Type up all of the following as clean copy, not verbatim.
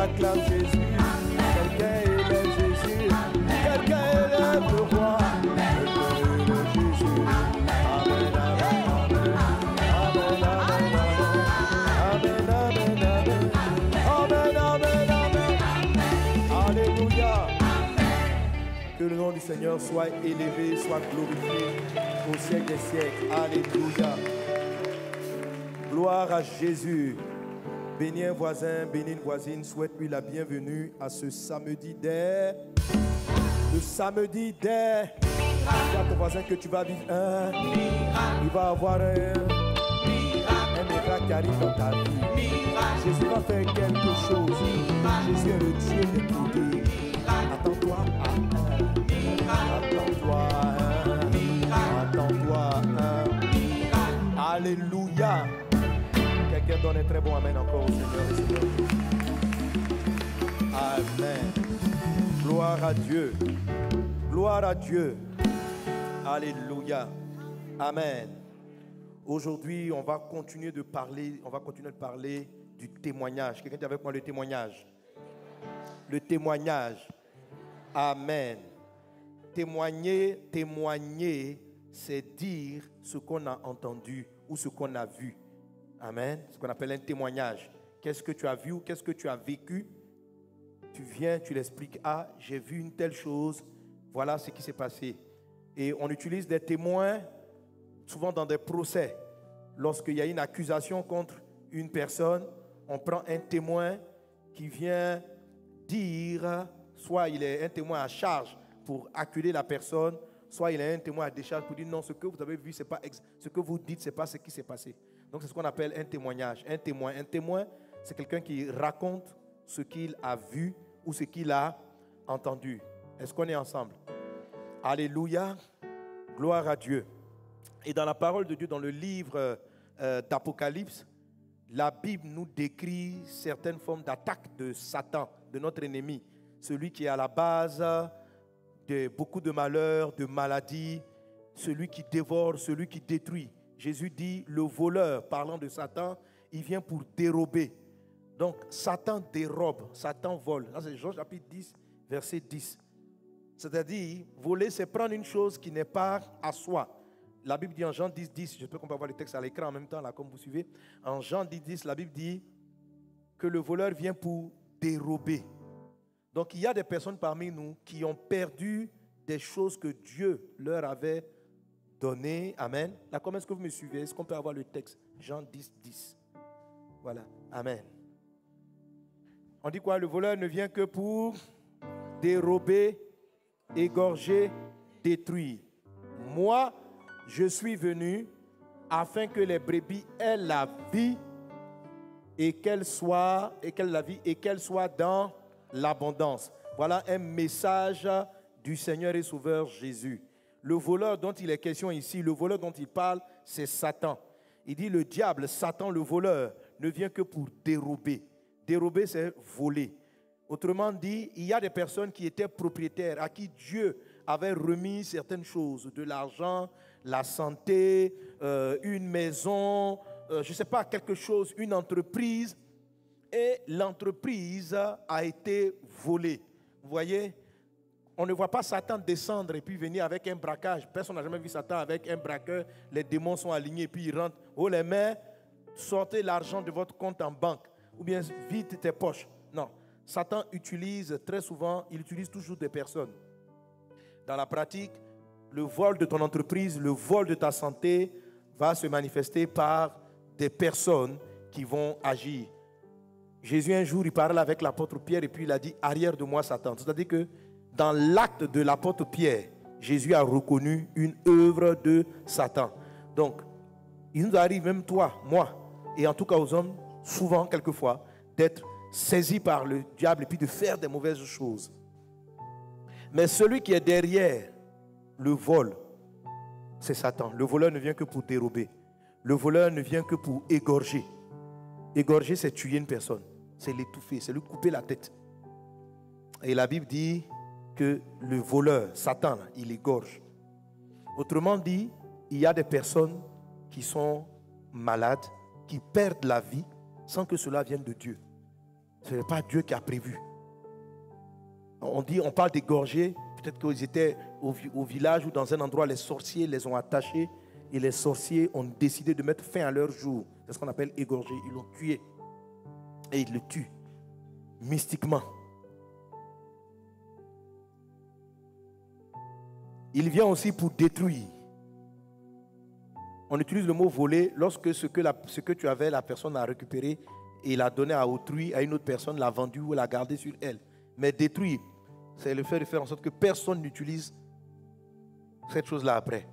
acclame Jésus. Quelqu'un élève Jésus. Quelqu'un élève le roi. Que le nom du Seigneur soit élevé, soit glorifié au siècle des siècles. Alléluia. Gloire à Jésus. Bénis un voisin, bénis une voisine. Souhaite-lui la bienvenue à ce samedi des... Le samedi des... Dis à ton voisin que tu vas vivre un... Il va avoir un miracle qui arrive dans ta vie. Jésus va faire quelque chose. Jésus est le Dieu des prodiges. Attends-toi à un. Attends-toi un. Alléluia. Quelqu'un donne un très bon amen encore au Seigneur. Amen. Gloire à Dieu. Gloire à Dieu. Alléluia. Amen. Aujourd'hui, on va continuer de parler du témoignage. Quelqu'un dit avec moi le témoignage? Le témoignage. Amen. Témoigner, c'est dire ce qu'on a entendu ou ce qu'on a vu. Amen. Ce qu'on appelle un témoignage. Qu'est-ce que tu as vu ou qu'est-ce que tu as vécu? Tu viens, tu l'expliques. Ah, j'ai vu une telle chose. Voilà ce qui s'est passé. Et on utilise des témoins souvent dans des procès. Lorsqu'il y a une accusation contre une personne, on prend un témoin qui vient dire, soit il est un témoin à charge pour acculer la personne, soit il est un témoin à décharge pour dire non, ce que vous avez vu, c'est pas ce que vous dites, c'est pas ce qui s'est passé. Donc c'est ce qu'on appelle un témoignage, un témoin. Un témoin, c'est quelqu'un qui raconte ce qu'il a vu ou ce qu'il a entendu. Est-ce qu'on est ensemble? Alléluia, gloire à Dieu. Et dans la parole de Dieu, dans le livre d'Apocalypse, la Bible nous décrit certaines formes d'attaque de Satan, de notre ennemi, celui qui est à la base de beaucoup de malheurs, de maladies, celui qui dévore, celui qui détruit. Jésus dit, le voleur, parlant de Satan, il vient pour dérober. Donc, Satan dérobe, Satan vole. Ça, c'est Jean chapitre 10, verset 10. C'est-à-dire, voler, c'est prendre une chose qui n'est pas à soi. La Bible dit en Jean 10, 10, j'espère qu'on peut voir le texte à l'écran en même temps, là, comme vous suivez. En Jean 10, 10, la Bible dit que le voleur vient pour dérober. Donc, il y a des personnes parmi nous qui ont perdu des choses que Dieu leur avait données. Amen. Là, comment est-ce que vous me suivez? Est-ce qu'on peut avoir le texte? Jean 10, 10. Voilà. Amen. On dit quoi? Le voleur ne vient que pour dérober, égorger, détruire. Moi, je suis venu afin que les brebis aient la vie et qu'elle soit dans l'abondance. Voilà un message du Seigneur et Sauveur Jésus. Le voleur dont il est question ici, le voleur dont il parle, c'est Satan. Il dit le diable, Satan le voleur, ne vient que pour dérober. Dérober, c'est voler. Autrement dit, il y a des personnes qui étaient propriétaires, à qui Dieu avait remis certaines choses, de l'argent, la santé, une maison, je ne sais pas, quelque chose, une entreprise. Et l'entreprise a été volée. Vous voyez, on ne voit pas Satan descendre et puis venir avec un braquage. Personne n'a jamais vu Satan avec un braqueur. Les démons sont alignés et puis ils rentrent. Oh les mains, sortez l'argent de votre compte en banque. Ou bien vide tes poches. Non. Satan utilise très souvent, il utilise toujours des personnes. Dans la pratique, le vol de ton entreprise, le vol de ta santé va se manifester par des personnes qui vont agir. Jésus un jour, il parlait avec l'apôtre Pierre et puis il a dit « Arrière de moi, Satan ». C'est-à-dire que dans l'acte de l'apôtre Pierre, Jésus a reconnu une œuvre de Satan. Donc, il nous arrive, même toi, moi, et en tout cas aux hommes, souvent, quelquefois, d'être saisis par le diable et puis de faire des mauvaises choses. Mais celui qui est derrière le vol, c'est Satan. Le voleur ne vient que pour dérober. Le voleur ne vient que pour égorger. Égorger, c'est tuer une personne. C'est l'étouffer, c'est lui couper la tête. Et la Bible dit que le voleur, Satan, il égorge. Autrement dit, il y a des personnes qui sont malades, qui perdent la vie sans que cela vienne de Dieu. Ce n'est pas Dieu qui a prévu. On parle d'égorger. Peut-être qu'ils étaient au village ou dans un endroit, les sorciers les ont attachés et les sorciers ont décidé de mettre fin à leur jour. C'est ce qu'on appelle égorger. Ils l'ont tué et ils le tuent mystiquement. Il vient aussi pour détruire. On utilise le mot voler lorsque ce que tu avais, la personne a récupéré et l'a donné à autrui, à une autre personne, l'a vendu ou l'a gardé sur elle. Mais détruire, c'est le fait de faire en sorte que personne n'utilise cette chose-là après.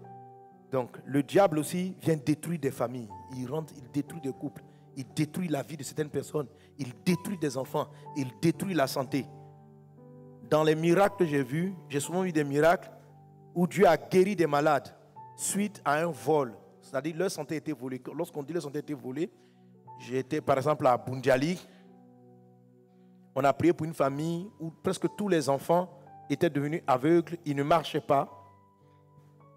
Donc, le diable aussi vient détruire des familles. Il rentre, il détruit des couples. Il détruit la vie de certaines personnes. Il détruit des enfants. Il détruit la santé. Dans les miracles que j'ai vus, j'ai souvent vu des miracles où Dieu a guéri des malades suite à un vol. C'est-à-dire leur santé a été volée. Lorsqu'on dit leur santé a été volée, j'ai été par exemple à Bundiali. On a prié pour une famille où presque tous les enfants étaient devenus aveugles. Ils ne marchaient pas.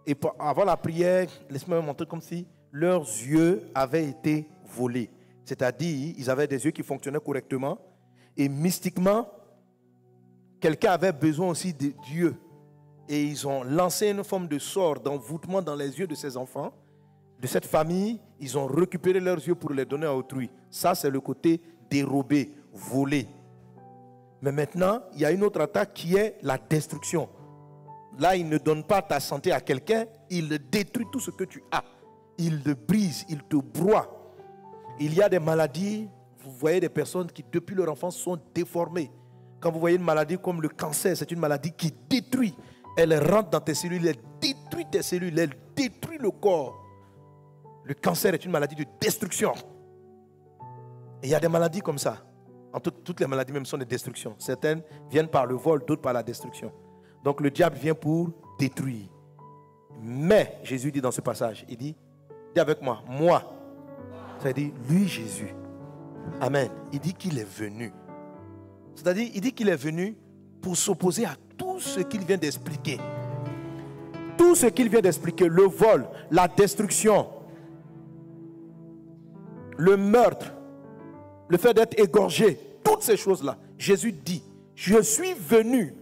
Et avant la prière, laisse-moi me montrer comme si leurs yeux avaient été volés. C'est-à-dire, ils avaient des yeux qui fonctionnaient correctement. Et mystiquement, quelqu'un avait besoin aussi de Dieu. Et ils ont lancé une forme de sort, d'envoûtement dans les yeux de ces enfants. De cette famille, ils ont récupéré leurs yeux pour les donner à autrui. Ça, c'est le côté dérobé, volé. Mais maintenant, il y a une autre attaque qui est la destruction. Là, il ne donne pas ta santé à quelqu'un, il détruit tout ce que tu as. Il le brise, il te broie. Il y a des maladies, vous voyez des personnes qui, depuis leur enfance, sont déformées. Quand vous voyez une maladie comme le cancer, c'est une maladie qui détruit. Elle rentre dans tes cellules, elle détruit tes cellules, elle détruit le corps. Le cancer est une maladie de destruction. Et il y a des maladies comme ça. Toutes les maladies même sont des destructions. Certaines viennent par le vol, d'autres par la destruction. Donc le diable vient pour détruire. Mais Jésus dit dans ce passage, il dit, dis avec moi, moi. Ça veut dire lui Jésus. Amen. Il dit qu'il est venu. C'est-à-dire, il dit qu'il est venu pour s'opposer à tout ce qu'il vient d'expliquer. Tout ce qu'il vient d'expliquer, le vol, la destruction, le meurtre, le fait d'être égorgé, toutes ces choses-là. Jésus dit, je suis venu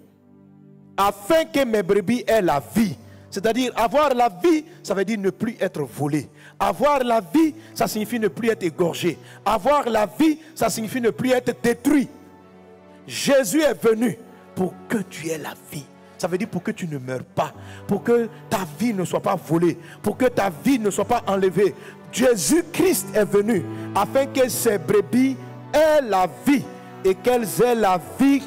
afin que mes brebis aient la vie. C'est-à-dire, avoir la vie, ça veut dire ne plus être volé. Avoir la vie, ça signifie ne plus être égorgé. Avoir la vie, ça signifie ne plus être détruit. Jésus est venu pour que tu aies la vie. Ça veut dire pour que tu ne meurs pas, pour que ta vie ne soit pas volée, pour que ta vie ne soit pas enlevée. Jésus-Christ est venu afin que ses brebis aient la vie et qu'elles aient la vie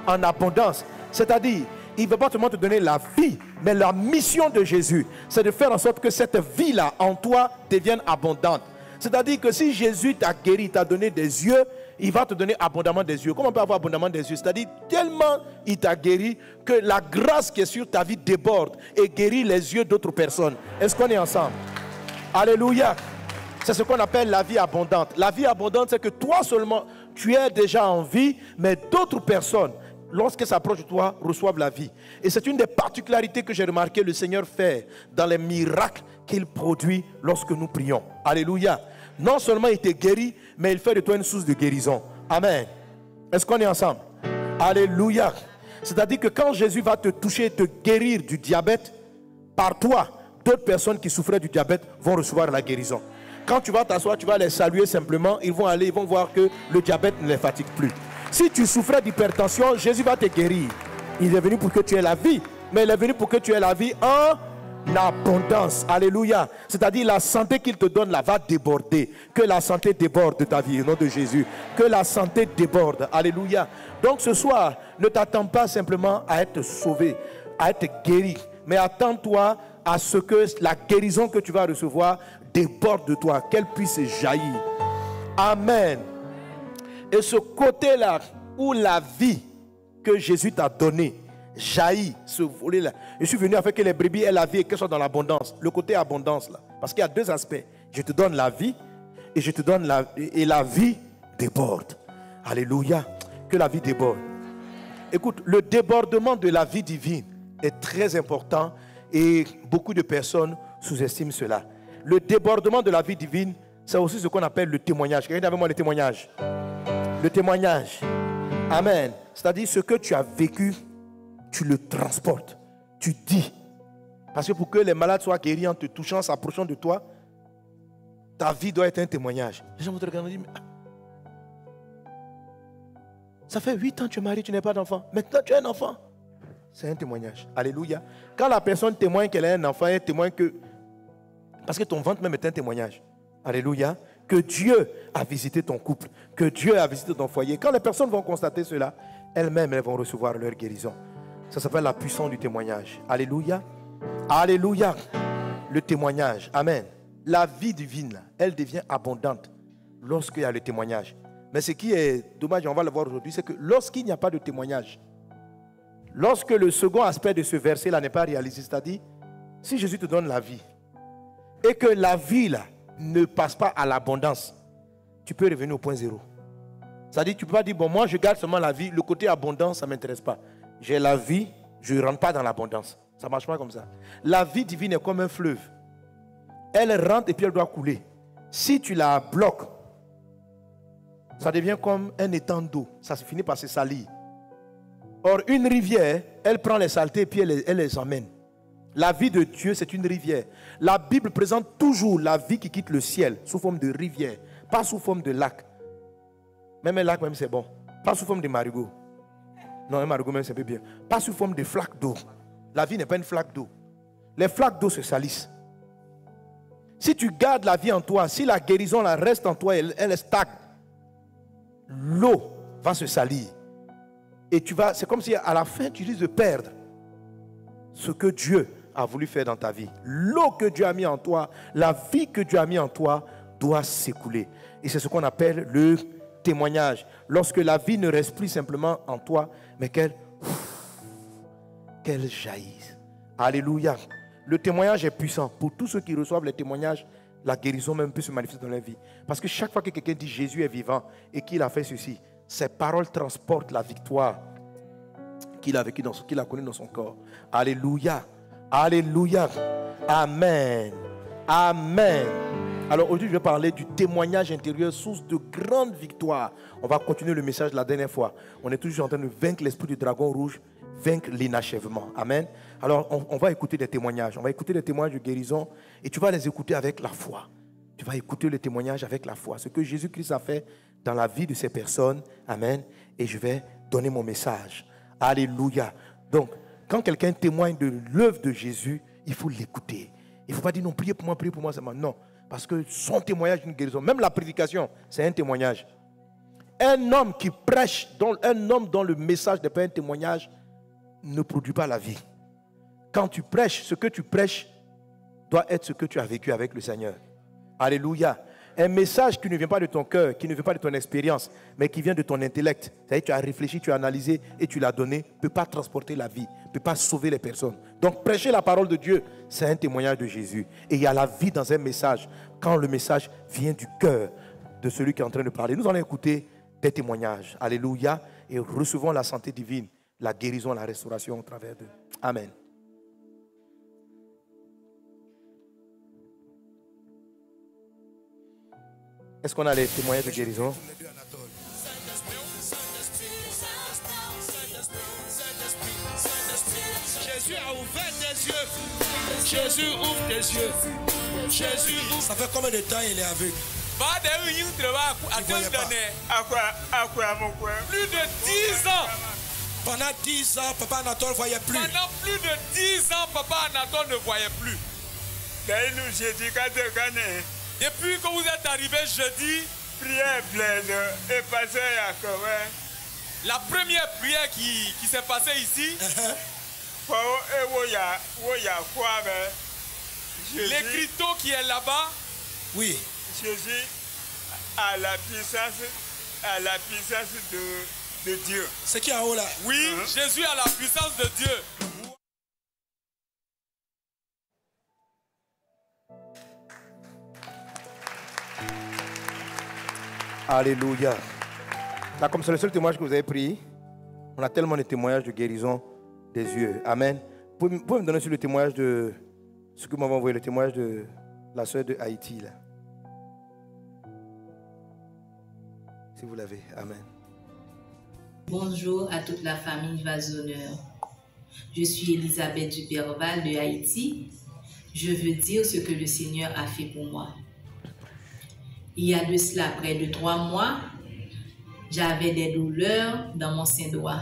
en abondance. C'est-à-dire, il ne veut pas seulement te donner la vie, mais la mission de Jésus, c'est de faire en sorte que cette vie-là en toi devienne abondante. C'est-à-dire que si Jésus t'a guéri, t'a donné des yeux, il va te donner abondamment des yeux. Comment on peut avoir abondamment des yeux? C'est-à-dire tellement il t'a guéri que la grâce qui est sur ta vie déborde et guérit les yeux d'autres personnes. Est-ce qu'on est ensemble? Alléluia. C'est ce qu'on appelle la vie abondante. La vie abondante, c'est que toi seulement, tu es déjà en vie, mais d'autres personnes, lorsqu'elles s'approchent de toi, reçoivent la vie. Et c'est une des particularités que j'ai remarqué le Seigneur faire dans les miracles qu'il produit lorsque nous prions. Alléluia. Non seulement il te guérit, mais il fait de toi une source de guérison. Amen. Est-ce qu'on est ensemble? Alléluia. C'est-à-dire que quand Jésus va te toucher et te guérir du diabète, par toi, d'autres personnes qui souffraient du diabète vont recevoir la guérison. Quand tu vas t'asseoir, tu vas les saluer simplement, ils vont aller, ils vont voir que le diabète ne les fatigue plus. Si tu souffrais d'hypertension, Jésus va te guérir. Il est venu pour que tu aies la vie, mais il est venu pour que tu aies la vie en abondance. Alléluia. C'est-à-dire la santé qu'il te donne là va déborder. Que la santé déborde de ta vie au nom de Jésus. Que la santé déborde. Alléluia. Donc ce soir, ne t'attends pas simplement à être sauvé, à être guéri, mais attends-toi à ce que la guérison que tu vas recevoir déborde de toi, qu'elle puisse jaillir. Amen. Et ce côté-là où la vie que Jésus t'a donnée jaillit, ce volet-là. Je suis venu afin que les brebis aient la vie et qu'elles soient dans l'abondance. Le côté abondance là. Parce qu'il y a deux aspects. Je te donne la vie et je te donne la vie déborde. Alléluia. Que la vie déborde. Écoute, le débordement de la vie divine est très important et beaucoup de personnes sous-estiment cela. Le débordement de la vie divine, c'est aussi ce qu'on appelle le témoignage. Quelqu'un dit avec moi le témoignage. Le témoignage. Amen. C'est-à-dire ce que tu as vécu, tu le transportes. Tu dis. Parce que pour que les malades soient guéris en te touchant, s'approchant de toi, ta vie doit être un témoignage. Les gens vont te regarder et dire, ça fait 8 ans que tu es marié, tu n'as pas d'enfant. Maintenant, tu as un enfant. C'est un témoignage. Alléluia. Quand la personne témoigne qu'elle a un enfant, elle témoigne que... Parce que ton ventre même est un témoignage. Alléluia. Que Dieu a visité ton couple. Que Dieu a visité ton foyer. Quand les personnes vont constater cela, elles-mêmes, elles vont recevoir leur guérison. Ça s'appelle la puissance du témoignage. Alléluia. Alléluia. Le témoignage. Amen. La vie divine, elle devient abondante lorsqu'il y a le témoignage. Mais ce qui est dommage, on va le voir aujourd'hui, c'est que lorsqu'il n'y a pas de témoignage, lorsque le second aspect de ce verset-là n'est pas réalisé, c'est-à-dire, si Jésus te donne la vie, et que la vie là ne passe pas à l'abondance, tu peux revenir au point zéro. C'est-à-dire, tu ne peux pas dire, bon, moi je garde seulement la vie, le côté abondance, ça ne m'intéresse pas. J'ai la vie, je ne rentre pas dans l'abondance. Ça ne marche pas comme ça. La vie divine est comme un fleuve. Elle rentre et puis elle doit couler. Si tu la bloques, ça devient comme un étang d'eau. Ça se finit par se salir. Or, une rivière, elle prend les saletés et puis elle les emmène. La vie de Dieu, c'est une rivière. La Bible présente toujours la vie qui quitte le ciel sous forme de rivière, pas sous forme de lac. Même un lac, même c'est bon. Pas sous forme de marigot. Non, un marigot même c'est bien. Pas sous forme de flaque d'eau. La vie n'est pas une flaque d'eau. Les flaques d'eau se salissent. Si tu gardes la vie en toi, si la guérison la reste en toi, elle stagne, l'eau va se salir. Et c'est comme si à la fin tu risques de perdre ce que Dieu a voulu faire dans ta vie. L'eau que Dieu a mis en toi, la vie que Dieu a mis en toi doit s'écouler. Et c'est ce qu'on appelle le témoignage. Lorsque la vie ne reste plus simplement en toi, mais qu'elle jaillisse. Alléluia. Le témoignage est puissant. Pour tous ceux qui reçoivent les témoignages, la guérison même peut se manifester dans leur vie. Parce que chaque fois que quelqu'un dit Jésus est vivant et qu'il a fait ceci, ses paroles transportent la victoire qu'il a vécue qu'il a connue dans son corps. Alléluia. Alléluia. Amen. Amen. Alors aujourd'hui, je vais parler du témoignage intérieur, source de grande victoire. On va continuer le message de la dernière fois. On est toujours en train de vaincre l'esprit du dragon rouge, vaincre l'inachèvement. Amen. Alors, on va écouter des témoignages. On va écouter des témoignages de guérison et tu vas les écouter avec la foi. Tu vas écouter le témoignage avec la foi. Ce que Jésus-Christ a fait dans la vie de ces personnes. Amen. Et je vais donner mon message. Alléluia. Donc, quand quelqu'un témoigne de l'œuvre de Jésus, il faut l'écouter. Il ne faut pas dire non, priez pour moi seulement. Non. Parce que son témoignage est une guérison. Même la prédication, c'est un témoignage. Un homme qui prêche, un homme dont le message n'est pas un témoignage, ne produit pas la vie. Quand tu prêches, ce que tu prêches doit être ce que tu as vécu avec le Seigneur. Alléluia. Un message qui ne vient pas de ton cœur, qui ne vient pas de ton expérience, mais qui vient de ton intellect. C'est-à-dire que tu as réfléchi, tu as analysé et tu l'as donné, ne peut pas transporter la vie, ne peut pas sauver les personnes. Donc prêcher la parole de Dieu, c'est un témoignage de Jésus. Et il y a la vie dans un message, quand le message vient du cœur de celui qui est en train de parler. Nous allons écouter des témoignages. Alléluia. Et recevons la santé divine, la guérison, la restauration au travers d'eux. Amen. Est-ce qu'on a les témoignages de guérison? Jésus a ouvert tes yeux. Jésus ouvre tes yeux. Jésus ouvre. Ça fait combien de temps il est aveugle? Plus de 10 ans. Pendant 10 ans, Papa Anatole ne voyait plus. Pendant plus de 10 ans, Papa Anatole ne voyait plus. Depuis que vous êtes arrivé jeudi, prière pleine et pasteur Jacob. La première prière qui s'est passée ici, l'écriteau qui est là-bas, oui, Jésus a la puissance de Dieu. C'est qui en haut là? Oui, Jésus a la puissance de Dieu. Alléluia. Là, comme c'est le seul témoignage que vous avez pris, on a tellement de témoignages de guérison des yeux. Amen. Vous pouvez me donner sur le témoignage de ce que m'avait envoyé, le témoignage de la soeur de Haïti là. Si vous l'avez. Amen. Bonjour à toute la famille Vasonneur. Je suis Elisabeth Duperval de Haïti. Je veux dire ce que le Seigneur a fait pour moi. Il y a de cela près de 3 mois, j'avais des douleurs dans mon sein droit.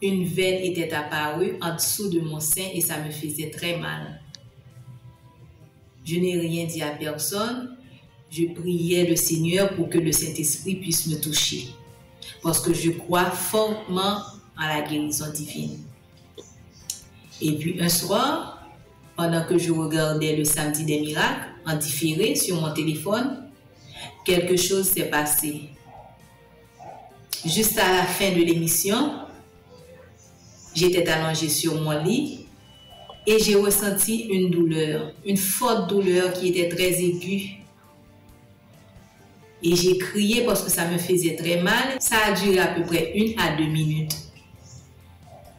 Une veine était apparue en dessous de mon sein et ça me faisait très mal. Je n'ai rien dit à personne. Je priais le Seigneur pour que le Saint-Esprit puisse me toucher. Parce que je crois fortement à la guérison divine. Et puis un soir, pendant que je regardais le Samedi des Miracles en différé sur mon téléphone, quelque chose s'est passé. Juste à la fin de l'émission, j'étais allongée sur mon lit et j'ai ressenti une douleur, une forte douleur qui était très aiguë. Et j'ai crié parce que ça me faisait très mal. Ça a duré à peu près 1 à 2 minutes.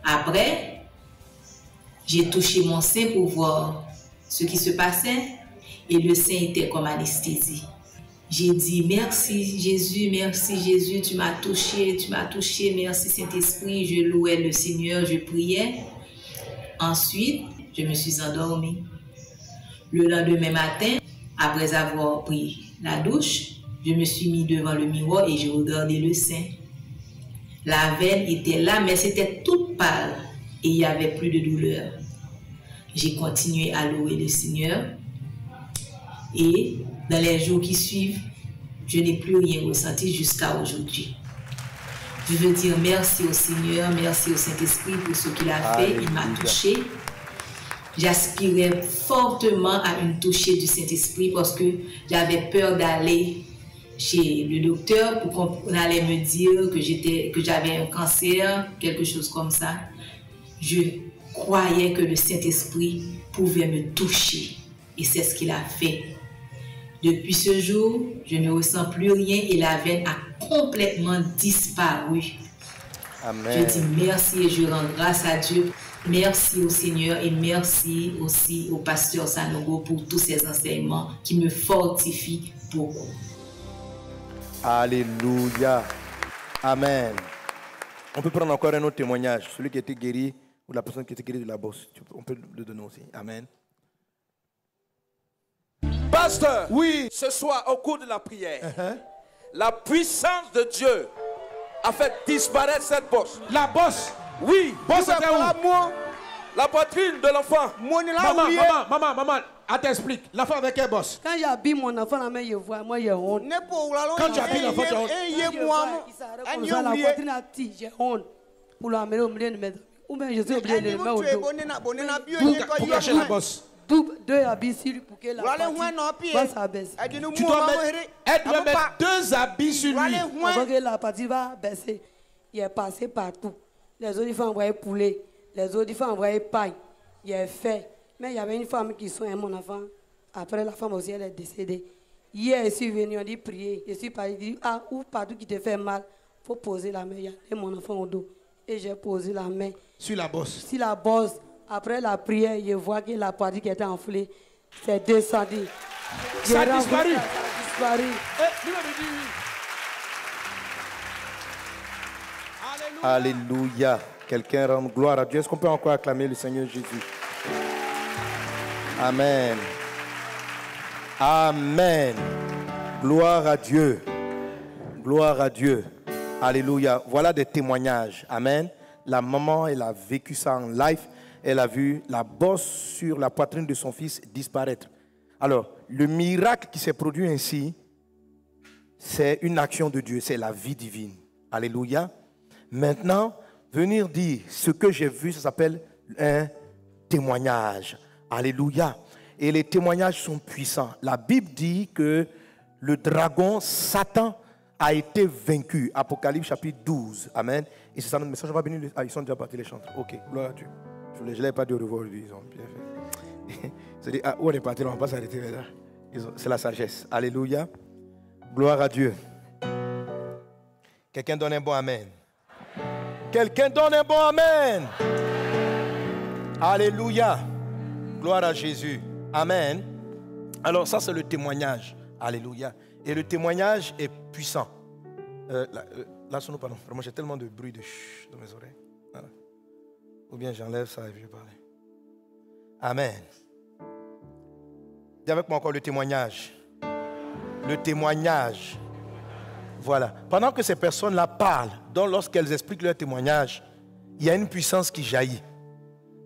Après, j'ai touché mon sein pour voir ce qui se passait et le sein était comme anesthésie. J'ai dit merci Jésus, tu m'as touché, merci Saint-Esprit. Je louais le Seigneur, je priais. Ensuite, je me suis endormie. Le lendemain matin, après avoir pris la douche, je me suis mis devant le miroir et j'ai regardé le sein. La veine était là, mais c'était toute pâle et il n'y avait plus de douleur. J'ai continué à louer le Seigneur et dans les jours qui suivent, je n'ai plus rien ressenti jusqu'à aujourd'hui. Je veux dire merci au Seigneur, merci au Saint-Esprit pour ce qu'il a fait. Il m'a touché. J'aspirais fortement à une touchée du Saint-Esprit parce que j'avais peur d'aller chez le docteur pour qu'on allait me dire que j'avais un cancer, quelque chose comme ça. Je croyais que le Saint-Esprit pouvait me toucher et c'est ce qu'il a fait. Depuis ce jour, je ne ressens plus rien et la veine a complètement disparu. Amen. Je dis merci et je rends grâce à Dieu. Merci au Seigneur et merci aussi au pasteur Sanogo pour tous ces enseignements qui me fortifient beaucoup. Alléluia. Amen. On peut prendre encore un autre témoignage. Celui qui était guéri ou la personne qui était guérie de la bosse. On peut le donner aussi. Amen. Pasteur, oui. Ce soir, au cours de la prière, la puissance de Dieu a fait disparaître cette bosse. La bosse? Oui. Bosse était où? La poitrine de l'enfant. Maman, elle t'explique. L'enfant avec quelle bosse? Quand j'habille mon enfant, je vois, moi j'ai honte. Quand tu habilles l'enfant, tu as honte. La poitrine a tiré, j'ai honte. Pour l'amener au milieu de mes... Ou bien je suis obligé de le mettre au dos. Pour cacher la bosse. Deux habits sur lui pour que la partie va s'abaisser. Elle doit mettre 2 habits sur lui. Avant que la partie va baisser, il est passé partout. Les autres, il faut envoyer poulet. Les autres, il faut envoyer paille. Il est fait. Mais il y avait une femme qui soignait mon enfant. Après, la femme aussi, elle est décédée. Hier, je suis venu, on dit prier. Je suis parti, dit, ou partout qui te fait mal, il faut poser la main. Il y a mon enfant au dos. Et j'ai posé la main. Sur la bosse. Sur la bosse. Après la prière, je vois que la partie qui était enflée, c'est descendu. Ça a disparu. Ça a disparu. Alléluia. Quelqu'un rend gloire à Dieu. Est-ce qu'on peut encore acclamer le Seigneur Jésus? Amen. Amen. Gloire à Dieu. Gloire à Dieu. Alléluia. Voilà des témoignages. Amen. La maman, elle a vécu ça en live. Elle a vu la bosse sur la poitrine de son fils disparaître. Alors, le miracle qui s'est produit ainsi, c'est une action de Dieu, c'est la vie divine. Alléluia. Maintenant, venir dire ce que j'ai vu, ça s'appelle un témoignage. Alléluia. Et les témoignages sont puissants. La Bible dit que le dragon, Satan, a été vaincu. Apocalypse chapitre 12. Amen. Et c'est ça notre message. On va venir. Ah, ils sont déjà partis les chanteurs. Ok, gloire à Dieu. Je ne l'ai pas dit au revoir aujourd'hui. Ils ont bien fait. C'est-à-dire, où on est parti, on ne va pas s'arrêter là. C'est la sagesse. Alléluia. Gloire à Dieu. Quelqu'un donne un bon amen. Quelqu'un donne un bon amen. Alléluia. Gloire à Jésus. Amen. Alors ça, c'est le témoignage. Alléluia. Et le témoignage est puissant. Lâche-nous, pardon. Vraiment, j'ai tellement de bruit de chut dans mes oreilles. Voilà. Ou bien j'enlève ça et je vais parler. Amen. Dis avec moi encore le témoignage. Le témoignage. Voilà. Pendant que ces personnes-là parlent, donc lorsqu'elles expliquent leur témoignage, il y a une puissance qui jaillit.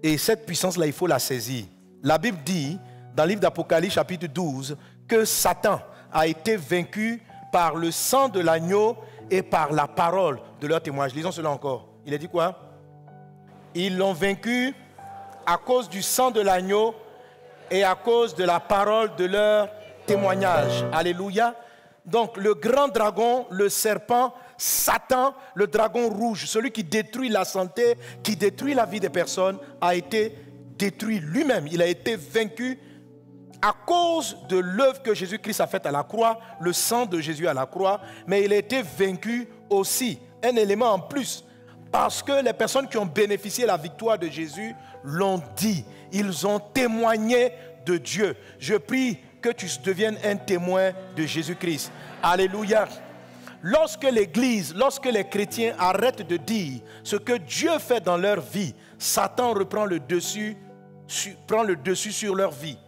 Et cette puissance-là, il faut la saisir. La Bible dit, dans le livre d'Apocalypse, chapitre 12, que Satan a été vaincu par le sang de l'agneau et par la parole de leur témoignage. Lisons cela encore. Il a dit quoi? Ils l'ont vaincu à cause du sang de l'agneau et à cause de la parole de leur témoignage. Alléluia. Donc le grand dragon, le serpent, Satan, le dragon rouge, celui qui détruit la santé, qui détruit la vie des personnes, a été détruit lui-même. Il a été vaincu à cause de l'œuvre que Jésus-Christ a faite à la croix, le sang de Jésus à la croix, mais il a été vaincu aussi. Un élément en plus, parce que les personnes qui ont bénéficié de la victoire de Jésus l'ont dit. Ils ont témoigné de Dieu. Je prie que tu deviennes un témoin de Jésus-Christ. Alléluia. Lorsque l'Église, lorsque les chrétiens arrêtent de dire ce que Dieu fait dans leur vie, Satan reprend le dessus, prend le dessus sur leur vie.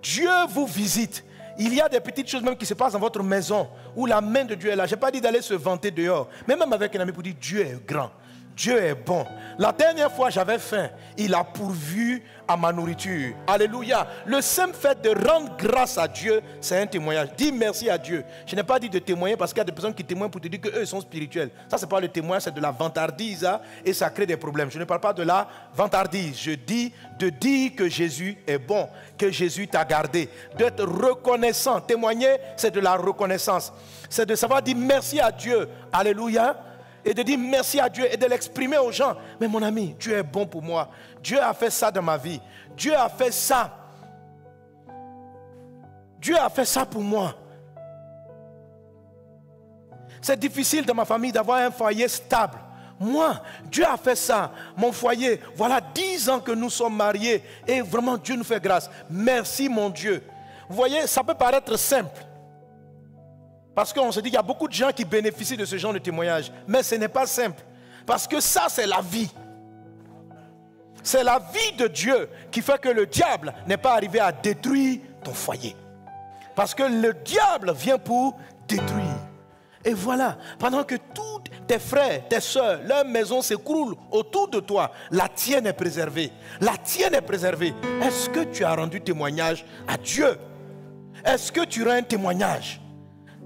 Dieu vous visite. Il y a des petites choses même qui se passent dans votre maison où la main de Dieu est là. Je n'ai pas dit d'aller se vanter dehors, mais même avec un ami pour dire Dieu est grand. Dieu est bon. La dernière fois, j'avais faim. Il a pourvu à ma nourriture. Alléluia. Le simple fait de rendre grâce à Dieu, c'est un témoignage. Dis merci à Dieu. Je n'ai pas dit de témoigner parce qu'il y a des personnes qui témoignent pour te dire qu'eux sont spirituels. Ça, ce n'est pas le témoignage, c'est de la vantardise et ça crée des problèmes. Je ne parle pas de la vantardise. Je dis de dire que Jésus est bon, que Jésus t'a gardé, d'être reconnaissant. Témoigner, c'est de la reconnaissance. C'est de savoir dire merci à Dieu. Alléluia. Et de dire merci à Dieu et de l'exprimer aux gens. Mais mon ami, Dieu est bon pour moi. Dieu a fait ça dans ma vie. Dieu a fait ça. Dieu a fait ça pour moi. C'est difficile dans ma famille d'avoir un foyer stable. Moi, Dieu a fait ça. Mon foyer, voilà 10 ans que nous sommes mariés. Et vraiment, Dieu nous fait grâce. Merci mon Dieu. Vous voyez, ça peut paraître simple. Parce qu'on se dit qu'il y a beaucoup de gens qui bénéficient de ce genre de témoignage. Mais ce n'est pas simple. Parce que ça, c'est la vie. C'est la vie de Dieu qui fait que le diable n'est pas arrivé à détruire ton foyer. Parce que le diable vient pour détruire. Et voilà, pendant que tous tes frères, tes soeurs, leur maison s'écroule autour de toi, la tienne est préservée. La tienne est préservée. Est-ce que tu as rendu témoignage à Dieu? Est-ce que tu rends un témoignage?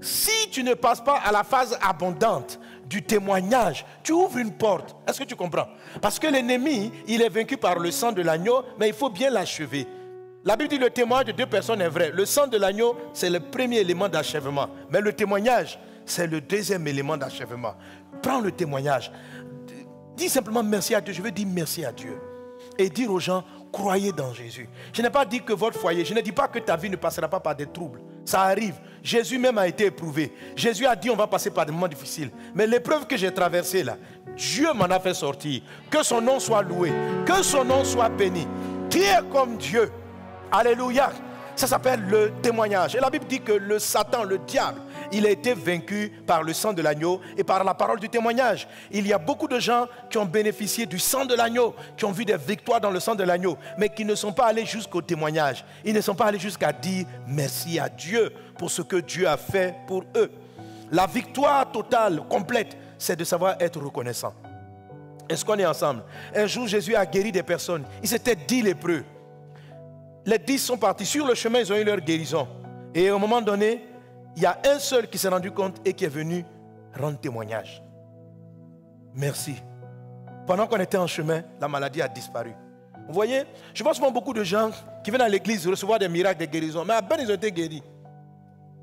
Si tu ne passes pas à la phase abondante du témoignage, tu ouvres une porte. Est-ce que tu comprends? Parce que l'ennemi, il est vaincu par le sang de l'agneau, mais il faut bien l'achever. La Bible dit que le témoignage de 2 personnes est vrai. Le sang de l'agneau, c'est le premier élément d'achèvement. Mais le témoignage, c'est le deuxième élément d'achèvement. Prends le témoignage. Dis simplement merci à Dieu. Je veux dire merci à Dieu. Et dire aux gens, croyez dans Jésus. Je n'ai pas dit que votre foyer, je ne dis pas que ta vie ne passera pas par des troubles. Ça arrive. Jésus même a été éprouvé. Jésus a dit on va passer par des moments difficiles. Mais l'épreuve que j'ai traversée là, Dieu m'en a fait sortir. Que son nom soit loué. Que son nom soit béni. Qui est comme Dieu? Alléluia. Ça s'appelle le témoignage. Et la Bible dit que le Satan, le diable, il a été vaincu par le sang de l'agneau et par la parole du témoignage. Il y a beaucoup de gens qui ont bénéficié du sang de l'agneau, qui ont vu des victoires dans le sang de l'agneau, mais qui ne sont pas allés jusqu'au témoignage. Ils ne sont pas allés jusqu'à dire merci à Dieu pour ce que Dieu a fait pour eux. La victoire totale, complète, c'est de savoir être reconnaissant. Est-ce qu'on est ensemble? Un jour, Jésus a guéri des personnes. Ils étaient 10 lépreux. Les 10 sont partis. Sur le chemin, ils ont eu leur guérison. Et à un moment donné, il y a un seul qui s'est rendu compte et qui est venu rendre témoignage. Merci. Pendant qu'on était en chemin, la maladie a disparu. Vous voyez, je vois souvent beaucoup de gens qui viennent à l'église recevoir des miracles, des guérisons. Mais à peine ils ont été guéris.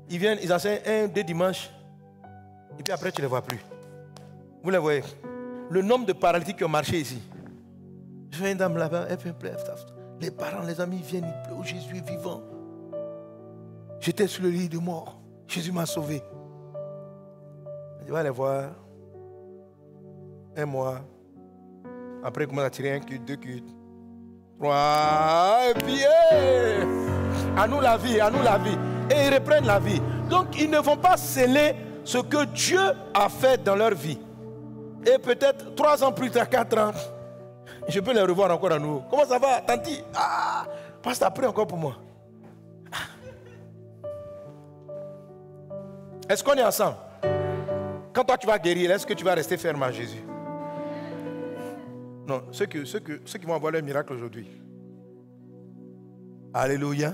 Ils viennent, ils enseignent 1-2 dimanches. Et puis après, tu ne les vois plus. Vous les voyez. Le nombre de paralytiques qui ont marché ici. Je vois une dame là-bas, elle fait pleurer. Les parents, les amis viennent, ils pleurent. Jésus est vivant. J'étais sur le lit de mort. Jésus m'a sauvé. Je vais aller voir. Un mois. Après, il commence à tirer 1 culte, 2 cultes. 3. Et puis, à nous la vie, à nous la vie. Et ils reprennent la vie. Donc, ils ne vont pas sceller ce que Dieu a fait dans leur vie. Et peut-être 3 ans plus tard, 4 ans, je peux les revoir encore à nouveau. Comment ça va, tanti? Ah, pasteur, prie encore pour moi. Est-ce qu'on est ensemble? Quand toi tu vas guérir, est-ce que tu vas rester ferme à Jésus? Non, ceux qui vont avoir leur miracle aujourd'hui. Alléluia.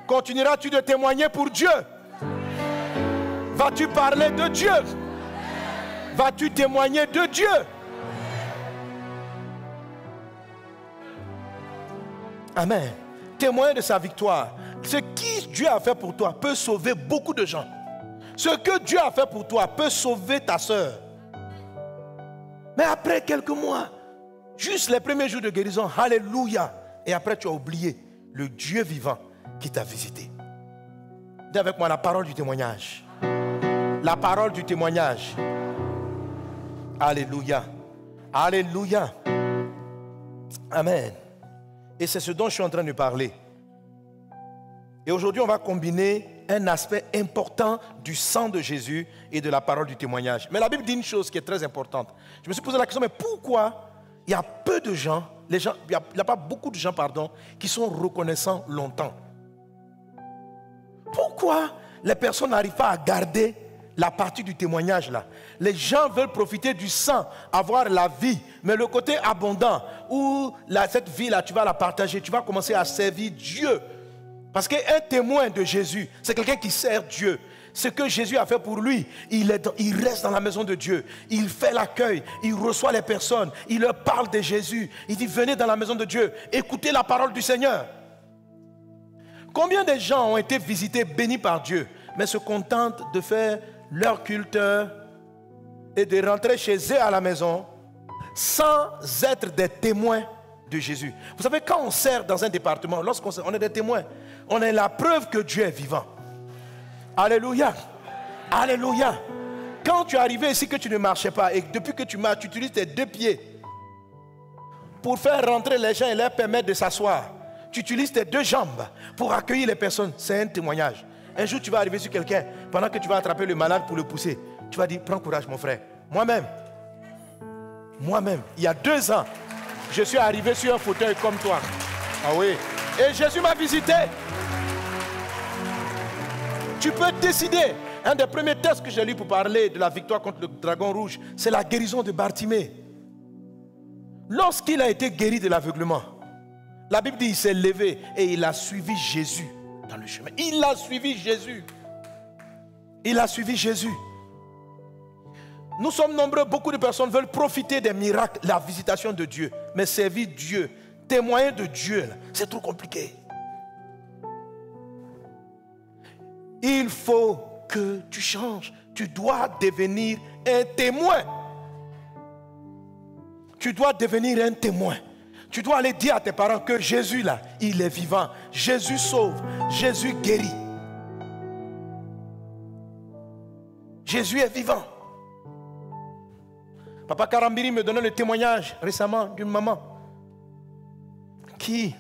Continueras-tu de témoigner pour Dieu? Vas-tu parler de Dieu? Vas-tu témoigner de Dieu? Amen. Témoigner de sa victoire. Ce que Dieu a fait pour toi peut sauver beaucoup de gens. Ce que Dieu a fait pour toi peut sauver ta soeur. Mais après quelques mois, juste les premiers jours de guérison, alléluia. Et après tu as oublié le Dieu vivant qui t'a visité. Dis avec moi la parole du témoignage. La parole du témoignage. Alléluia. Alléluia. Amen. Et c'est ce dont je suis en train de parler. Et aujourd'hui, on va combiner un aspect important du sang de Jésus et de la parole du témoignage. Mais la Bible dit une chose qui est très importante. Je me suis posé la question, mais pourquoi il y a peu de gens, il n'y a pas beaucoup de gens, qui sont reconnaissants longtemps? Pourquoi les personnes n'arrivent pas à garder la partie du témoignage là? Les gens veulent profiter du sang, avoir la vie, mais le côté abondant, où cette vie là, tu vas la partager, tu vas commencer à servir Dieu. Parce qu'un témoin de Jésus, c'est quelqu'un qui sert Dieu. Ce que Jésus a fait pour lui, il reste dans la maison de Dieu. Il fait l'accueil, il reçoit les personnes, il leur parle de Jésus. Il dit, venez dans la maison de Dieu, écoutez la parole du Seigneur. Combien de gens ont été visités, bénis par Dieu, mais se contentent de faire leur culte et de rentrer chez eux à la maison sans être des témoins de Jésus? Vous savez, quand on sert dans un département, lorsqu'on sert, on est des témoins. On est la preuve que Dieu est vivant. Alléluia. Alléluia. Quand tu es arrivé ici que tu ne marchais pas et depuis que tu marches, tu utilises tes 2 pieds pour faire rentrer les gens et leur permettre de s'asseoir. Tu utilises tes 2 jambes pour accueillir les personnes. C'est un témoignage. Un jour, tu vas arriver sur quelqu'un, pendant que tu vas attraper le malade pour le pousser. Tu vas dire, prends courage mon frère. Moi-même, il y a 2 ans, je suis arrivé sur un fauteuil comme toi. Ah oui. Et Jésus m'a visité. Tu peux décider. Un des premiers textes que j'ai lu pour parler de la victoire contre le dragon rouge, c'est la guérison de Bartimée. Lorsqu'il a été guéri de l'aveuglement, la Bible dit qu'il s'est levé et il a suivi Jésus dans le chemin. Il a suivi Jésus. Il a suivi Jésus. Nous sommes nombreux, beaucoup de personnes veulent profiter des miracles, la visitation de Dieu. Mais servir Dieu, témoigner de Dieu, c'est trop compliqué. Il faut que tu changes. Tu dois devenir un témoin. Tu dois devenir un témoin. Tu dois aller dire à tes parents que Jésus là, il est vivant. Jésus sauve. Jésus guérit. Jésus est vivant. Papa Karambiri me donnait le témoignage récemment d'une maman qui,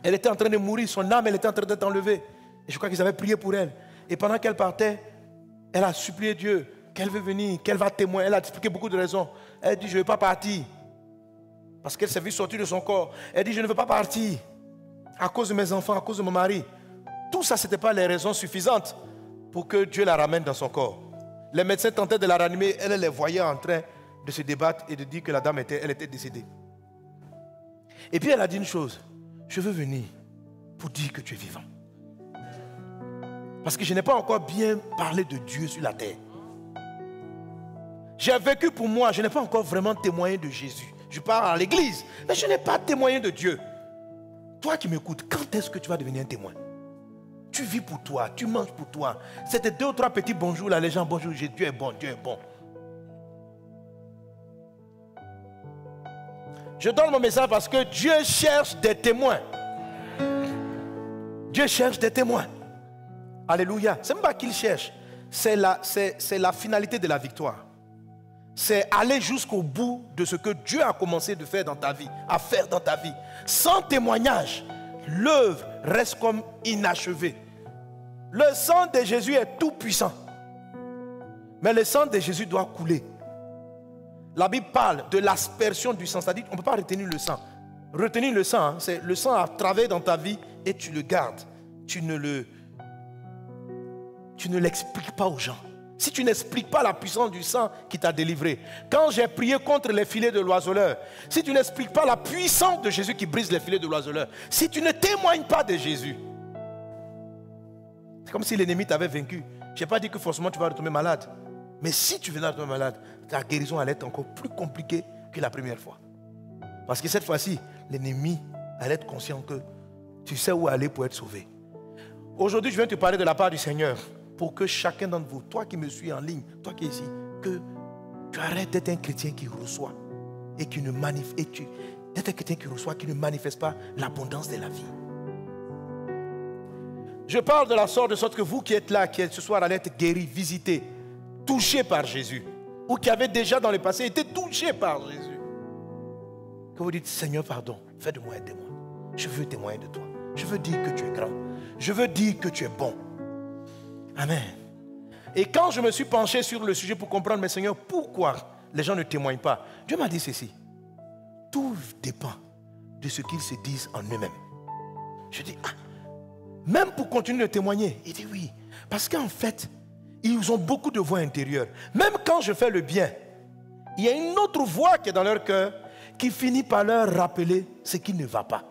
elle était en train de mourir, son âme, elle était en train d'être enlevée. Et je crois qu'ils avaient prié pour elle. Et pendant qu'elle partait, elle a supplié Dieu qu'elle veut venir, qu'elle va témoigner. Elle a expliqué beaucoup de raisons. Elle dit, je ne veux pas partir. Parce qu'elle s'est vue sortir de son corps. Elle dit, je ne veux pas partir. À cause de mes enfants, à cause de mon mari. Tout ça, ce n'était pas les raisons suffisantes pour que Dieu la ramène dans son corps. Les médecins tentaient de la ranimer. Elle les voyait en train de se débattre et de dire que la dame elle était décédée. Et puis elle a dit une chose. Je veux venir pour dire que tu es vivant. Parce que je n'ai pas encore bien parlé de Dieu sur la terre. J'ai vécu pour moi, je n'ai pas encore vraiment témoigné de Jésus. Je pars à l'église, mais je n'ai pas témoigné de Dieu. Toi qui m'écoutes, quand est-ce que tu vas devenir un témoin? Tu vis pour toi, tu manges pour toi. C'était 2 ou 3 petits bonjours là, les gens, bonjour, Dieu est bon, Dieu est bon. Je donne mon message parce que Dieu cherche des témoins. Dieu cherche des témoins. Alléluia. Ce n'est pas qu'il cherche. C'est la finalité de la victoire. C'est aller jusqu'au bout de ce que Dieu a commencé de faire dans ta vie, à faire dans ta vie. Sans témoignage, l'œuvre reste comme inachevée. Le sang de Jésus est tout puissant. Mais le sang de Jésus doit couler. La Bible parle de l'aspersion du sang. C'est-à-dire qu'on ne peut pas retenir le sang. Retenir le sang, hein, c'est le sang a travaillé dans ta vie et tu le gardes. Tu ne l'expliques pas aux gens. Si tu n'expliques pas la puissance du sang qui t'a délivré. Quand j'ai prié contre les filets de l'oiseleur, si tu n'expliques pas la puissance de Jésus qui brise les filets de l'oiseleur, si tu ne témoignes pas de Jésus, c'est comme si l'ennemi t'avait vaincu. Je n'ai pas dit que forcément tu vas retomber malade. Mais si tu venais à retomber malade, ta guérison allait être encore plus compliquée que la première fois. Parce que cette fois-ci, l'ennemi allait être conscient que tu sais où aller pour être sauvé. Aujourd'hui, je viens te parler de la part du Seigneur pour que chacun d'entre vous, toi qui me suis en ligne, toi qui es ici, que tu arrêtes d'être un chrétien qui reçoit et qui ne manifeste pas l'abondance de la vie. Je parle de la sorte que vous qui êtes là, qui ce soir allez être guéris, visités, touchés par Jésus, ou qui avez déjà dans le passé été touchés par Jésus. Que vous dites, Seigneur, pardon, fais de moi un témoin. Je veux témoigner de toi. Je veux dire que tu es grand. Je veux dire que tu es bon. Amen. Et quand je me suis penché sur le sujet pour comprendre, mais Seigneur, pourquoi les gens ne témoignent pas? Dieu m'a dit ceci. Tout dépend de ce qu'ils se disent en eux-mêmes. Je dis, même pour continuer de témoigner, il dit oui. Parce qu'en fait, ils ont beaucoup de voix intérieures. Même quand je fais le bien, il y a une autre voix qui est dans leur cœur qui finit par leur rappeler ce qui ne va pas.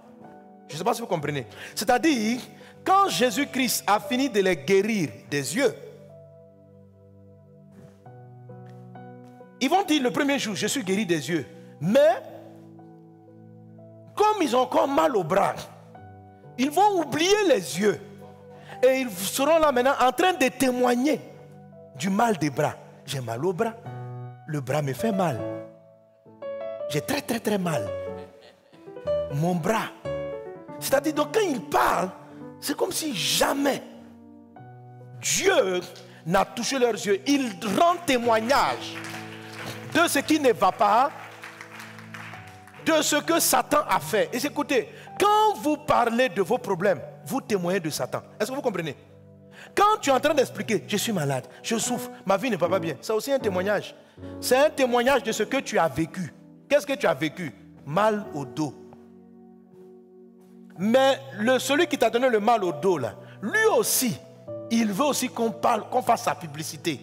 Je ne sais pas si vous comprenez. C'est-à-dire, quand Jésus-Christ a fini de les guérir des yeux, ils vont dire le premier jour, je suis guéri des yeux. Mais, comme ils ont encore mal au bras, ils vont oublier les yeux. Et ils seront là maintenant en train de témoigner du mal des bras. J'ai mal au bras. Le bras me fait mal. J'ai très très très mal. Mon bras. C'est-à-dire, donc quand ils parlent, c'est comme si jamais Dieu n'a touché leurs yeux. Ils rendent témoignage de ce qui ne va pas, de ce que Satan a fait. Et écoutez, quand vous parlez de vos problèmes, vous témoignez de Satan. Est-ce que vous comprenez? Quand tu es en train d'expliquer, je suis malade, je souffre, ma vie ne va pas bien, c'est aussi un témoignage. C'est un témoignage de ce que tu as vécu. Qu'est-ce que tu as vécu? Mal au dos. Mais celui qui t'a donné le mal au dos, là, lui aussi, il veut aussi qu'on fasse sa publicité.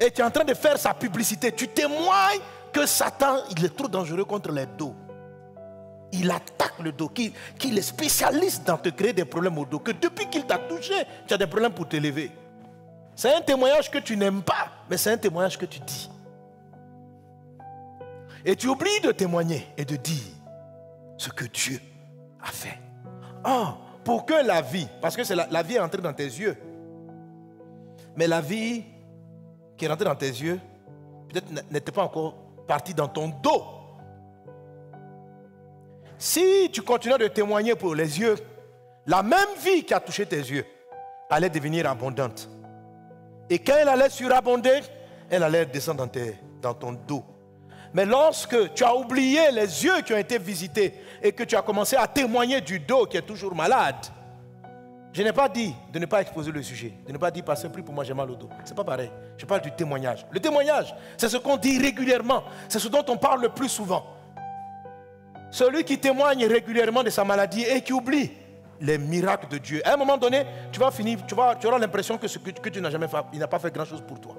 Et tu es en train de faire sa publicité. Tu témoignes que Satan, il est trop dangereux contre les dos. Il attaque le dos, qu'il est spécialiste dans te créer des problèmes au dos. Que depuis qu'il t'a touché, tu as des problèmes pour te lever. C'est un témoignage que tu n'aimes pas, mais c'est un témoignage que tu dis. Et tu oublies de témoigner et de dire ce que Dieu a fait. Pour que la vie, parce que la vie est entrée dans tes yeux. Mais la vie qui est rentrée dans tes yeux, peut-être n'était pas encore partie dans ton dos. Si tu continues de témoigner pour les yeux, la même vie qui a touché tes yeux allait devenir abondante. Et quand elle allait surabonder, elle allait descendre dans ton dos. Mais lorsque tu as oublié les yeux qui ont été visités et que tu as commencé à témoigner du dos qui est toujours malade, je n'ai pas dit de ne pas exposer le sujet, de ne pas dire passer prie pour moi j'ai mal au dos. Ce n'est pas pareil. Je parle du témoignage. Le témoignage, c'est ce qu'on dit régulièrement. C'est ce dont on parle le plus souvent. Celui qui témoigne régulièrement de sa maladie et qui oublie les miracles de Dieu. À un moment donné, tu auras l'impression que ce que tu n'as jamais fait, il n'a pas fait grand chose pour toi.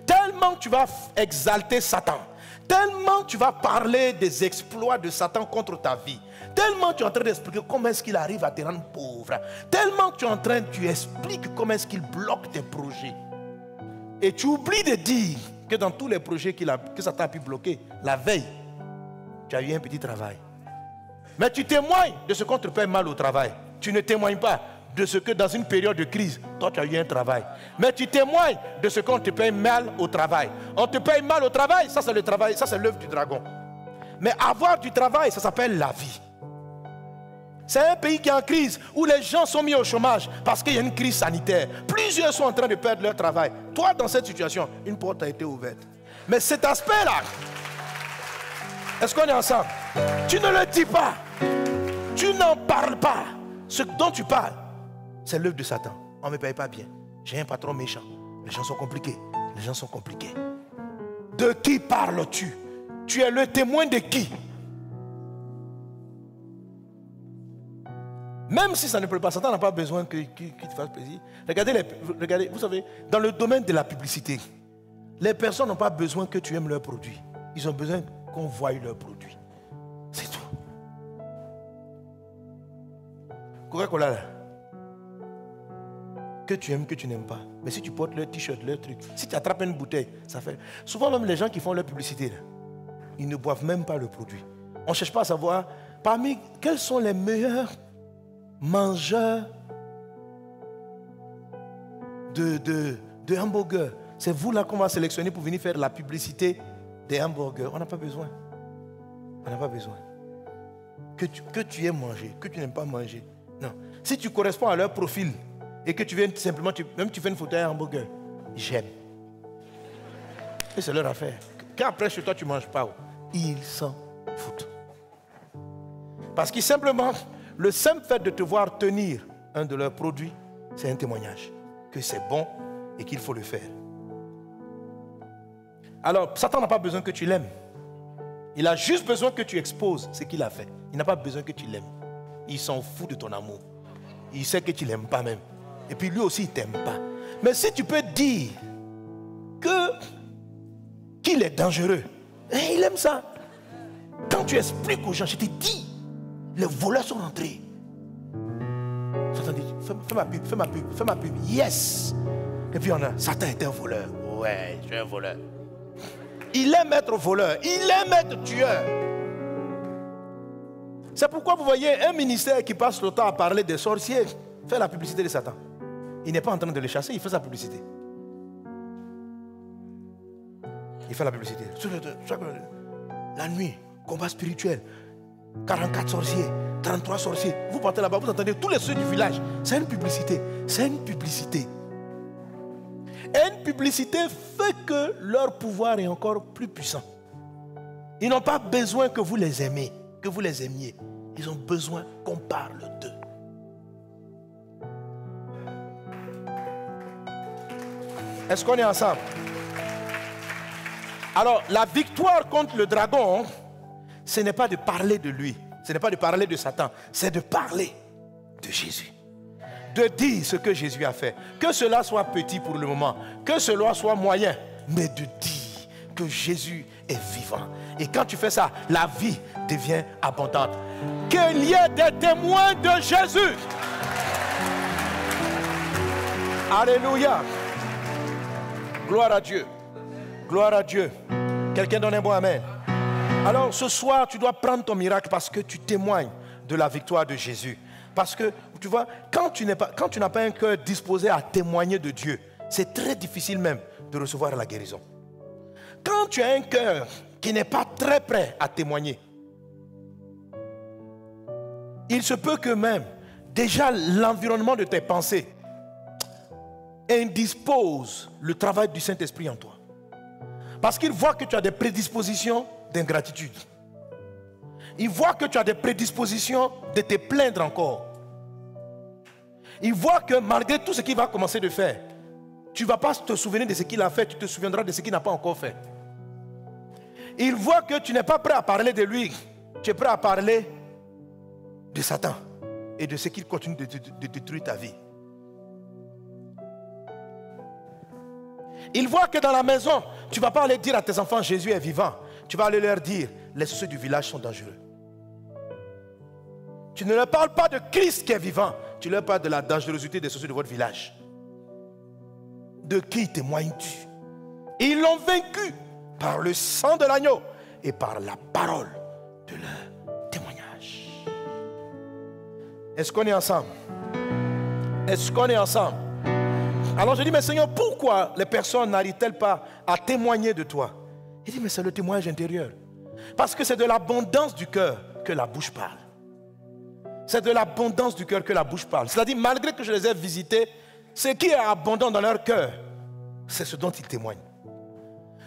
Tellement tu vas exalter Satan, tellement tu vas parler des exploits de Satan contre ta vie, tellement tu es en train d'expliquer comment est-ce qu'il arrive à te rendre pauvre, tellement tu expliques comment est-ce qu'il bloque tes projets. Et tu oublies de dire que dans tous les projets que Satan a pu bloquer, la veille, tu as eu un petit travail. Mais tu témoignes de ce qu'on te paye mal au travail. Tu ne témoignes pas de ce que dans une période de crise, toi tu as eu un travail. Mais tu témoignes de ce qu'on te paye mal au travail. On te paye mal au travail, ça c'est le travail, ça c'est l'œuvre du dragon. Mais avoir du travail, ça s'appelle la vie. C'est un pays qui est en crise, où les gens sont mis au chômage parce qu'il y a une crise sanitaire. Plusieurs sont en train de perdre leur travail. Toi, dans cette situation, une porte a été ouverte. Mais cet aspect-là, est-ce qu'on est ensemble? Tu ne le dis pas. Tu n'en parles pas. Ce dont tu parles, c'est l'œuvre de Satan. On ne me paye pas bien. J'ai un patron méchant. Les gens sont compliqués. Les gens sont compliqués. De qui parles-tu? Tu es le témoin de qui? Même si ça ne plaît pas, Satan n'a pas besoin qu'il te fasse plaisir. Regardez, vous savez, dans le domaine de la publicité, les personnes n'ont pas besoin que tu aimes leurs produits. Ils ont besoin qu'on voie leurs produits. C'est tout. Coca-Cola, là. Que tu aimes, que tu n'aimes pas. Mais si tu portes leur t-shirt, leur truc, si tu attrapes une bouteille, ça fait... Souvent même les gens qui font leur publicité, là, ils ne boivent même pas le produit. On ne cherche pas à savoir parmi quels sont les meilleurs mangeurs de hamburgers. C'est vous là qu'on va sélectionner pour venir faire la publicité des hamburgers. On n'a pas besoin. On n'a pas besoin. Que tu aimes manger, que tu n'aimes pas manger. Non. Si tu corresponds à leur profil et que tu viens simplement, même tu fais une photo à un hamburger, j'aime. Et c'est leur affaire. Quand après chez toi tu ne manges pas, ils s'en foutent. Parce que simplement, le simple fait de te voir tenir un de leurs produits, c'est un témoignage que c'est bon et qu'il faut le faire. Alors, Satan n'a pas besoin que tu l'aimes. Il a juste besoin que tu exposes ce qu'il a fait. Il n'a pas besoin que tu l'aimes. Il s'en fout de ton amour. Il sait que tu ne l'aimes pas même. Et puis lui aussi, il ne t'aime pas. Mais si tu peux dire qu'il est dangereux, il aime ça. Quand tu expliques aux gens, je te dis, les voleurs sont rentrés. Satan dit, fais ma pub. Yes. Et puis on a, Satan est un voleur. Ouais, je suis un voleur. Il aime être voleur. Il aime être tueur. C'est pourquoi vous voyez un ministère qui passe le temps à parler des sorciers, fait la publicité de Satan. Il n'est pas en train de les chasser, il fait sa publicité. Il fait la publicité. La nuit, combat spirituel, 44 sorciers, 33 sorciers. Vous partez là-bas, vous entendez tous les ceux du village. C'est une publicité. C'est une publicité. Et une publicité fait que leur pouvoir est encore plus puissant. Ils n'ont pas besoin que vous les aimiez, que vous les aimiez. Ils ont besoin qu'on parle d'eux. Est-ce qu'on est ensemble? Alors, la victoire contre le dragon, ce n'est pas de parler de lui, ce n'est pas de parler de Satan, c'est de parler de Jésus. De dire ce que Jésus a fait. Que cela soit petit pour le moment, que cela soit moyen, mais de dire que Jésus est vivant. Et quand tu fais ça, la vie devient abondante. Qu'il y ait des témoins de Jésus. Alléluia. Gloire à Dieu. Gloire à Dieu. Quelqu'un donne un bon amen. Alors ce soir, tu dois prendre ton miracle parce que tu témoignes de la victoire de Jésus. Parce que, tu vois, quand tu n'as pas un cœur disposé à témoigner de Dieu, c'est très difficile même de recevoir la guérison. Quand tu as un cœur qui n'est pas très prêt à témoigner, il se peut que même, déjà l'environnement de tes pensées indispose le travail du Saint-Esprit en toi. Parce qu'il voit que tu as des prédispositions d'ingratitude. Il voit que tu as des prédispositions de te plaindre encore. Il voit que malgré tout ce qu'il va commencer de faire, tu ne vas pas te souvenir de ce qu'il a fait, tu te souviendras de ce qu'il n'a pas encore fait. Il voit que tu n'es pas prêt à parler de lui, tu es prêt à parler de Satan et de ce qu'il continue de détruire ta vie. Il voit que dans la maison, tu ne vas pas aller dire à tes enfants Jésus est vivant. Tu vas aller leur dire les sorciers du village sont dangereux. Tu ne leur parles pas de Christ qui est vivant. Tu leur parles de la dangerosité des sorciers de votre village. De qui témoignes-tu? Ils l'ont vaincu par le sang de l'agneau et par la parole de leur témoignage. Est-ce qu'on est ensemble? Est-ce qu'on est ensemble? Alors je dis, mais Seigneur, pourquoi les personnes n'arrivent-elles pas à témoigner de toi? Il dit, mais c'est le témoignage intérieur. Parce que c'est de l'abondance du cœur que la bouche parle. C'est de l'abondance du cœur que la bouche parle. C'est-à-dire, malgré que je les ai visités, ce qui est abondant dans leur cœur, c'est ce dont ils témoignent.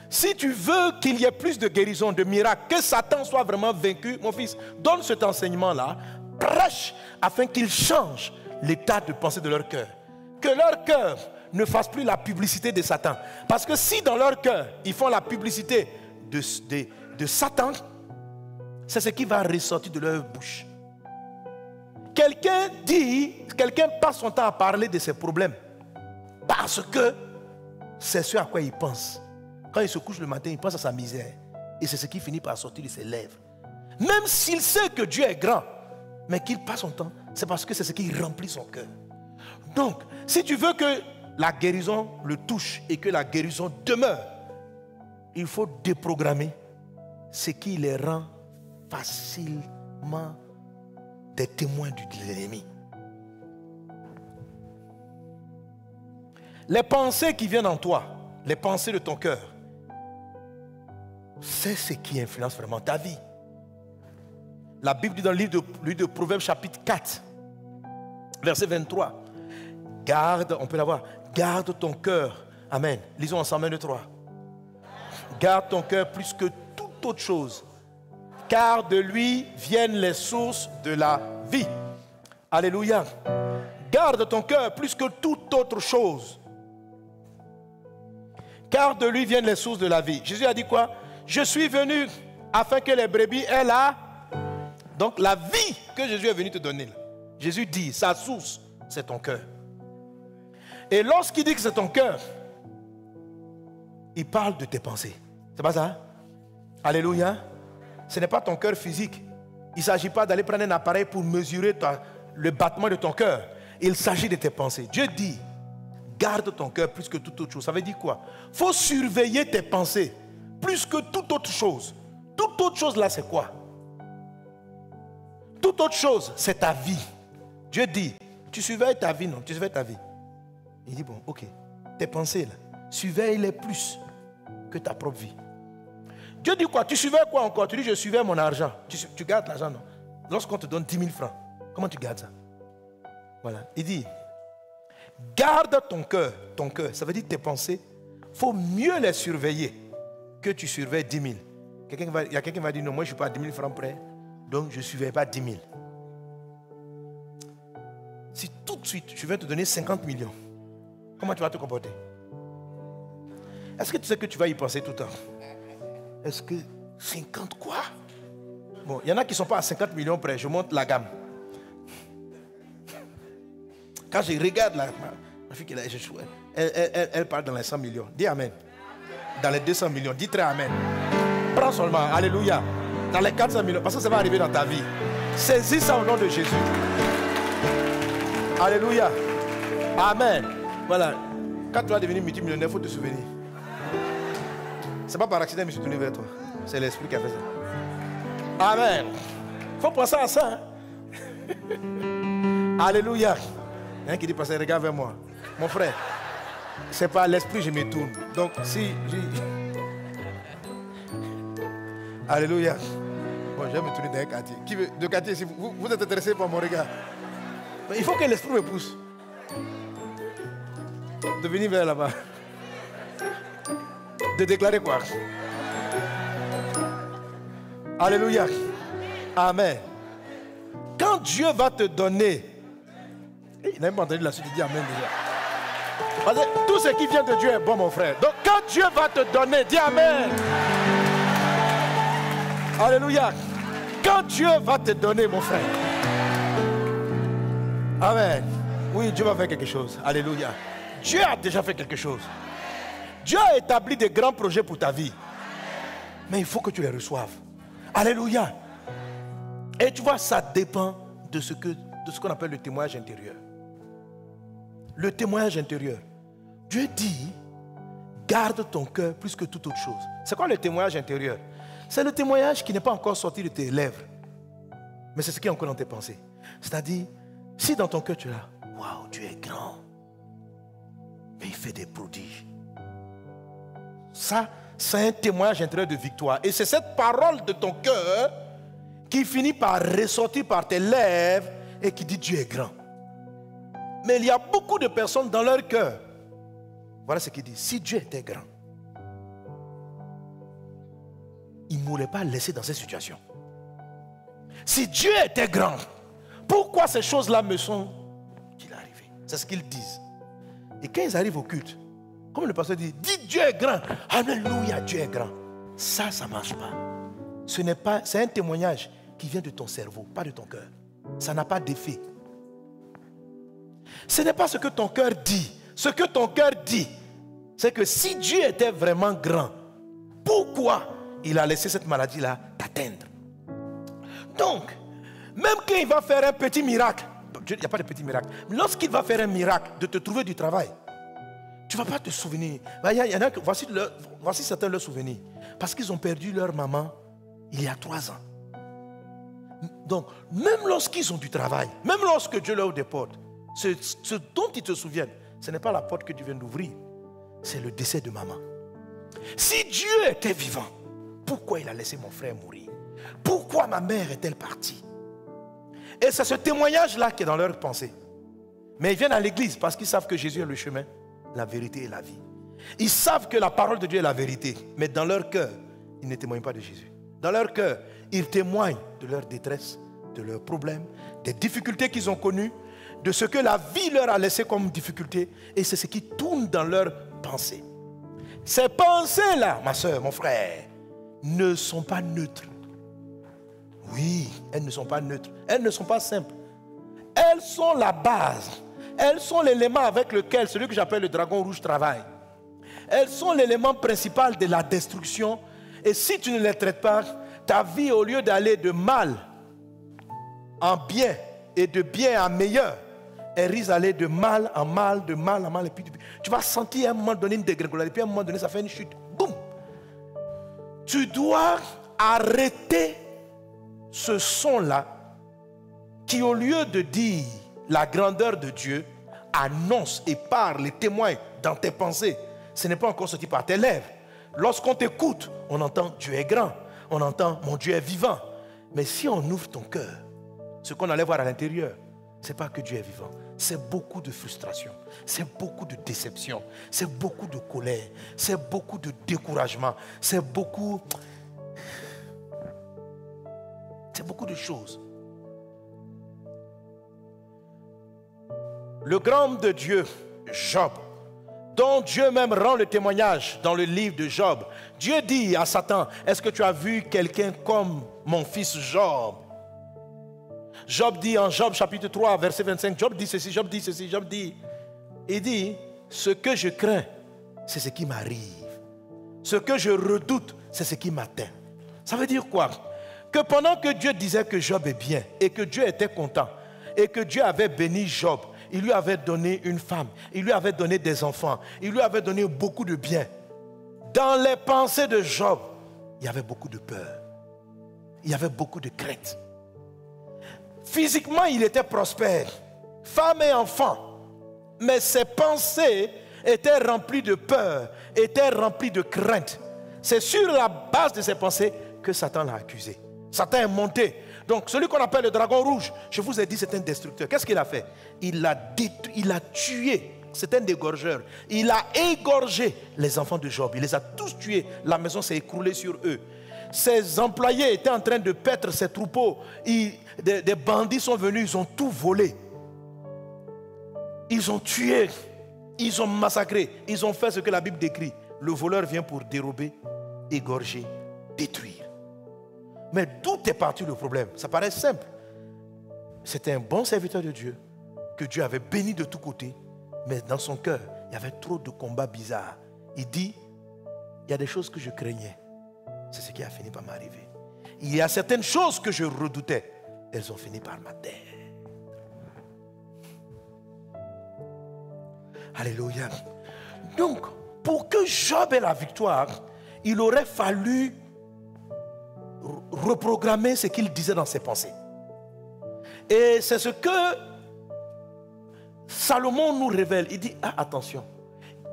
Si tu veux qu'il y ait plus de guérison, de miracles, que Satan soit vraiment vaincu, mon fils, donne cet enseignement-là, prêche afin qu'il change l'état de pensée de leur cœur. Que leur cœur ne fassent plus la publicité de Satan. Parce que si dans leur cœur, ils font la publicité de Satan, c'est ce qui va ressortir de leur bouche. Quelqu'un passe son temps à parler de ses problèmes parce que c'est ce à quoi il pense. Quand il se couche le matin, il pense à sa misère. Et c'est ce qui finit par sortir de ses lèvres. Même s'il sait que Dieu est grand, mais qu'il passe son temps, c'est parce que c'est ce qui remplit son cœur. Donc, si tu veux que la guérison le touche et que la guérison demeure, il faut déprogrammer ce qui les rend facilement des témoins de l'ennemi. Les pensées qui viennent en toi, les pensées de ton cœur, c'est ce qui influence vraiment ta vie. La Bible dit dans le livre de Proverbes chapitre 4, verset 23, garde, on peut l'avoir, garde ton cœur. Amen. Lisons ensemble 1, 2, 3. Garde ton cœur plus que toute autre chose, car de lui viennent les sources de la vie. Alléluia. Garde ton cœur plus que toute autre chose, car de lui viennent les sources de la vie. Jésus a dit quoi? Je suis venu afin que les brebis aient la... Donc la vie que Jésus est venu te donner, Jésus dit, sa source, c'est ton cœur. Et lorsqu'il dit que c'est ton cœur, il parle de tes pensées. C'est pas ça? Alléluia. Ce n'est pas ton cœur physique. Il ne s'agit pas d'aller prendre un appareil pour mesurer le battement de ton cœur. Il s'agit de tes pensées. Dieu dit, garde ton cœur plus que toute autre chose. Ça veut dire quoi? Il faut surveiller tes pensées plus que toute autre chose. Toute autre chose là, c'est quoi? Toute autre chose, c'est ta vie. Dieu dit, tu surveilles ta vie, non? Tu surveilles ta vie. Il dit, bon, ok, tes pensées là, surveille-les plus que ta propre vie. Dieu dit quoi? Tu surveilles quoi encore? Tu dis, je surveille mon argent. Tu gardes l'argent, non? Lorsqu'on te donne 10 000 francs, comment tu gardes ça? Voilà. Il dit, garde ton cœur. Ton cœur, ça veut dire tes pensées. Il faut mieux les surveiller que tu surveilles 10 000. Il y a quelqu'un qui va dire, non, moi je ne suis pas à 10 000 francs près, donc je ne surveille pas 10 000. Si tout de suite, je vais te donner 50 millions, comment tu vas te comporter? Est-ce que tu sais que tu vas y penser tout le temps? Est-ce que 50 quoi? Bon, il y en a qui ne sont pas à 50 millions près, je monte la gamme. Quand je regarde ma fille qui elle parle dans les 100 millions. Dis Amen. Dans les 200 millions, dis très Amen. Prends seulement, Alléluia. Dans les 400 millions, parce que ça va arriver dans ta vie. Saisis ça au nom de Jésus. Alléluia. Amen. Voilà. Quand tu vas devenir multimillionnaire, il faut te souvenir. Ce n'est pas par accident que je me suis tourné vers toi. C'est l'esprit qui a fait ça. Amen. Il faut penser à ça. Alléluia. Il y a un qui dit, passer, regarde vers moi. Mon frère, c'est par l'esprit que je me tourne. Donc, si... Alléluia. Bon, je vais me tourner dans un quartier. Qui veut de quartier, si vous êtes intéressé par mon regard? Mais il faut que l'esprit me pousse. De venir vers là-bas. De déclarer quoi? Alléluia. Amen. Quand Dieu va te donner... Il n'a même pas entendu la suite, il dit Amen déjà. Parce que tout ce qui vient de Dieu est bon, mon frère. Donc quand Dieu va te donner, dis Amen. Alléluia. Quand Dieu va te donner, mon frère. Amen. Oui, Dieu va faire quelque chose. Alléluia. Dieu a déjà fait quelque chose. Dieu a établi des grands projets pour ta vie. Mais il faut que tu les reçoives. Alléluia. Et tu vois, ça dépend de ce qu'on appelle le témoignage intérieur. Le témoignage intérieur. Dieu dit, garde ton cœur plus que toute autre chose. C'est quoi le témoignage intérieur? C'est le témoignage qui n'est pas encore sorti de tes lèvres. Mais c'est ce qui est encore dans tes pensées. C'est-à-dire, si dans ton cœur tu es là, waouh, Dieu est grand. Mais il fait des prodiges. Ça, c'est un témoignage intérieur de victoire. Et c'est cette parole de ton cœur qui finit par ressortir par tes lèvres et qui dit Dieu est grand. Mais il y a beaucoup de personnes dans leur cœur. Voilà ce qu'il dit. Si Dieu était grand, il ne m'aurait pas laissé dans cette situation. Si Dieu était grand, pourquoi ces choses-là me sont-ils arrivées? C'est ce qu'ils disent. Et quand ils arrivent au culte, comme le pasteur dit, dis Dieu est grand. Alléluia, Dieu est grand. Ça ne marche pas. C'est un témoignage qui vient de ton cerveau, pas de ton cœur. Ça n'a pas d'effet. Ce n'est pas ce que ton cœur dit. Ce que ton cœur dit, c'est que si Dieu était vraiment grand, pourquoi il a laissé cette maladie-là t'atteindre? Donc, même quand il va faire un petit miracle, il n'y a pas de petit miracle, mais lorsqu'il va faire un miracle de te trouver du travail, tu ne vas pas te souvenir. Il y en a que, voici certains leurs souvenirs. Parce qu'ils ont perdu leur maman il y a 3 ans. Donc, même lorsqu'ils ont du travail, même lorsque Dieu leur déporte, ce dont ils te souviennent, ce n'est pas la porte que tu viens d'ouvrir, c'est le décès de maman. Si Dieu était vivant, pourquoi il a laissé mon frère mourir? Pourquoi ma mère est-elle partie? Et c'est ce témoignage-là qui est dans leur pensée. Mais ils viennent à l'église parce qu'ils savent que Jésus est le chemin, la vérité et la vie. Ils savent que la parole de Dieu est la vérité. Mais dans leur cœur, ils ne témoignent pas de Jésus. Dans leur cœur, ils témoignent de leur détresse, de leurs problèmes, des difficultés qu'ils ont connues, de ce que la vie leur a laissé comme difficulté. Et c'est ce qui tourne dans leurs pensées. Ces pensées-là, ma soeur, mon frère, ne sont pas neutres. Oui, elles ne sont pas neutres. Elles ne sont pas simples. Elles sont la base. Elles sont l'élément avec lequel celui que j'appelle le dragon rouge travaille. Elles sont l'élément principal de la destruction. Et si tu ne les traites pas, ta vie, au lieu d'aller de mal en bien et de bien en meilleur, elle risque d'aller de mal en mal, de mal en mal. Et puis, tu vas sentir à un moment donné une dégringolade. Et puis à un moment donné, ça fait une chute. Boum! Tu dois arrêter ce son-là qui, au lieu de dire la grandeur de Dieu, annonce et parle et témoigne dans tes pensées. Ce n'est pas encore sorti par tes lèvres. Lorsqu'on t'écoute, on entend Dieu est grand. On entend mon Dieu est vivant. Mais si on ouvre ton cœur, ce qu'on allait voir à l'intérieur, ce n'est pas que Dieu est vivant. C'est beaucoup de frustration. C'est beaucoup de déception. C'est beaucoup de colère. C'est beaucoup de découragement. C'est beaucoup de choses. Le grand homme de Dieu, Job, dont Dieu même rend le témoignage dans le livre de Job. Dieu dit à Satan, est-ce que tu as vu quelqu'un comme mon fils Job? Job dit en Job chapitre 3 verset 25, Job dit ceci, Job dit ceci, Job dit, il dit, ce que je crains, c'est ce qui m'arrive. Ce que je redoute, c'est ce qui m'atteint. Ça veut dire quoi? Que pendant que Dieu disait que Job est bien et que Dieu était content et que Dieu avait béni Job, il lui avait donné une femme, il lui avait donné des enfants, il lui avait donné beaucoup de biens. Dans les pensées de Job, il y avait beaucoup de peur. Il y avait beaucoup de crainte. Physiquement, il était prospère, femme et enfant. Mais ses pensées étaient remplies de peur, étaient remplies de crainte. C'est sur la base de ses pensées que Satan l'a accusé. Satan est monté. Donc, celui qu'on appelle le dragon rouge, je vous ai dit, c'est un destructeur. Qu'est-ce qu'il a fait? Il a détruit, il a tué. C'est un dégorgeur. Il a égorgé les enfants de Job. Il les a tous tués. La maison s'est écroulée sur eux. Ses employés étaient en train de paître ses troupeaux. Des bandits sont venus, ils ont tout volé. Ils ont tué. Ils ont massacré. Ils ont fait ce que la Bible décrit. Le voleur vient pour dérober, égorger, détruire. Mais d'où est parti le problème? Ça paraît simple. C'était un bon serviteur de Dieu, que Dieu avait béni de tous côtés, mais dans son cœur, il y avait trop de combats bizarres. Il dit, il y a des choses que je craignais. C'est ce qui a fini par m'arriver. Il y a certaines choses que je redoutais. Elles ont fini par m'atteindre. Alléluia. Donc, pour que Job ait la victoire, il aurait fallu reprogrammer ce qu'il disait dans ses pensées. Et c'est ce que Salomon nous révèle. Il dit, ah, attention,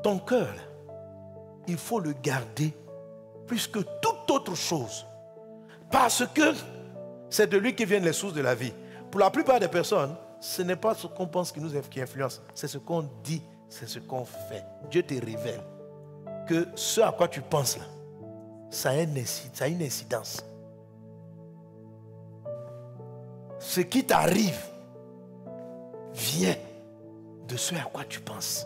ton cœur, il faut le garder plus que toute autre chose. Parce que c'est de lui qui viennent les sources de la vie. Pour la plupart des personnes, ce n'est pas ce qu'on pense qui nous influence, c'est ce qu'on dit, c'est ce qu'on fait. Dieu te révèle que ce à quoi tu penses là, ça a une incidence. Ce qui t'arrive vient de ce à quoi tu penses.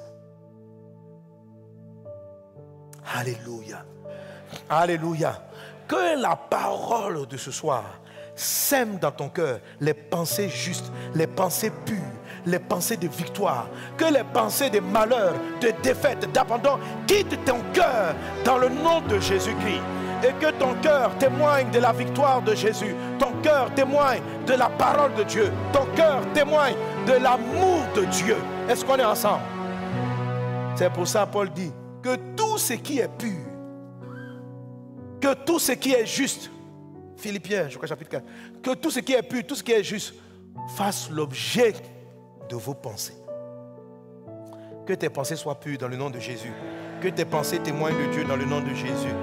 Alléluia. Alléluia. Que la parole de ce soir sème dans ton cœur les pensées justes, les pensées pures, les pensées de victoire. Que les pensées de malheur, de défaite, d'abandon quittent ton cœur dans le nom de Jésus-Christ. Et que ton cœur témoigne de la victoire de Jésus. Ton cœur témoigne de la parole de Dieu. Ton cœur témoigne de l'amour de Dieu. Est-ce qu'on est ensemble? C'est pour ça Paul dit que tout ce qui est pur, que tout ce qui est juste, Philippiens, je crois chapitre 4, que tout ce qui est pur, tout ce qui est juste, fasse l'objet de vos pensées. Que tes pensées soient pures dans le nom de Jésus. Que tes pensées témoignent de Dieu dans le nom de Jésus.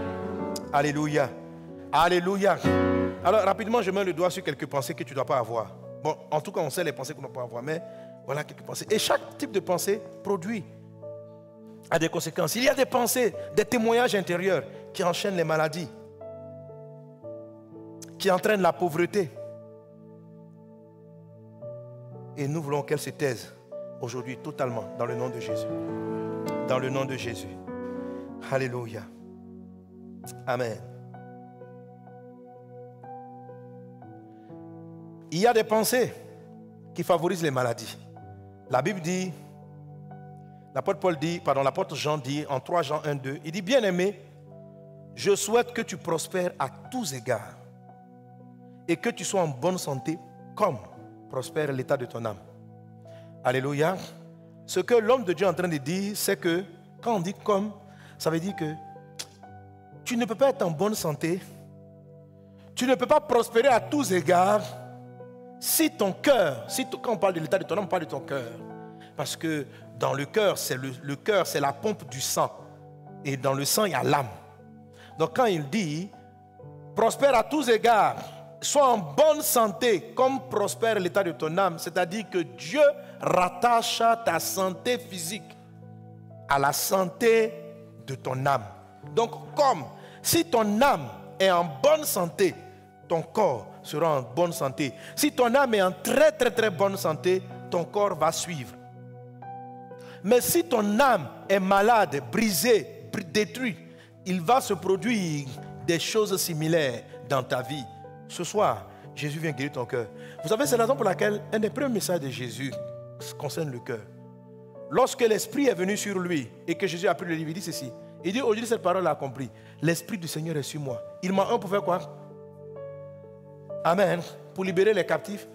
Alléluia. Alléluia. Alors rapidement, je mets le doigt sur quelques pensées que tu ne dois pas avoir. Bon, en tout cas, on sait les pensées qu'on ne doit pas avoir, mais voilà quelques pensées. Et chaque type de pensée produit a des conséquences. Il y a des pensées, des témoignages intérieurs qui enchaînent les maladies, qui entraînent la pauvreté. Et nous voulons qu'elles se taisent aujourd'hui totalement dans le nom de Jésus. Dans le nom de Jésus. Alléluia. Amen. Il y a des pensées qui favorisent les maladies. La Bible dit, l'apôtre Jean dit en 3 Jean 1, 2, il dit, bien-aimé, je souhaite que tu prospères à tous égards et que tu sois en bonne santé comme prospère l'état de ton âme. Alléluia. Ce que l'homme de Dieu est en train de dire, c'est que quand on dit comme, ça veut dire que tu ne peux pas être en bonne santé, tu ne peux pas prospérer à tous égards si ton cœur, quand on parle de l'état de ton âme, on parle de ton cœur. Parce que dans le cœur, le cœur, c'est la pompe du sang. Et dans le sang, il y a l'âme. Donc quand il dit, prospère à tous égards, sois en bonne santé, comme prospère l'état de ton âme, c'est-à-dire que Dieu rattache ta santé physique à la santé de ton âme. Donc comme si ton âme est en bonne santé, ton corps sera en bonne santé. Si ton âme est en très très très bonne santé, ton corps va suivre. Mais si ton âme est malade, brisée, détruite, il va se produire des choses similaires dans ta vie. Ce soir, Jésus vient guérir ton cœur. Vous savez, c'est la raison pour laquelle un des premiers messages de Jésus concerne le cœur. Lorsque l'Esprit est venu sur lui et que Jésus a pris le livre, il dit ceci. Il dit, aujourd'hui cette parole a compris. L'Esprit du Seigneur est sur moi. Il m'a pour faire quoi? Amen. Pour libérer les captifs,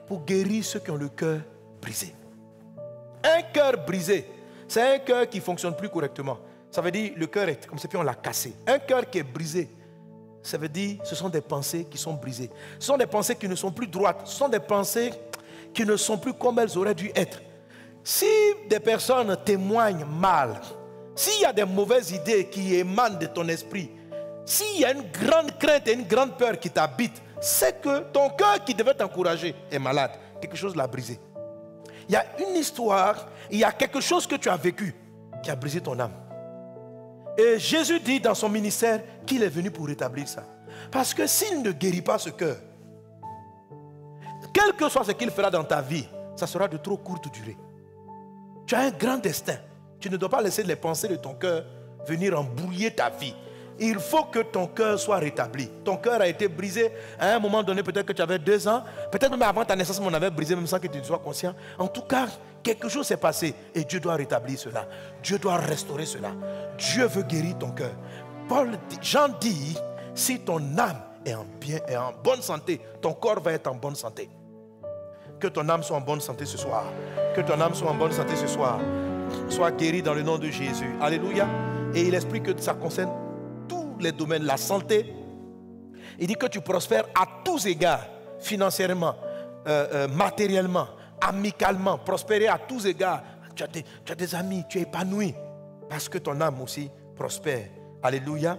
pour guérir ceux qui ont le cœur brisé. Un cœur brisé, c'est un cœur qui ne fonctionne plus correctement. Ça veut dire le cœur est comme si on l'a cassé. Un cœur qui est brisé, ça veut dire ce sont des pensées qui sont brisées. Ce sont des pensées qui ne sont plus droites. Ce sont des pensées qui ne sont plus comme elles auraient dû être. Si des personnes témoignent mal, s'il y a des mauvaises idées qui émanent de ton esprit, s'il y a une grande crainte et une grande peur qui t'habite, c'est que ton cœur qui devait t'encourager est malade. Quelque chose l'a brisé. Il y a une histoire, il y a quelque chose que tu as vécu qui a brisé ton âme. Et Jésus dit dans son ministère qu'il est venu pour rétablir ça. Parce que s'il ne guérit pas ce cœur, quel que soit ce qu'il fera dans ta vie, ça sera de trop courte durée. Tu as un grand destin. Tu ne dois pas laisser les pensées de ton cœur venir embrouiller ta vie. Il faut que ton cœur soit rétabli. Ton cœur a été brisé à un moment donné, peut-être que tu avais 2 ans, peut-être même avant ta naissance, on avait brisé même sans que tu ne sois conscient. En tout cas, quelque chose s'est passé et Dieu doit rétablir cela. Dieu doit restaurer cela. Dieu veut guérir ton cœur. Jean dit, si ton âme est en bonne santé, ton corps va être en bonne santé. Que ton âme soit en bonne santé ce soir. Que ton âme soit en bonne santé ce soir. Sois guéri dans le nom de Jésus. Alléluia. Et il explique que ça concerne tous les domaines, la santé. Il dit que tu prospères à tous égards, financièrement, matériellement, amicalement, prospérer à tous égards. Tu as des amis, tu es épanoui parce que ton âme aussi prospère. Alléluia.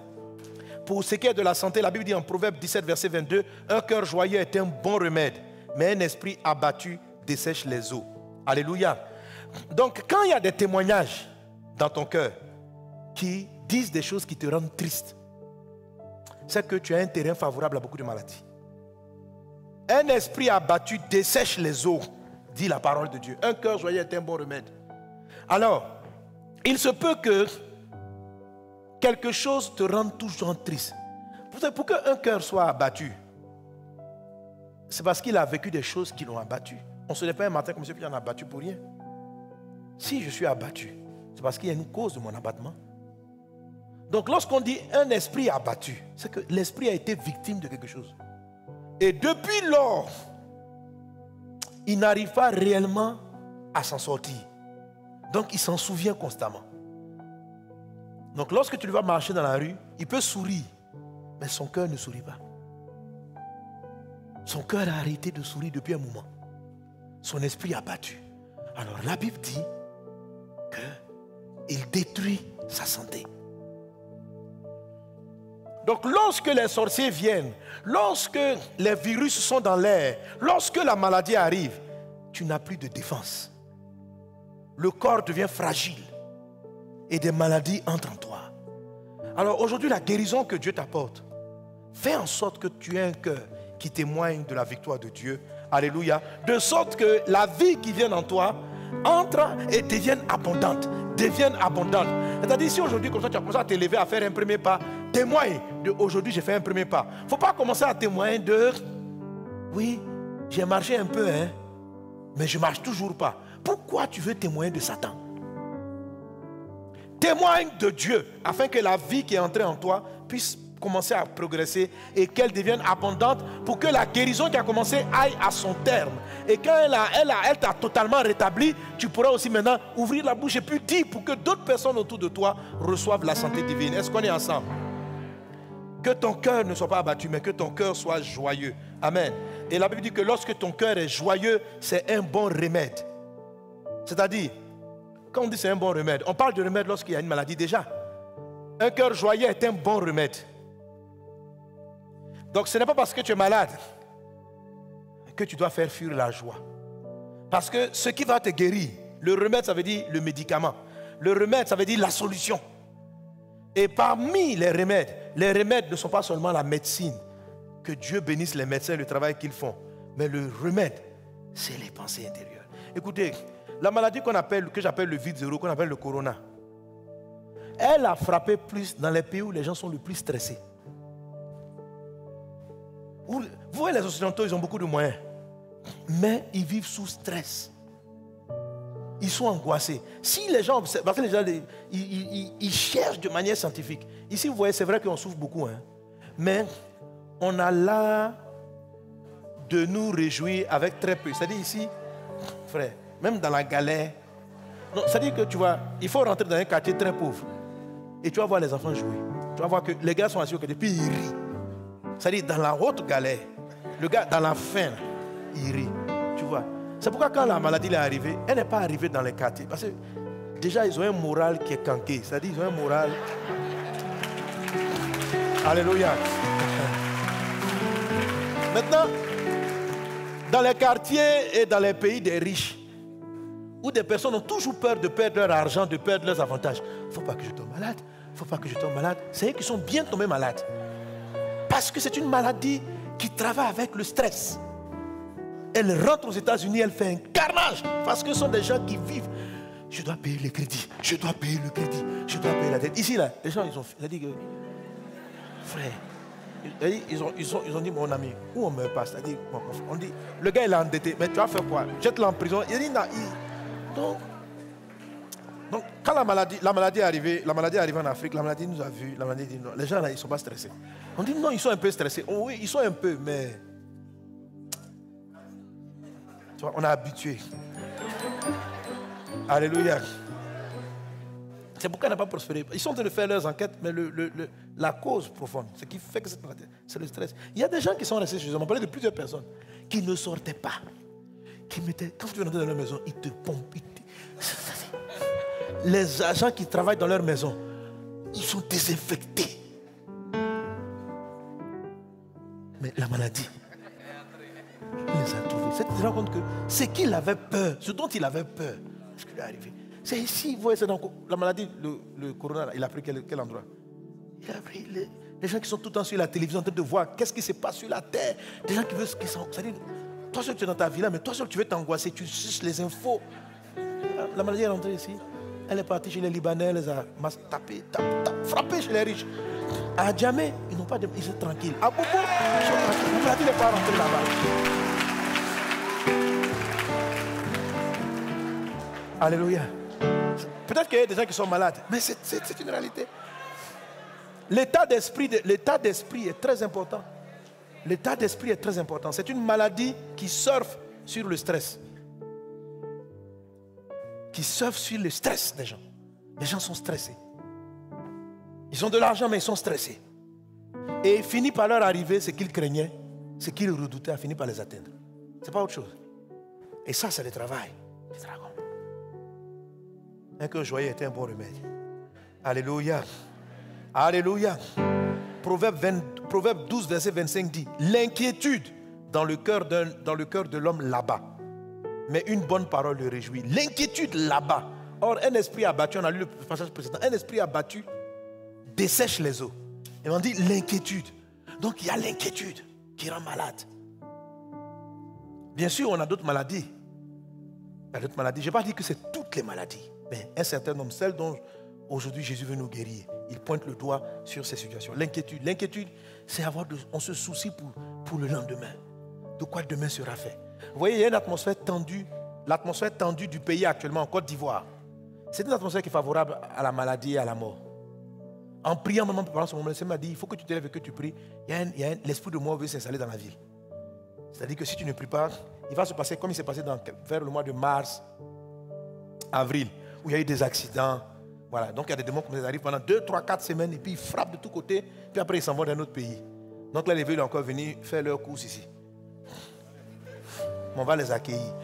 Pour ce qui est de la santé, la Bible dit en Proverbe 17, verset 22, un cœur joyeux est un bon remède, mais un esprit abattu dessèche les eaux. Alléluia. Donc, quand il y a des témoignages dans ton cœur qui disent des choses qui te rendent triste, c'est que tu as un terrain favorable à beaucoup de maladies. Un esprit abattu dessèche les eaux, dit la parole de Dieu. Un cœur joyeux est un bon remède. Alors, il se peut que quelque chose te rend toujours triste. Pour qu'un cœur soit abattu, c'est parce qu'il a vécu des choses qui l'ont abattu. On ne se lève pas un matin comme si on a abattu pour rien. Si je suis abattu, c'est parce qu'il y a une cause de mon abattement. Donc lorsqu'on dit un esprit abattu, c'est que l'esprit a été victime de quelque chose. Et depuis lors, il n'arrive pas réellement à s'en sortir. Donc il s'en souvient constamment. Donc lorsque tu le vois marcher dans la rue, il peut sourire, mais son cœur ne sourit pas. Son cœur a arrêté de sourire depuis un moment. Son esprit est abattu. Alors la Bible dit qu'il détruit sa santé. Donc lorsque les sorciers viennent, lorsque les virus sont dans l'air, lorsque la maladie arrive, tu n'as plus de défense. Le corps devient fragile et des maladies entrent en toi. Alors aujourd'hui, la guérison que Dieu t'apporte, fais en sorte que tu aies un cœur qui témoigne de la victoire de Dieu. Alléluia. De sorte que la vie qui vient en toi entre et devienne abondante. C'est-à-dire, si aujourd'hui, comme ça, tu as commencé à t'élever, à faire un premier pas, témoigne de aujourd'hui, j'ai fait un premier pas. Il ne faut pas commencer à témoigner de oui, j'ai marché un peu, mais je ne marche toujours pas. Pourquoi tu veux témoigner de Satan? Témoigne de Dieu afin que la vie qui est entrée en toi puisse commencer à progresser et qu'elle devienne abondante pour que la guérison qui a commencé aille à son terme. Et quand elle t'a totalement rétabli, tu pourras aussi maintenant ouvrir la bouche et puis dire pour que d'autres personnes autour de toi reçoivent la santé divine. Est-ce qu'on est ensemble? Que ton cœur ne soit pas abattu, mais que ton cœur soit joyeux. Amen. Et la Bible dit que lorsque ton cœur est joyeux, c'est un bon remède. C'est-à-dire, quand on dit c'est un bon remède, on parle de remède lorsqu'il y a une maladie déjà. Un cœur joyeux est un bon remède. Donc ce n'est pas parce que tu es malade que tu dois faire fuir la joie. Parce que ce qui va te guérir, le remède ça veut dire le médicament. Le remède ça veut dire la solution. Et parmi les remèdes ne sont pas seulement la médecine. Que Dieu bénisse les médecins et le travail qu'ils font. Mais le remède, c'est les pensées intérieures. Écoutez, la maladie que j'appelle le vide zéro, qu'on appelle le corona, elle a frappé plus dans les pays où les gens sont le plus stressés. Vous voyez, les Occidentaux, ils ont beaucoup de moyens. Mais ils vivent sous stress. Ils sont angoissés. Si les gens observent, parce que les gens, ils cherchent de manière scientifique. Ici, vous voyez, c'est vrai qu'on souffre beaucoup. Mais on a l'art de nous réjouir avec très peu. C'est-à-dire ici, frère, même dans la galère. C'est-à-dire que tu vois, il faut rentrer dans un quartier très pauvre. Et tu vas voir les enfants jouer. Tu vas voir que les gars sont assis au côté, puis ils rient. C'est-à-dire dans la haute galère, le gars dans la faim, il rit. Tu vois. C'est pourquoi quand la maladie est arrivée, elle n'est pas arrivée dans les quartiers. Parce que déjà, ils ont un moral qui est canqué. C'est-à-dire ils ont un moral. Alléluia. Maintenant, dans les quartiers et dans les pays des riches, où des personnes ont toujours peur de perdre leur argent, de perdre leurs avantages. Il ne faut pas que je tombe malade. Il ne faut pas que je tombe malade. C'est eux qui sont bien tombés malades. Parce que c'est une maladie qui travaille avec le stress. Elle rentre aux États-Unis, elle fait un carnage. Parce que ce sont des gens qui vivent. Je dois payer le crédit. Je dois payer le crédit. Je dois payer la dette. Ici, là, les gens, ils ont dit que... Frère, ils ont dit, mon ami, où on ne meurt pas. C'est-à-dire, on dit, le gars, il est endetté. Mais tu vas faire quoi? Jette-le en prison. Il dit, donc, quand la maladie est arrivée en Afrique, la maladie nous a vus, la maladie dit non. Les gens là, ils ne sont pas stressés. On dit non, ils sont un peu stressés. Oh, oui, ils sont un peu, mais tu vois, on a habitué. Alléluia. C'est pourquoi elle n'a pas prospéré. Ils sont en train de faire leurs enquêtes, mais la cause profonde, ce qui fait que cette maladie, c'est le stress. Il y a des gens qui sont restés chez eux. On parlait de plusieurs personnes qui ne sortaient pas. Qui mettaient, quand tu rentrais dans leur maison, ils te pompent. Les agents qui travaillent dans leur maison, ils sont désinfectés. Mais la maladie, il les a trouvés. C'est te rends compte que ce qu'il avait peur, ce dont il avait peur, ce qui lui est arrivé. C'est ici, vous voyez, c'est dans la maladie, le corona, il a pris quel endroit? Il a pris les gens qui sont tout le temps sur la télévision en train de voir qu'est-ce qui se passe sur la terre. Des gens qui veulent ce qui sont. C'est-à-dire, toi seul tu es dans ta villa, mais toi seul tu veux t'angoisser, tu cherches les infos. La maladie est rentrée ici. Elle est partie chez les Libanais, elle les a tapés, frappés chez les riches. À Djamé, ils n'ont pas de... Ils sont tranquilles. À Bobo, ils sont tranquilles. Vous ne pas rentrer là-bas. Alléluia. Peut-être qu'il y a des gens qui sont malades, mais c'est une réalité. L'état d'esprit est très important. L'état d'esprit est très important. C'est une maladie qui surfe sur le stress. Qui surfe sur le stress des gens. Les gens sont stressés. Ils ont de l'argent, mais ils sont stressés. Et finit par leur arriver ce qu'ils craignaient, ce qu'ils redoutaient, a fini par les atteindre. Ce n'est pas autre chose. Et ça, c'est le travail du dragon. Un cœur joyeux est un bon remède. Alléluia. Alléluia. Proverbe 12, verset 25 dit: l'inquiétude dans le cœur de l'homme là-bas, mais une bonne parole le réjouit. L'inquiétude là-bas. Or, un esprit abattu, on a lu le passage précédent, un esprit abattu dessèche les eaux. Et on dit l'inquiétude. Donc il y a l'inquiétude qui rend malade. Bien sûr, on a d'autres maladies. Il y a d'autres maladies. Je n'ai pas dit que c'est toutes les maladies, mais un certain nombre, celles dont aujourd'hui Jésus veut nous guérir. Il pointe le doigt sur ces situations. L'inquiétude. L'inquiétude, c'est on se soucie pour le lendemain. De quoi demain sera fait. Vous voyez, il y a une atmosphère tendue. L'atmosphère tendue du pays actuellement en Côte d'Ivoire. C'est une atmosphère qui est favorable à la maladie et à la mort. En priant, maman, pendant ce moment, elle m'a dit, il faut que tu te lèves et que tu pries. L'esprit de mort veut s'installer dans la ville. C'est-à-dire que si tu ne pries pas, il va se passer comme il s'est passé vers le mois de mars, avril, où il y a eu des accidents. Voilà. Donc il y a des démons qui arrivent pendant 2, 3, 4 semaines et puis ils frappent de tous côtés. Puis après ils s'en vont dans un autre pays. Donc là les villes sont encore venus faire leur course ici. On va les accueillir.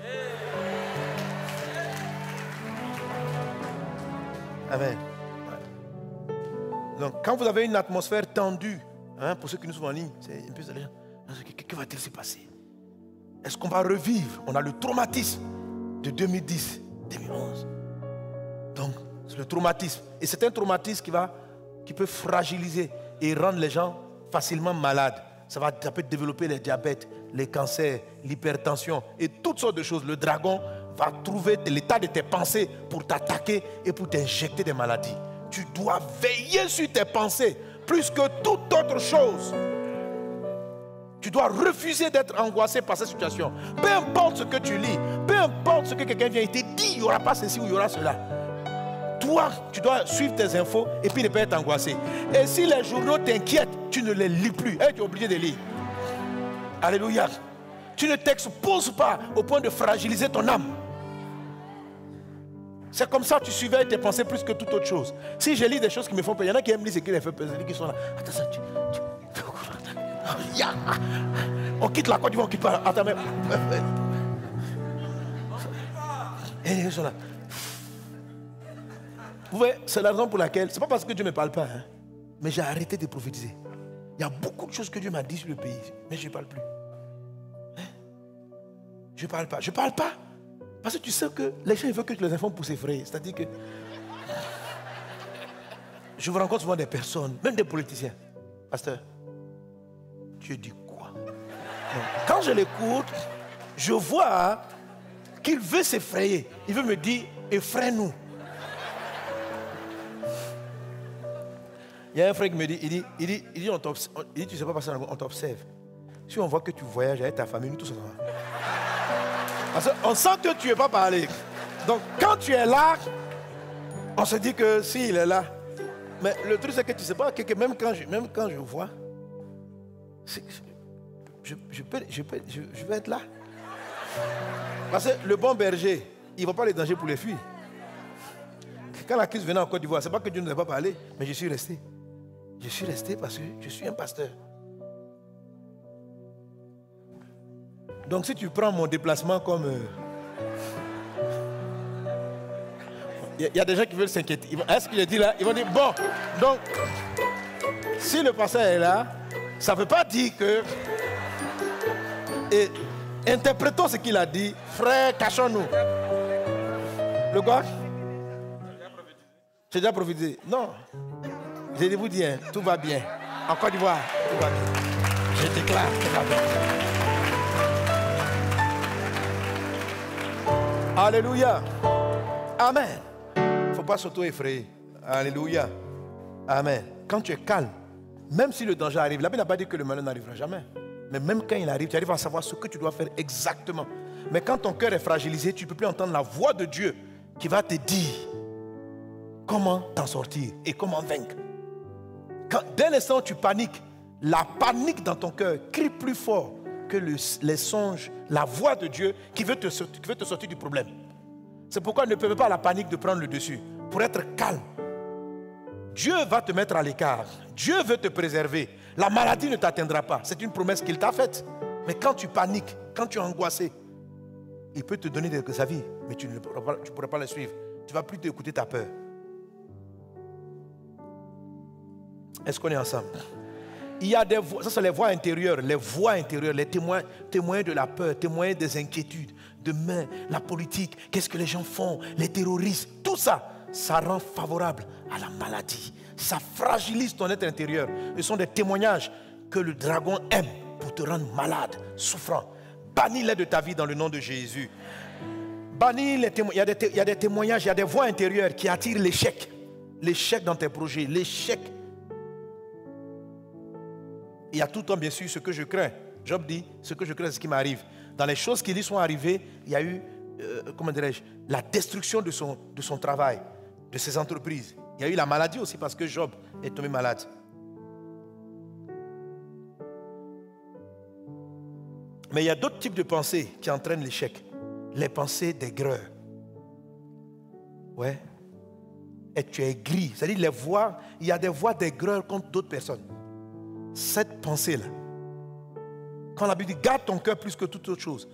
Amen. Donc quand vous avez une atmosphère tendue, pour ceux qui nous sont en ligne, c'est un peu ça. Que va-t-il se passer? Est-ce qu'on va revivre? On a le traumatisme de 2010, 2011. Donc, c'est le traumatisme. Et c'est un traumatisme qui peut fragiliser et rendre les gens facilement malades. Ça peut développer les diabètes, les cancers, l'hypertension et toutes sortes de choses. Le dragon va trouver l'état de tes pensées pour t'attaquer et pour t'injecter des maladies. Tu dois veiller sur tes pensées plus que toute autre chose. Tu dois refuser d'être angoissé par cette situation. Peu importe ce que tu lis, peu importe ce que quelqu'un vient et te dit, il n'y aura pas ceci ou il y aura cela. Toi, tu dois suivre tes infos et puis ne pas être angoissé. Et si les journaux t'inquiètent, tu ne les lis plus. Tu es obligé de lire. Alléluia. Tu ne t'exposes pas au point de fragiliser ton âme. C'est comme ça que tu surveilles tes pensées plus que toute autre chose. Si je lis des choses qui me font peur, il y en a qui aiment lire ce qui les fait peur, qui sont là. Attends, on quitte la Côte d'Ivoire, on quitte pas. Attends, mais. Et ils sont là. Vous voyez, c'est la raison pour laquelle, c'est pas parce que Dieu ne me parle pas, mais j'ai arrêté de prophétiser. Il y a beaucoup de choses que Dieu m'a dit sur le pays, mais je ne parle plus. Je ne parle pas. Je ne parle pas. Parce que tu sais que les gens veulent que les enfants poussent effrayés. C'est-à-dire que je vous rencontre souvent des personnes, même des politiciens. Pasteur, Dieu dit quoi? Donc, quand je l'écoute, je vois qu'il veut s'effrayer. Il veut me dire, effraie-nous. Il y a un frère qui me dit, il dit tu ne sais pas passer dans le monde, on t'observe. Si on voit que tu voyages avec ta famille, nous tous ensemble. Parce qu'on sent que tu n'es pas parlé. Donc quand tu es là, on se dit que si il est là. Mais le truc c'est que tu ne sais pas que même quand je vois, je vais être là. Parce que le bon berger, il ne voit pas les dangers pour les filles. Quand la crise venait en Côte d'Ivoire, ce n'est pas que Dieu ne nous a pas parlé, mais je suis resté. Je suis resté parce que je suis un pasteur. Donc si tu prends mon déplacement comme... Il y a des gens qui veulent s'inquiéter. Est-ce qu'il est dit là? Ils vont dire, bon, donc, si le pasteur est là, ça ne veut pas dire que... Et interprétons ce qu'il a dit. Frère, cachons-nous. Le quoi? J'ai déjà prophétisé. Non. Je vais vous dire, tout va bien. En Côte d'Ivoire, tout va bien. Je déclare, tout va bien. Alléluia. Amen. Il faut faut pas s'auto-effrayer. Alléluia. Amen. Quand tu es calme, même si le danger arrive, la Bible n'a pas dit que le malheur n'arrivera jamais. Mais même quand il arrive, tu arrives à savoir ce que tu dois faire exactement. Mais quand ton cœur est fragilisé, tu ne peux plus entendre la voix de Dieu qui va te dire comment t'en sortir et comment vaincre. Dès l'instant où tu paniques, la panique dans ton cœur crie plus fort que les songes, la voix de Dieu qui veut te sortir du problème. C'est pourquoi ne permets pas à la panique de prendre le dessus. Pour être calme, Dieu va te mettre à l'écart. Dieu veut te préserver. La maladie ne t'atteindra pas. C'est une promesse qu'il t'a faite. Mais quand tu paniques, quand tu es angoissé, il peut te donner des avis, mais tu ne pourras pas les suivre. Tu ne vas plus t'écouter ta peur. Est-ce qu'on est ensemble? Il y a des voix, ça c'est les voix intérieures, les témoins de la peur, témoins des inquiétudes. Demain, la politique, qu'est-ce que les gens font, les terroristes, tout ça, ça rend favorable à la maladie. Ça fragilise ton être intérieur. Ce sont des témoignages que le dragon aime pour te rendre malade, souffrant. Bannis-les de ta vie dans le nom de Jésus. Bannis les témoignages. Il y a des témoignages, il y a des voix intérieures qui attirent l'échec. L'échec dans tes projets, l'échec. Il y a tout le temps, bien sûr, ce que je crains. Job dit, ce que je crains, c'est ce qui m'arrive. Dans les choses qui lui sont arrivées, il y a eu, la destruction de son travail, de ses entreprises. Il y a eu la maladie aussi parce que Job est tombé malade. Mais il y a d'autres types de pensées qui entraînent l'échec. Les pensées d'aigreur. Ouais. Et tu es aigri. C'est-à-dire les voix, il y a des voix d'aigreur contre d'autres personnes. Cette pensée-là, quand la Bible dit garde ton cœur plus que toute autre chose,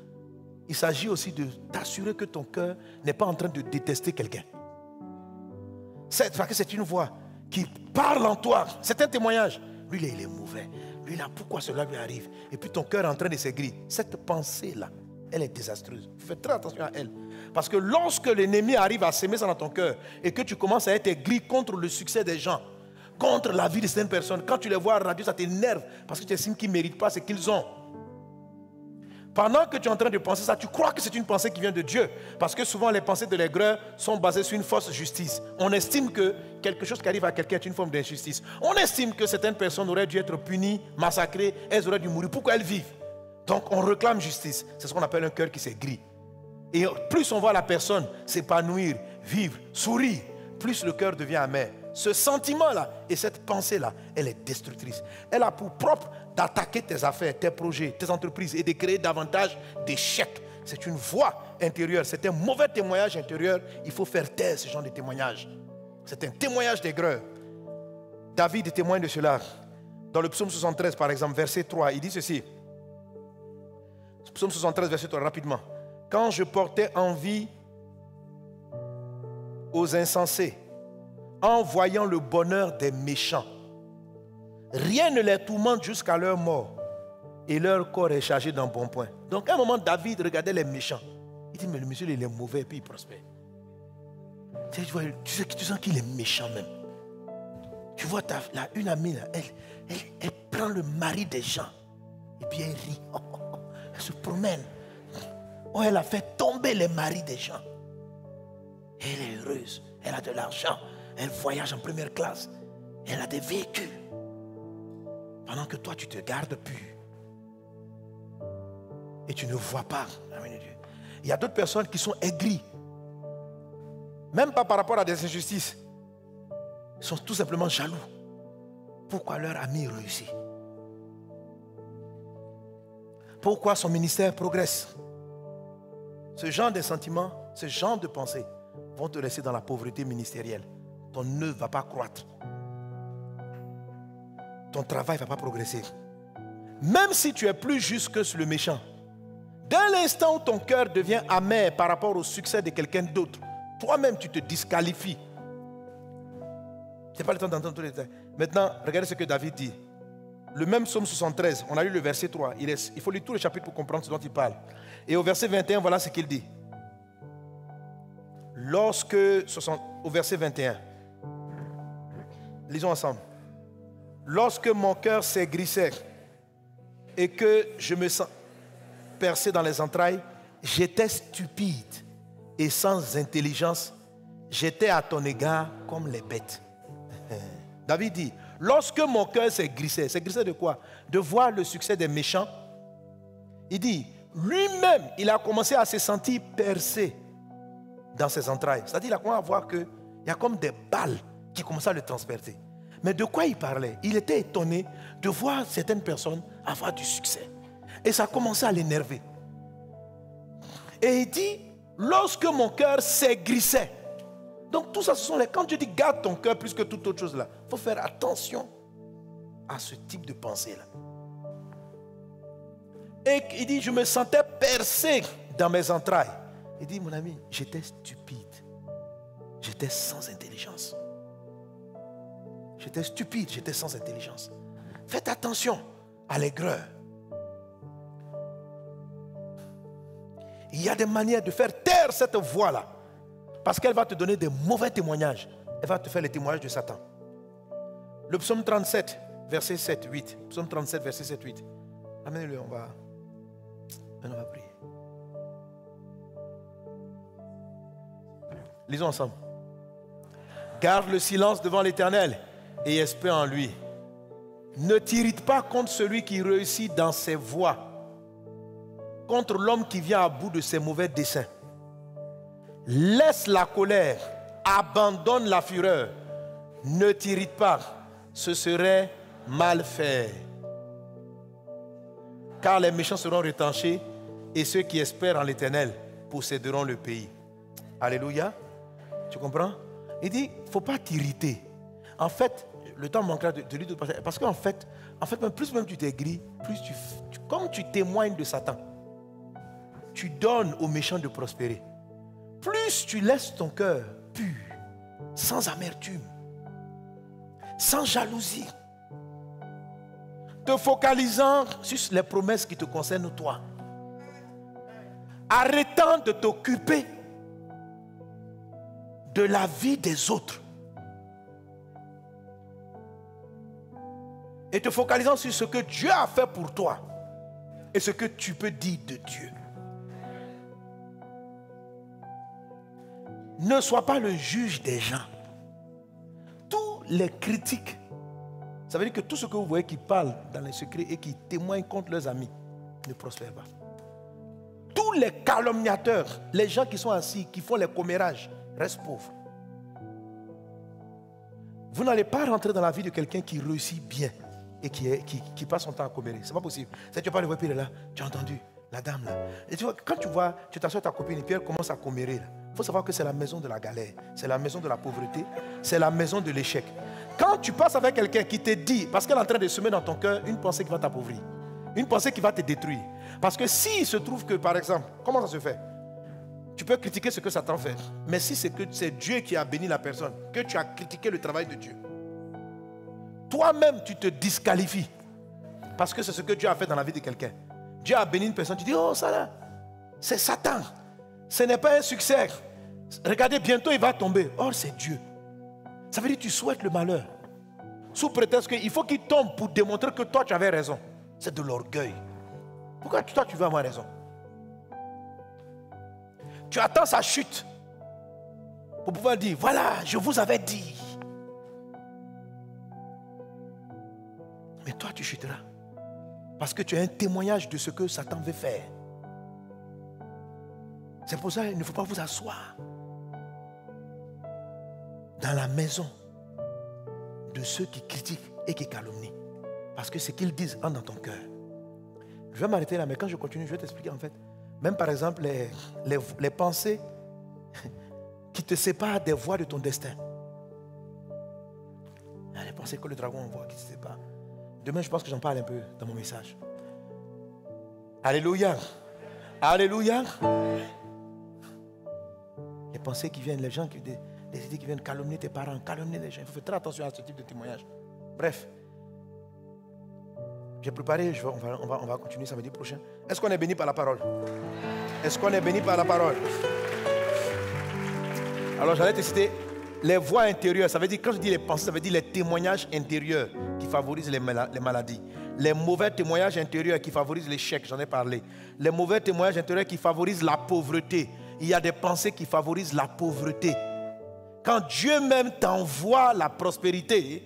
il s'agit aussi de t'assurer que ton cœur n'est pas en train de détester quelqu'un. Parce que c'est une voix qui parle en toi. C'est un témoignage. Lui, il est mauvais. Lui, là, pourquoi cela lui arrive? Et puis ton cœur est en train de s'aigrir. Cette pensée-là, elle est désastreuse. Fais très attention à elle. Parce que lorsque l'ennemi arrive à s'aimer ça dans ton cœur et que tu commences à être aigri contre le succès des gens, contre la vie de certaines personnes, quand tu les vois à la radio, ça t'énerve parce que tu estimes qu'ils ne méritent pas ce qu'ils ont. Pendant que tu es en train de penser ça, tu crois que c'est une pensée qui vient de Dieu. Parce que souvent les pensées de l'aigreur sont basées sur une fausse justice. On estime que quelque chose qui arrive à quelqu'un est une forme d'injustice. On estime que certaines personnes auraient dû être punies, massacrées, elles auraient dû mourir. Pourquoi elles vivent? Donc on réclame justice. C'est ce qu'on appelle un cœur qui s'aigrit. Et plus on voit la personne s'épanouir, vivre, sourire, plus le cœur devient amer. Ce sentiment-là et cette pensée-là, elle est destructrice. Elle a pour propre d'attaquer tes affaires, tes projets, tes entreprises et de créer davantage d'échecs. C'est une voix intérieure, c'est un mauvais témoignage intérieur. Il faut faire taire ce genre de témoignage. C'est un témoignage d'aigreur. David témoigne de cela. Dans le psaume 73, par exemple, verset 3, il dit ceci. Psaume 73, verset 3, rapidement. Quand je portais envie aux insensés, en voyant le bonheur des méchants, rien ne les tourmente jusqu'à leur mort et leur corps est chargé d'embonpoint. Donc à un moment, David regardait les méchants. Il dit, mais le monsieur, il est mauvais et puis il prospère. Tu sens qu'il est méchant même. Tu vois, une amie, là, elle prend le mari des gens et puis elle rit. Elle se promène. Oh, elle a fait tomber les maris des gens. Elle est heureuse. Elle a de l'argent. Elle voyage en première classe. Elle a des véhicules. Pendant que toi, tu te gardes pur. Et tu ne vois pas. Il y a d'autres personnes qui sont aigries. Même pas par rapport à des injustices. Ils sont tout simplement jaloux. Pourquoi leur ami réussit? Pourquoi son ministère progresse? Ce genre de sentiments, ce genre de pensées vont te laisser dans la pauvreté ministérielle. Ton œuvre ne va pas croître. Ton travail ne va pas progresser. Même si tu es plus juste que le méchant, dès l'instant où ton cœur devient amer par rapport au succès de quelqu'un d'autre, toi-même tu te disqualifies. Ce n'est pas le temps d'entendre tous les détails. Maintenant, regardez ce que David dit. Le même psaume 73, on a lu le verset 3. Il faut lire tout le chapitre pour comprendre ce dont il parle. Et au verset 21, voilà ce qu'il dit. Au verset 21, lisons ensemble. Lorsque mon cœur s'aigrissait et que je me sens percé dans les entrailles, j'étais stupide et sans intelligence j'étais à ton égard comme les bêtes. David dit, lorsque mon cœur s'est grissé de quoi? De voir le succès des méchants. Il dit, lui-même, il a commencé à se sentir percé dans ses entrailles. C'est-à-dire, il a commencé à voir qu'il y a comme des balles qui commençaient à le transpercer. Mais de quoi il parlait? Il était étonné de voir certaines personnes avoir du succès. Et ça a commencé à l'énerver. Et il dit, lorsque mon cœur s'aigrissait. Donc tout ça, ce sont les... Quand Dieu dit garde ton cœur plus que toute autre chose là, il faut faire attention à ce type de pensée là. Et il dit, je me sentais percé dans mes entrailles. Il dit, mon ami, j'étais stupide. J'étais sans intelligence. J'étais stupide, j'étais sans intelligence. Faites attention à l'aigreur. Il y a des manières de faire taire cette voix-là. Parce qu'elle va te donner des mauvais témoignages. Elle va te faire les témoignages de Satan. Le psaume 37, verset 7, 8. Psaume 37, verset 7, 8. Amenez-le, on va prier. Lisons ensemble. Garde le silence devant l'Éternel et espère en lui. Ne t'irrite pas contre celui qui réussit dans ses voies, contre l'homme qui vient à bout de ses mauvais desseins. Laisse la colère, abandonne la fureur, ne t'irrite pas, ce serait mal fait. Car les méchants seront retranchés et ceux qui espèrent en l'Éternel posséderont le pays. Alléluia. Tu comprends? Il dit, il ne faut pas t'irriter. En fait, le temps manquera de lui passer. Parce qu'en fait, plus même tu t'aigris, plus comme tu témoignes de Satan, tu donnes aux méchants de prospérer. Plus tu laisses ton cœur pur, sans amertume, sans jalousie, te focalisant sur les promesses qui te concernent toi, arrêtant de t'occuper de la vie des autres et te focalisant sur ce que Dieu a fait pour toi et ce que tu peux dire de Dieu. Ne sois pas le juge des gens. Tous les critiques, ça veut dire que tout ce que vous voyez qui parlent dans les secrets et qui témoignent contre leurs amis ne prospèrent pas. Tous les calomniateurs, les gens qui sont assis, qui font les commérages, restent pauvres. Vous n'allez pas rentrer dans la vie de quelqu'un qui réussit bien et qui passe son temps à commérer. Ce n'est pas possible. Si tu vas pas le voir, puis il est là, tu as entendu, la dame là. Et tu vois, quand tu vois, tu t'assois ta copine et puis elle commence à commérer là. Il faut savoir que c'est la maison de la galère, c'est la maison de la pauvreté, c'est la maison de l'échec. Quand tu passes avec quelqu'un qui te dit, parce qu'elle est en train de semer dans ton cœur une pensée qui va t'appauvrir, une pensée qui va te détruire. Parce que s'il se trouve que, par exemple, comment ça se fait? Tu peux critiquer ce que Satan fait, mais si c'est que c'est Dieu qui a béni la personne, que tu as critiqué le travail de Dieu, toi-même tu te disqualifies, parce que c'est ce que Dieu a fait dans la vie de quelqu'un. Dieu a béni une personne, tu dis, oh ça là, c'est Satan, ce n'est pas un succès. Regardez, bientôt il va tomber. Or c'est Dieu. Ça veut dire que tu souhaites le malheur. Sous prétexte qu'il faut qu'il tombe pour démontrer que toi tu avais raison. C'est de l'orgueil. Pourquoi toi tu veux avoir raison? Tu attends sa chute pour pouvoir dire, voilà, je vous avais dit. Mais toi tu chuteras. Parce que tu as un témoignage de ce que Satan veut faire. C'est pour ça qu'il ne faut pas vous asseoir dans la maison de ceux qui critiquent et qui calomnient. Parce que ce qu'ils disent entre dans ton cœur. Je vais m'arrêter là, mais quand je continue, je vais t'expliquer en fait. Même par exemple, les pensées qui te séparent des voies de ton destin. Les pensées que le dragon envoie qui te séparent. Demain, je pense que j'en parle un peu dans mon message. Alléluia. Alléluia. Les pensées qui viennent, les gens qui... Les idées qui viennent calomnier tes parents, calomnier les gens. Il faut faire très attention à ce type de témoignage. Bref. J'ai préparé, on va continuer samedi prochain. Est-ce qu'on est béni par la parole? Est-ce qu'on est béni par la parole? Alors j'allais te citer les voies intérieures. Ça veut dire, quand je dis les pensées, ça veut dire les témoignages intérieurs qui favorisent les maladies. Les mauvais témoignages intérieurs qui favorisent l'échec, j'en ai parlé. Les mauvais témoignages intérieurs qui favorisent la pauvreté. Il y a des pensées qui favorisent la pauvreté. Quand Dieu même t'envoie la prospérité,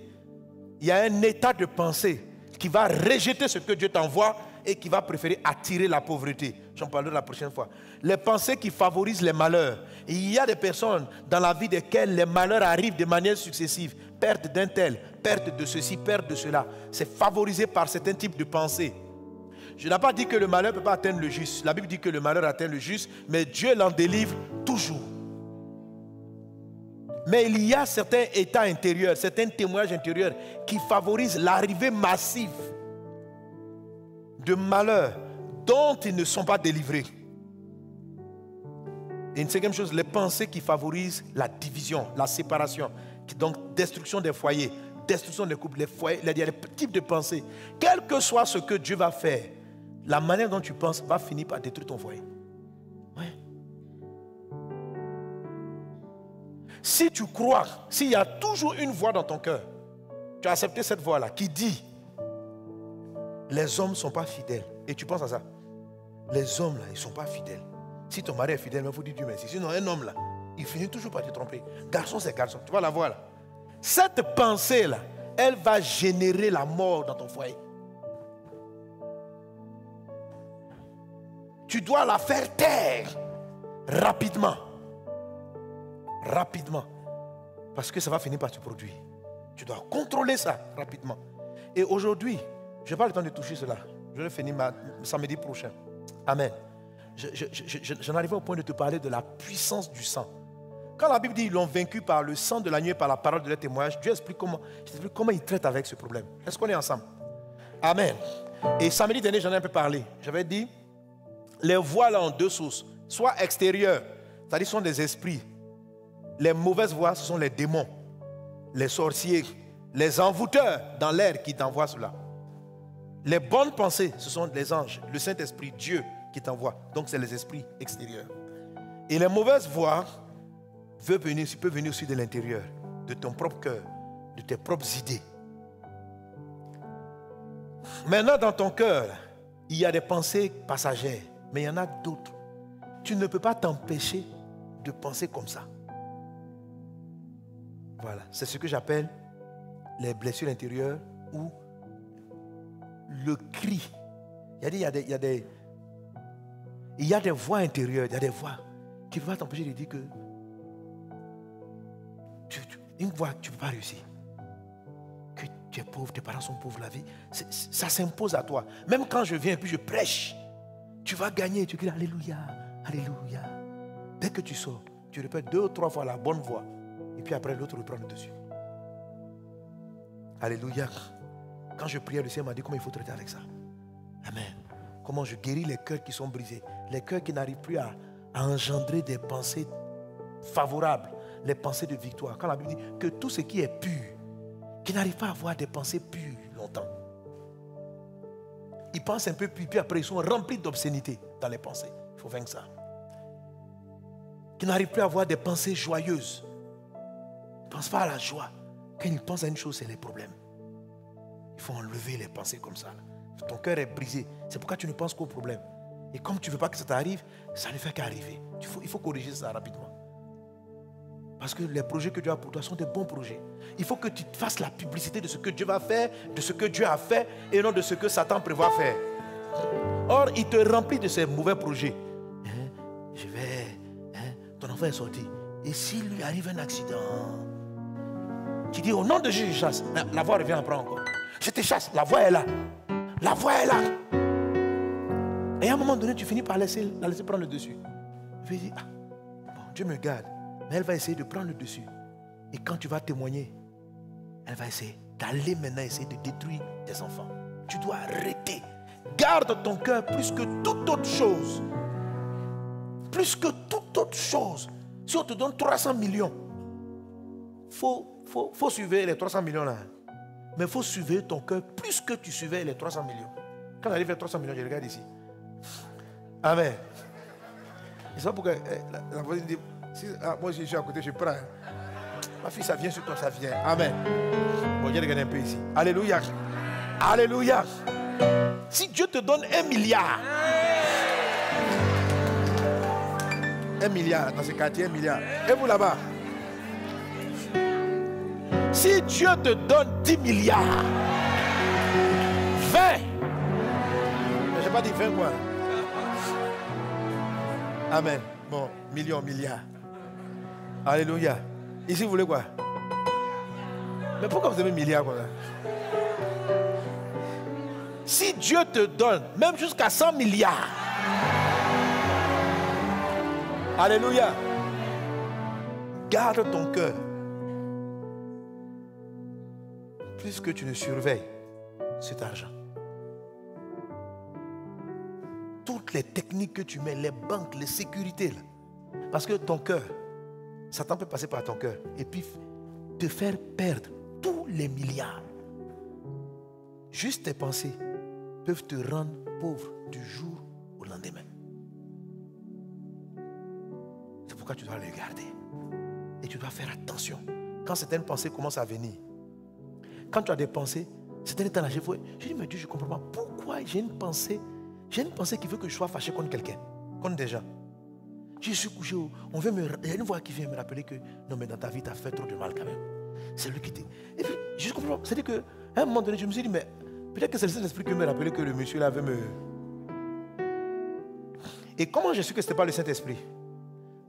il y a un état de pensée qui va rejeter ce que Dieu t'envoie et qui va préférer attirer la pauvreté. J'en parlerai la prochaine fois. Les pensées qui favorisent les malheurs. Et il y a des personnes dans la vie desquelles les malheurs arrivent de manière successive. Perte d'un tel, perte de ceci, perte de cela. C'est favorisé par certains types de pensées. Je n'ai pas dit que le malheur ne peut pas atteindre le juste. La Bible dit que le malheur atteint le juste, mais Dieu l'en délivre toujours. Mais il y a certains états intérieurs, certains témoignages intérieurs qui favorisent l'arrivée massive de malheurs dont ils ne sont pas délivrés. Et une cinquième chose, les pensées qui favorisent la division, la séparation, donc destruction des foyers, destruction des couples, les foyers, il y a des types de pensées. Quel que soit ce que Dieu va faire, la manière dont tu penses va finir par détruire ton foyer. Ouais. Si tu crois, s'il y a toujours une voix dans ton cœur, tu as accepté cette voix-là qui dit les hommes ne sont pas fidèles. Et tu penses à ça. Les hommes là, ils ne sont pas fidèles. Si ton mari est fidèle, il faut dire Dieu merci. Sinon, un homme là, il finit toujours par te tromper. Garçon, c'est garçon. Tu vois la voix là. Cette pensée là, elle va générer la mort dans ton foyer. Tu dois la faire taire rapidement. Rapidement. Parce que ça va finir par te produire. Tu dois contrôler ça rapidement. Et aujourd'hui, je n'ai pas le temps de toucher cela. Je vais finir samedi prochain. Amen. J'en arrive au point de te parler de la puissance du sang. Quand la Bible dit qu'ils l'ont vaincu par le sang de l'agneau et par la parole de leur témoignage, Dieu explique comment il traite avec ce problème. Est-ce qu'on est ensemble? Amen. Et samedi dernier, j'en ai un peu parlé. J'avais dit, les voix là ont deux sources. Soit extérieures, c'est-à-dire ce sont des esprits. Les mauvaises voix, ce sont les démons, les sorciers, les envoûteurs dans l'air qui t'envoient cela. Les bonnes pensées, ce sont les anges, le Saint-Esprit, Dieu qui t'envoie. Donc c'est les esprits extérieurs. Et les mauvaises voix peuvent venir aussi de l'intérieur, de ton propre cœur, de tes propres idées. Maintenant, dans ton cœur, il y a des pensées passagères, mais il y en a d'autres. Tu ne peux pas t'empêcher de penser comme ça. Voilà, c'est ce que j'appelle les blessures intérieures ou le cri. Il y a des voix intérieures, il y a des voix qui ne peuvent pas t'empêcher de dire que une voix que tu ne peux pas réussir. Que tu es pauvre, tes parents sont pauvres, la vie, ça s'impose à toi. Même quand je viens et puis je prêche, tu vas gagner, tu cries Alléluia, Alléluia. Dès que tu sors, tu répètes 2 ou 3 fois la bonne voix. Et puis après, l'autre reprend le dessus. Alléluia. Quand je priais, le Seigneur m'a dit comment il faut traiter avec ça. Amen. Comment je guéris les cœurs qui sont brisés. Les cœurs qui n'arrivent plus à engendrer des pensées favorables. Les pensées de victoire. Quand la Bible dit que tout ce qui est pur, qui n'arrive pas à avoir des pensées pures longtemps. Ils pensent un peu pur, puis après ils sont remplis d'obscénité dans les pensées. Il faut vaincre ça. Qui n'arrivent plus à avoir des pensées joyeuses. Ils ne pensent pas à la joie. Quand ils pensent à une chose, c'est les problèmes. Il faut enlever les pensées comme ça. Ton cœur est brisé. C'est pourquoi tu ne penses qu'aux problèmes. Et comme tu ne veux pas que ça t'arrive, ça ne fait qu'arriver. Il faut corriger ça rapidement. Parce que les projets que Dieu a pour toi sont des bons projets. Il faut que tu fasses la publicité de ce que Dieu va faire, de ce que Dieu a fait, et non de ce que Satan prévoit faire. Or, il te remplit de ces mauvais projets. Ton enfant est sorti. Et s'il lui arrive un accident, tu dis au nom de Jésus, je chasse. La voix revient après encore. Je te chasse, la voix est là. La voix est là. Et à un moment donné, tu finis par la laisser prendre le dessus. Je dis, bon, Dieu me garde. Mais elle va essayer de prendre le dessus. Et quand tu vas témoigner, elle va essayer d'aller maintenant essayer de détruire tes enfants. Tu dois arrêter. Garde ton cœur plus que toute autre chose. Plus que toute autre chose. Si on te donne 300 millions, faut surveiller les 300 millions là. Mais il faut surveiller ton cœur plus que tu surveilles les 300 millions. Quand on arrive à 300 millions, je regarde ici. Amen. Et c'est pourquoi la voisine dit, moi je suis à côté, je prends. Ma fille, ça vient sur toi, ça vient. Amen. Bon, je regarde un peu ici. Alléluia. Alléluia. Si Dieu te donne 1 milliard, 1 milliard dans ce quartier, 1 milliard. Et vous là-bas, Si Dieu te donne 10 milliards, 20, je n'ai pas dit 20 quoi. Amen. Bon, millions, milliards. Alléluia. Ici, vous voulez quoi? Mais pourquoi vous aimez milliards quoi? Si Dieu te donne, même jusqu'à 100 milliards. Alléluia. Garde ton cœur. Plus que tu ne surveilles cet argent. Toutes les techniques que tu mets, les banques, les sécurités, là, parce que ton cœur, Satan peut passer par ton cœur et puis te faire perdre tous les milliards. Juste tes pensées peuvent te rendre pauvre du jour au lendemain. C'est pourquoi tu dois le garder. Et tu dois faire attention. Quand certaines pensées commencent à venir, quand tu as des pensées, certaines temps là, je dis, mais Dieu, je ne comprends pas. Pourquoi j'ai une pensée qui veut que je sois fâché contre quelqu'un, contre des gens. Je suis couché, il y a une voix qui vient me rappeler que non, mais dans ta vie, tu as fait trop de mal quand même. C'est lui qui t'est. Et puis, je comprends pas. C'est-à-dire qu'à un moment donné, je me suis dit, mais peut-être que c'est le Saint-Esprit qui me rappelait que le monsieur là avait me. Et comment je suis que ce n'était pas le Saint-Esprit?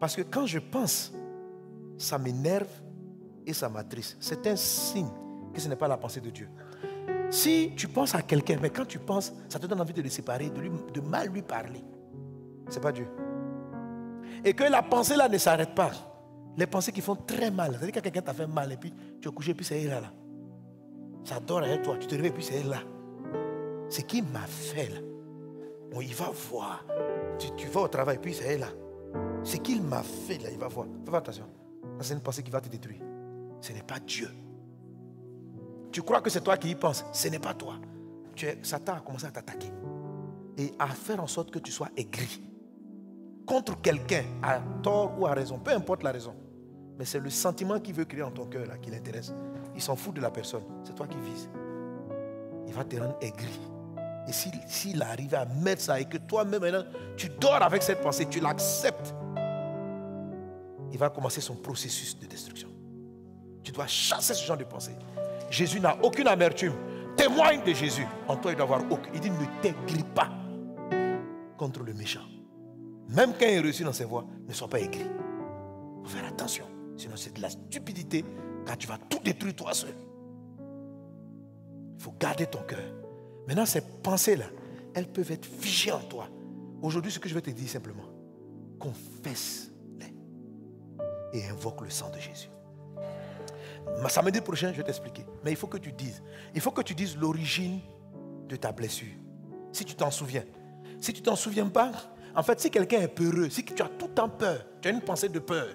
Parce que quand je pense, ça m'énerve et ça m'attriste. C'est un signe que ce n'est pas la pensée de Dieu. Si tu penses à quelqu'un, mais quand tu penses, ça te donne envie de le séparer, de mal lui parler. Ce n'est pas Dieu. Et que la pensée là ne s'arrête pas. Les pensées qui font très mal. C'est-à-dire que quelqu'un t'a fait mal et puis tu es couché et puis c'est elle là. Ça dort avec toi. Tu te réveilles et puis c'est elle là. Ce qu'il m'a fait là. Bon, il va voir. Tu vas au travail et puis c'est elle là. Ce qu'il m'a fait là, il va voir. Fais attention. C'est une pensée qui va te détruire. Ce n'est pas Dieu. Tu crois que c'est toi qui y penses. Ce n'est pas toi. Satan a commencé à t'attaquer. Et à faire en sorte que tu sois aigri. Contre quelqu'un, à tort ou à raison. Peu importe la raison. Mais c'est le sentiment qu'il veut créer en ton cœur là, qui l'intéresse. Il s'en fout de la personne. C'est toi qui vises. Il va te rendre aigri. Et s'il arrive à mettre ça et que toi-même maintenant, tu dors avec cette pensée, tu l'acceptes, il va commencer son processus de destruction. Tu dois chasser ce genre de pensée. Jésus n'a aucune amertume. Témoigne de Jésus. En toi, il doit avoir aucun. Il dit, ne t'aigris pas contre le méchant. Même quand il est reçu dans ses voies, ne sois pas aigri. Il faut faire attention. Sinon, c'est de la stupidité quand tu vas tout détruire toi seul. Il faut garder ton cœur. Maintenant, ces pensées-là, elles peuvent être figées en toi. Aujourd'hui, ce que je vais te dire simplement, confesse-les et invoque le sang de Jésus. Samedi prochain, je vais t'expliquer. Mais il faut que tu dises l'origine de ta blessure. Si tu t'en souviens. Si tu ne t'en souviens pas, en fait, si quelqu'un est peureux, si tu as tout le temps peur, tu as une pensée de peur,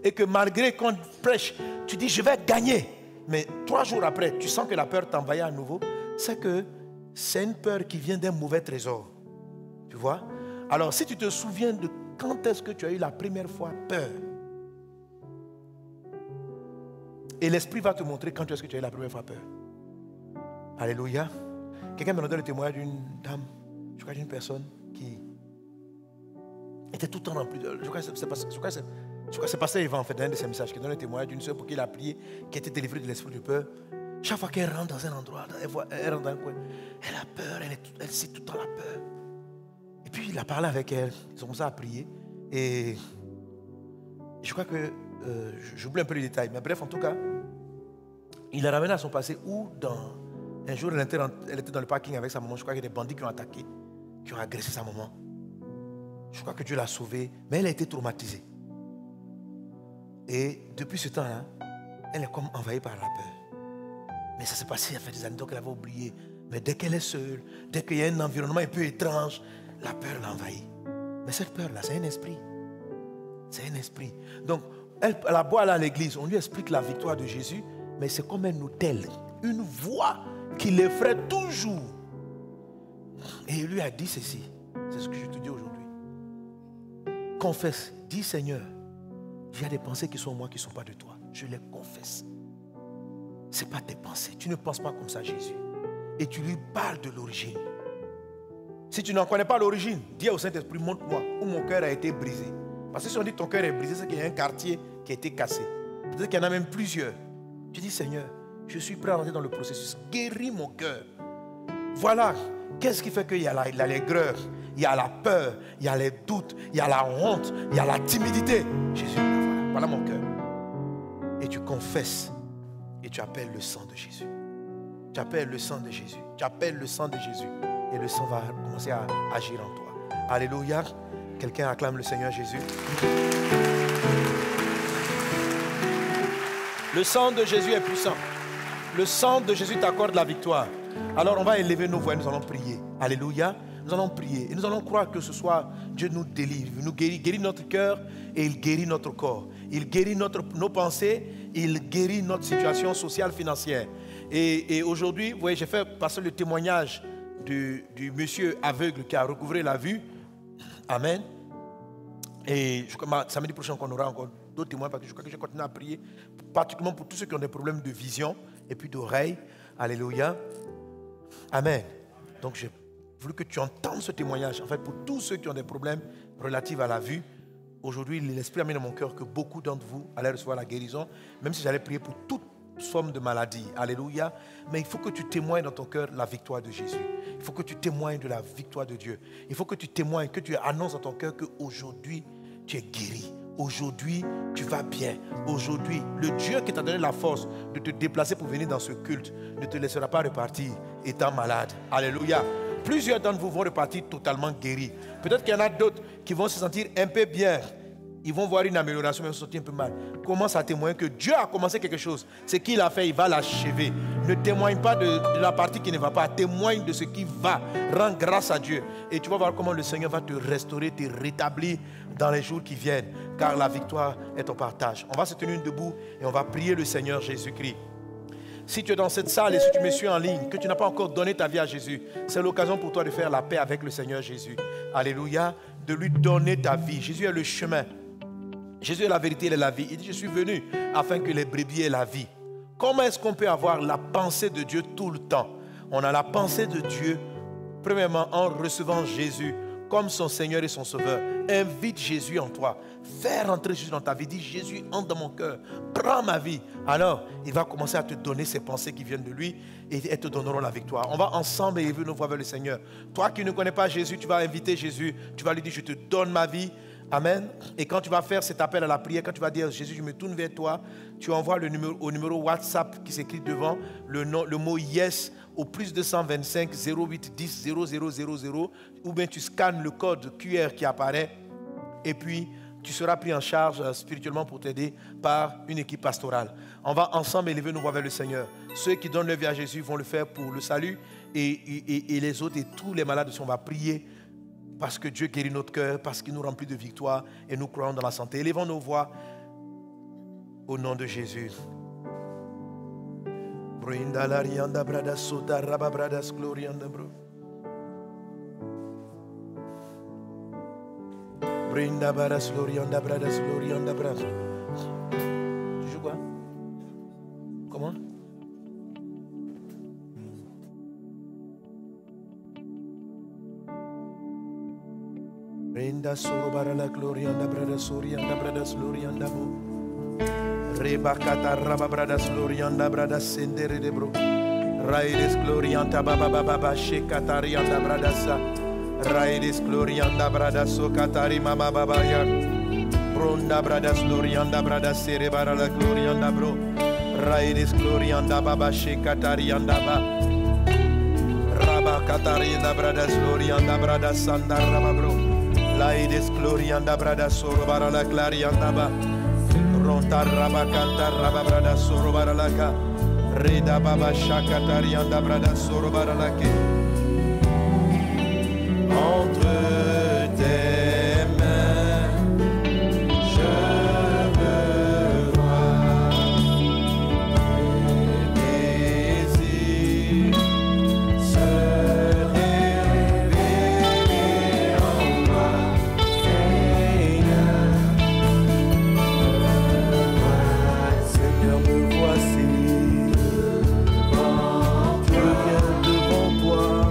et que malgré qu'on prêche, tu dis je vais gagner, mais 3 jours après, tu sens que la peur t'envahit à nouveau, c'est que c'est une peur qui vient d'un mauvais trésor. Tu vois? Alors, si tu te souviens de quand est-ce que tu as eu la première fois peur, et l'Esprit va te montrer quand est-ce que tu as eu la première fois peur. Alléluia. Quelqu'un me donne le témoignage d'une dame, je crois d'une personne qui était tout le temps remplie de... Je crois que c'est Pasteur Yvan, en fait, dans un de ses messages, qui donne le témoignage d'une soeur pour qui il a prié, qui était délivrée de l'esprit de peur. Chaque fois qu'elle rentre dans un endroit, elle rentre dans un coin, elle a peur, elle sait tout le temps la peur. Et puis il a parlé avec elle, ils ont commencé à prier. Et je crois que, j'oublie un peu les détails, mais bref, en tout cas, il l'a ramené à son passé où, un jour, elle était dans le parking avec sa maman. Je crois qu'il y a des bandits qui ont attaqué, qui ont agressé sa maman. Je crois que Dieu l'a sauvée, mais elle a été traumatisée. Et depuis ce temps-là, elle est comme envahie par la peur. Mais ça s'est passé, il y a fait des années, donc elle avait oublié. Mais dès qu'elle est seule, dès qu'il y a un environnement un peu étrange, la peur l'envahit. Mais cette peur-là, c'est un esprit. C'est un esprit. Donc, elle la boit à l'église, on lui explique la victoire de Jésus, mais c'est comme un autel, une voix qui l'effraie toujours. Et il lui a dit ceci, c'est ce que je te dis aujourd'hui. Confesse, dis Seigneur, il y a des pensées qui sont moi qui ne sont pas de toi. Je les confesse. Ce n'est pas tes pensées. Tu ne penses pas comme ça, Jésus. Et tu lui parles de l'origine. Si tu n'en connais pas l'origine, dis au Saint-Esprit, montre-moi où mon cœur a été brisé. Parce que si on dit que ton cœur est brisé, c'est qu'il y a un quartier qui a été cassé. Peut-être qu'il y en a même plusieurs. Tu dis, Seigneur, je suis prêt à rentrer dans le processus. Guéris mon cœur. Voilà. Qu'est-ce qui fait qu'il y a l'aigreur, il y a la peur, il y a les doutes, il y a la honte, il y a la timidité. Jésus, voilà mon cœur. Et tu confesses et tu appelles le sang de Jésus. Tu appelles le sang de Jésus. Tu appelles le sang de Jésus. Et le sang va commencer à agir en toi. Alléluia. Quelqu'un acclame le Seigneur Jésus. Le sang de Jésus est puissant. Le sang de Jésus t'accorde la victoire. Alors on va élever nos voix et nous allons prier. Alléluia. Nous allons prier et nous allons croire que ce soir, Dieu nous délivre, nous guérit notre cœur et il guérit notre corps. Il guérit nos pensées, il guérit notre situation sociale, financière. Et aujourd'hui, vous voyez, j'ai fait passer le témoignage du monsieur aveugle qui a recouvré la vue. Amen. Et samedi prochain, on aura encore d'autres témoins parce que je crois que je continue à prier, particulièrement pour tous ceux qui ont des problèmes de vision et puis d'oreille. Alléluia. Amen. Donc, j'ai voulu que tu entendes ce témoignage. En fait, pour tous ceux qui ont des problèmes relatifs à la vue, aujourd'hui, l'Esprit a mis dans mon cœur que beaucoup d'entre vous allaient recevoir la guérison, même si j'allais prier pour toute forme de maladie. Alléluia. Mais il faut que tu témoignes dans ton cœur la victoire de Jésus. Il faut que tu témoignes de la victoire de Dieu. Il faut que tu témoignes, que tu annonces dans ton cœur qu'aujourd'hui, tu es guéri. Aujourd'hui, tu vas bien. Aujourd'hui, le Dieu qui t'a donné la force de te déplacer pour venir dans ce culte ne te laissera pas repartir étant malade. Alléluia. Plusieurs d'entre vous vont repartir totalement guéris. Peut-être qu'il y en a d'autres qui vont se sentir un peu bien. Ils vont voir une amélioration, mais ils vont se sentir un peu mal. Commence à témoigner que Dieu a commencé quelque chose. Ce qu'il a fait, il va l'achever. Ne témoigne pas de la partie qui ne va pas. Témoigne de ce qui va. Rends grâce à Dieu. Et tu vas voir comment le Seigneur va te restaurer, te rétablir dans les jours qui viennent. Car la victoire est ton partage. On va se tenir debout et on va prier le Seigneur Jésus-Christ. Si tu es dans cette salle et si tu me suis en ligne, que tu n'as pas encore donné ta vie à Jésus, c'est l'occasion pour toi de faire la paix avec le Seigneur Jésus. Alléluia. De lui donner ta vie. Jésus est le chemin. Jésus est la vérité, il est la vie. Il dit, je suis venu afin que les brebis aient la vie. Comment est-ce qu'on peut avoir la pensée de Dieu tout le temps? On a la pensée de Dieu, premièrement, en recevant Jésus comme son Seigneur et son Sauveur. Invite Jésus en toi. Fais rentrer Jésus dans ta vie. Dis, Jésus, entre dans mon cœur. Prends ma vie. Alors, il va commencer à te donner ces pensées qui viennent de lui et elles te donneront la victoire. On va ensemble élever nos voix vers le Seigneur. Toi qui ne connais pas Jésus, tu vas inviter Jésus. Tu vas lui dire, je te donne ma vie. Amen. Et quand tu vas faire cet appel à la prière, quand tu vas dire Jésus, je me tourne vers toi, tu envoies au numéro WhatsApp qui s'écrit devant le mot yes au plus 225 08 10 0000 ou bien tu scannes le code QR qui apparaît et puis tu seras pris en charge spirituellement pour t'aider par une équipe pastorale. On va ensemble élever nos voix vers le Seigneur. Ceux qui donnent leur vie à Jésus vont le faire pour le salut et les autres et tous les malades, on va prier. Parce que Dieu guérit notre cœur, parce qu'il nous remplit de victoire et nous croyons dans la santé. Élevons nos voix au nom de Jésus. Brinda la rianda brada sota raba bradas glorianda bro. Brinda baras glorianda bradas glorianda bra. Tu joues quoi? Comment? Renda soro barala glorianda brada sorianda bradas glorianda bo. Rebakata raba bradas glorianda bradas sendere de bro. Raides glorianda baba baba shekatarianda bradasa. Raides glorianda bradas sokatari mama baba ya. Bronda bradas glorianda bradas sere barala glorianda bro. Raides glorianda baba shekatarianda ba. Rabakatarianda bradas glorianda bradas sanda raba bro. Laides glorianda brada soro barala clarianda ba. Ronta raba canta raba brada soro barala ka. Reda baba shakatarianda brada soro barala ke. Entre tes mains, je veux voir tes désirs se révéler en moi, Seigneur, me voici, je viens devant toi.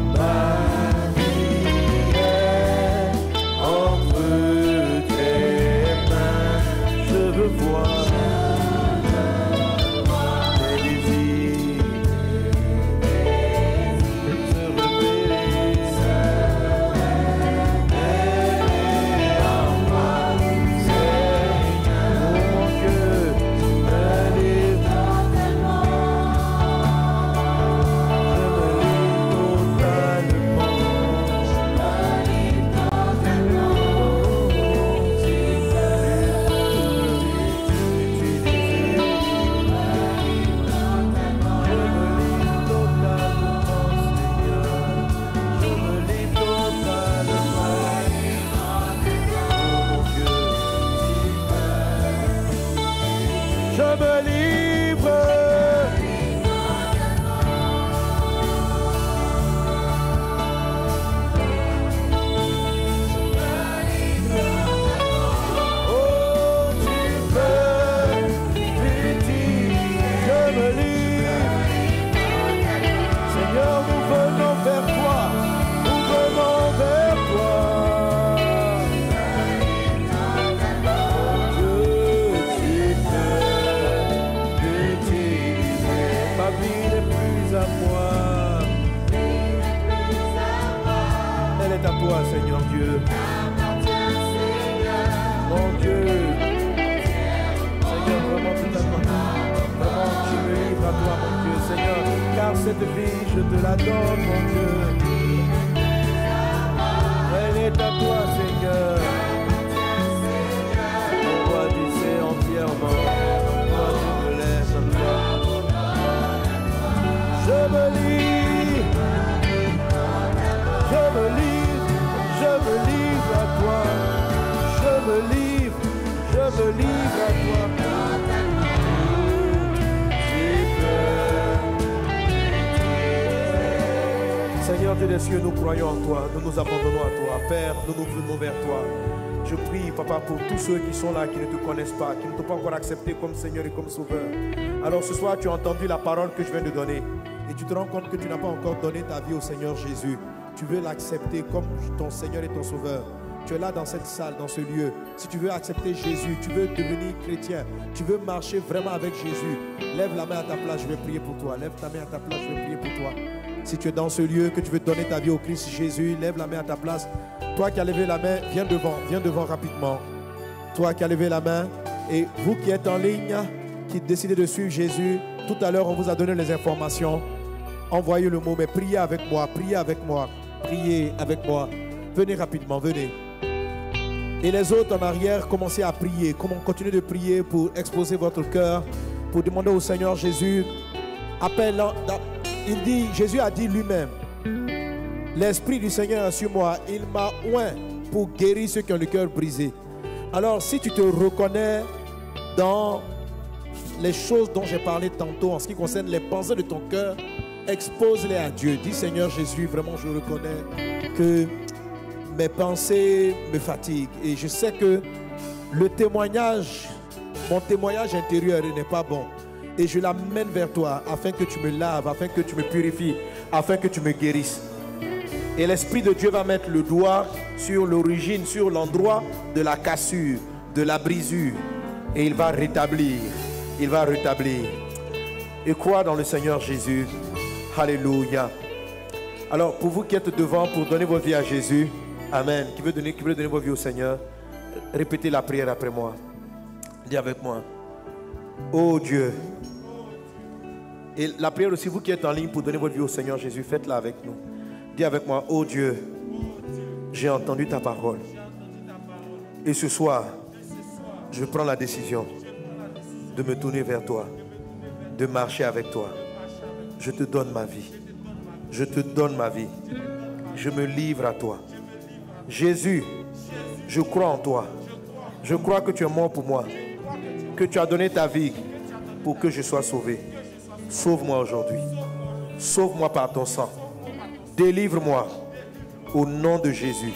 est à toi, Seigneur Dieu. Mon Dieu. Seigneur, vraiment tout à toi. Vraiment, je me livre à toi, mon Dieu, Seigneur. Car cette vie, je te la donne, mon Dieu. Elle est à toi, Seigneur. Mon roi, tu sais entièrement. Toi, tu me laisses à toi. Je me livre. Je me livre à toi. Je me livre à toi. Seigneur Dieu des cieux, nous croyons en toi, nous nous abandonnons à toi. Père, nous nous venons vers toi. Je prie, Papa, pour tous ceux qui sont là, qui ne te connaissent pas, qui ne t'ont pas encore accepté comme Seigneur et comme Sauveur. Alors ce soir, tu as entendu la parole que je viens de donner et tu te rends compte que tu n'as pas encore donné ta vie au Seigneur Jésus. Tu veux l'accepter comme ton Seigneur et ton Sauveur. Tu es là dans cette salle, dans ce lieu. Si tu veux accepter Jésus, tu veux devenir chrétien, tu veux marcher vraiment avec Jésus, lève la main à ta place, je vais prier pour toi. Lève ta main à ta place, je vais prier pour toi. Si tu es dans ce lieu, que tu veux donner ta vie au Christ Jésus, lève la main à ta place. Toi qui as levé la main, viens devant rapidement. Toi qui as levé la main, et vous qui êtes en ligne, qui décidez de suivre Jésus, tout à l'heure on vous a donné les informations. Envoyez le mot, mais priez avec moi, priez avec moi, priez avec moi. Venez rapidement, venez. Et les autres en arrière, commencez à prier. Continuez de prier pour exposer votre cœur, pour demander au Seigneur Jésus. Jésus a dit lui-même, l'Esprit du Seigneur est sur moi. Il m'a oint pour guérir ceux qui ont le cœur brisé. Alors, si tu te reconnais dans les choses dont j'ai parlé tantôt, en ce qui concerne les pensées de ton cœur, expose-les à Dieu. Dis, Seigneur Jésus, vraiment, je reconnais que mes pensées me fatiguent. Et je sais que mon témoignage intérieur n'est pas bon. Et je l'amène vers toi afin que tu me laves, afin que tu me purifies, afin que tu me guérisses. Et l'Esprit de Dieu va mettre le doigt sur l'origine, sur l'endroit de la cassure, de la brisure. Et il va rétablir. Il va rétablir. Et crois dans le Seigneur Jésus. Alléluia. Alors, pour vous qui êtes devant, pour donner votre vie à Jésus, Amen. Qui veut donner votre vie au Seigneur, répétez la prière après moi. Dis avec moi. Oh Dieu. Et la prière aussi, vous qui êtes en ligne pour donner votre vie au Seigneur Jésus, faites-la avec nous. Dis avec moi, oh Dieu, j'ai entendu ta parole. Et ce soir, je prends la décision de me tourner vers toi, de marcher avec toi. Je te donne ma vie. Je te donne ma vie. Je me livre à toi. Jésus, je crois en toi. Je crois que tu es mort pour moi. Que tu as donné ta vie pour que je sois sauvé. Sauve-moi aujourd'hui. Sauve-moi par ton sang. Délivre-moi au nom de Jésus.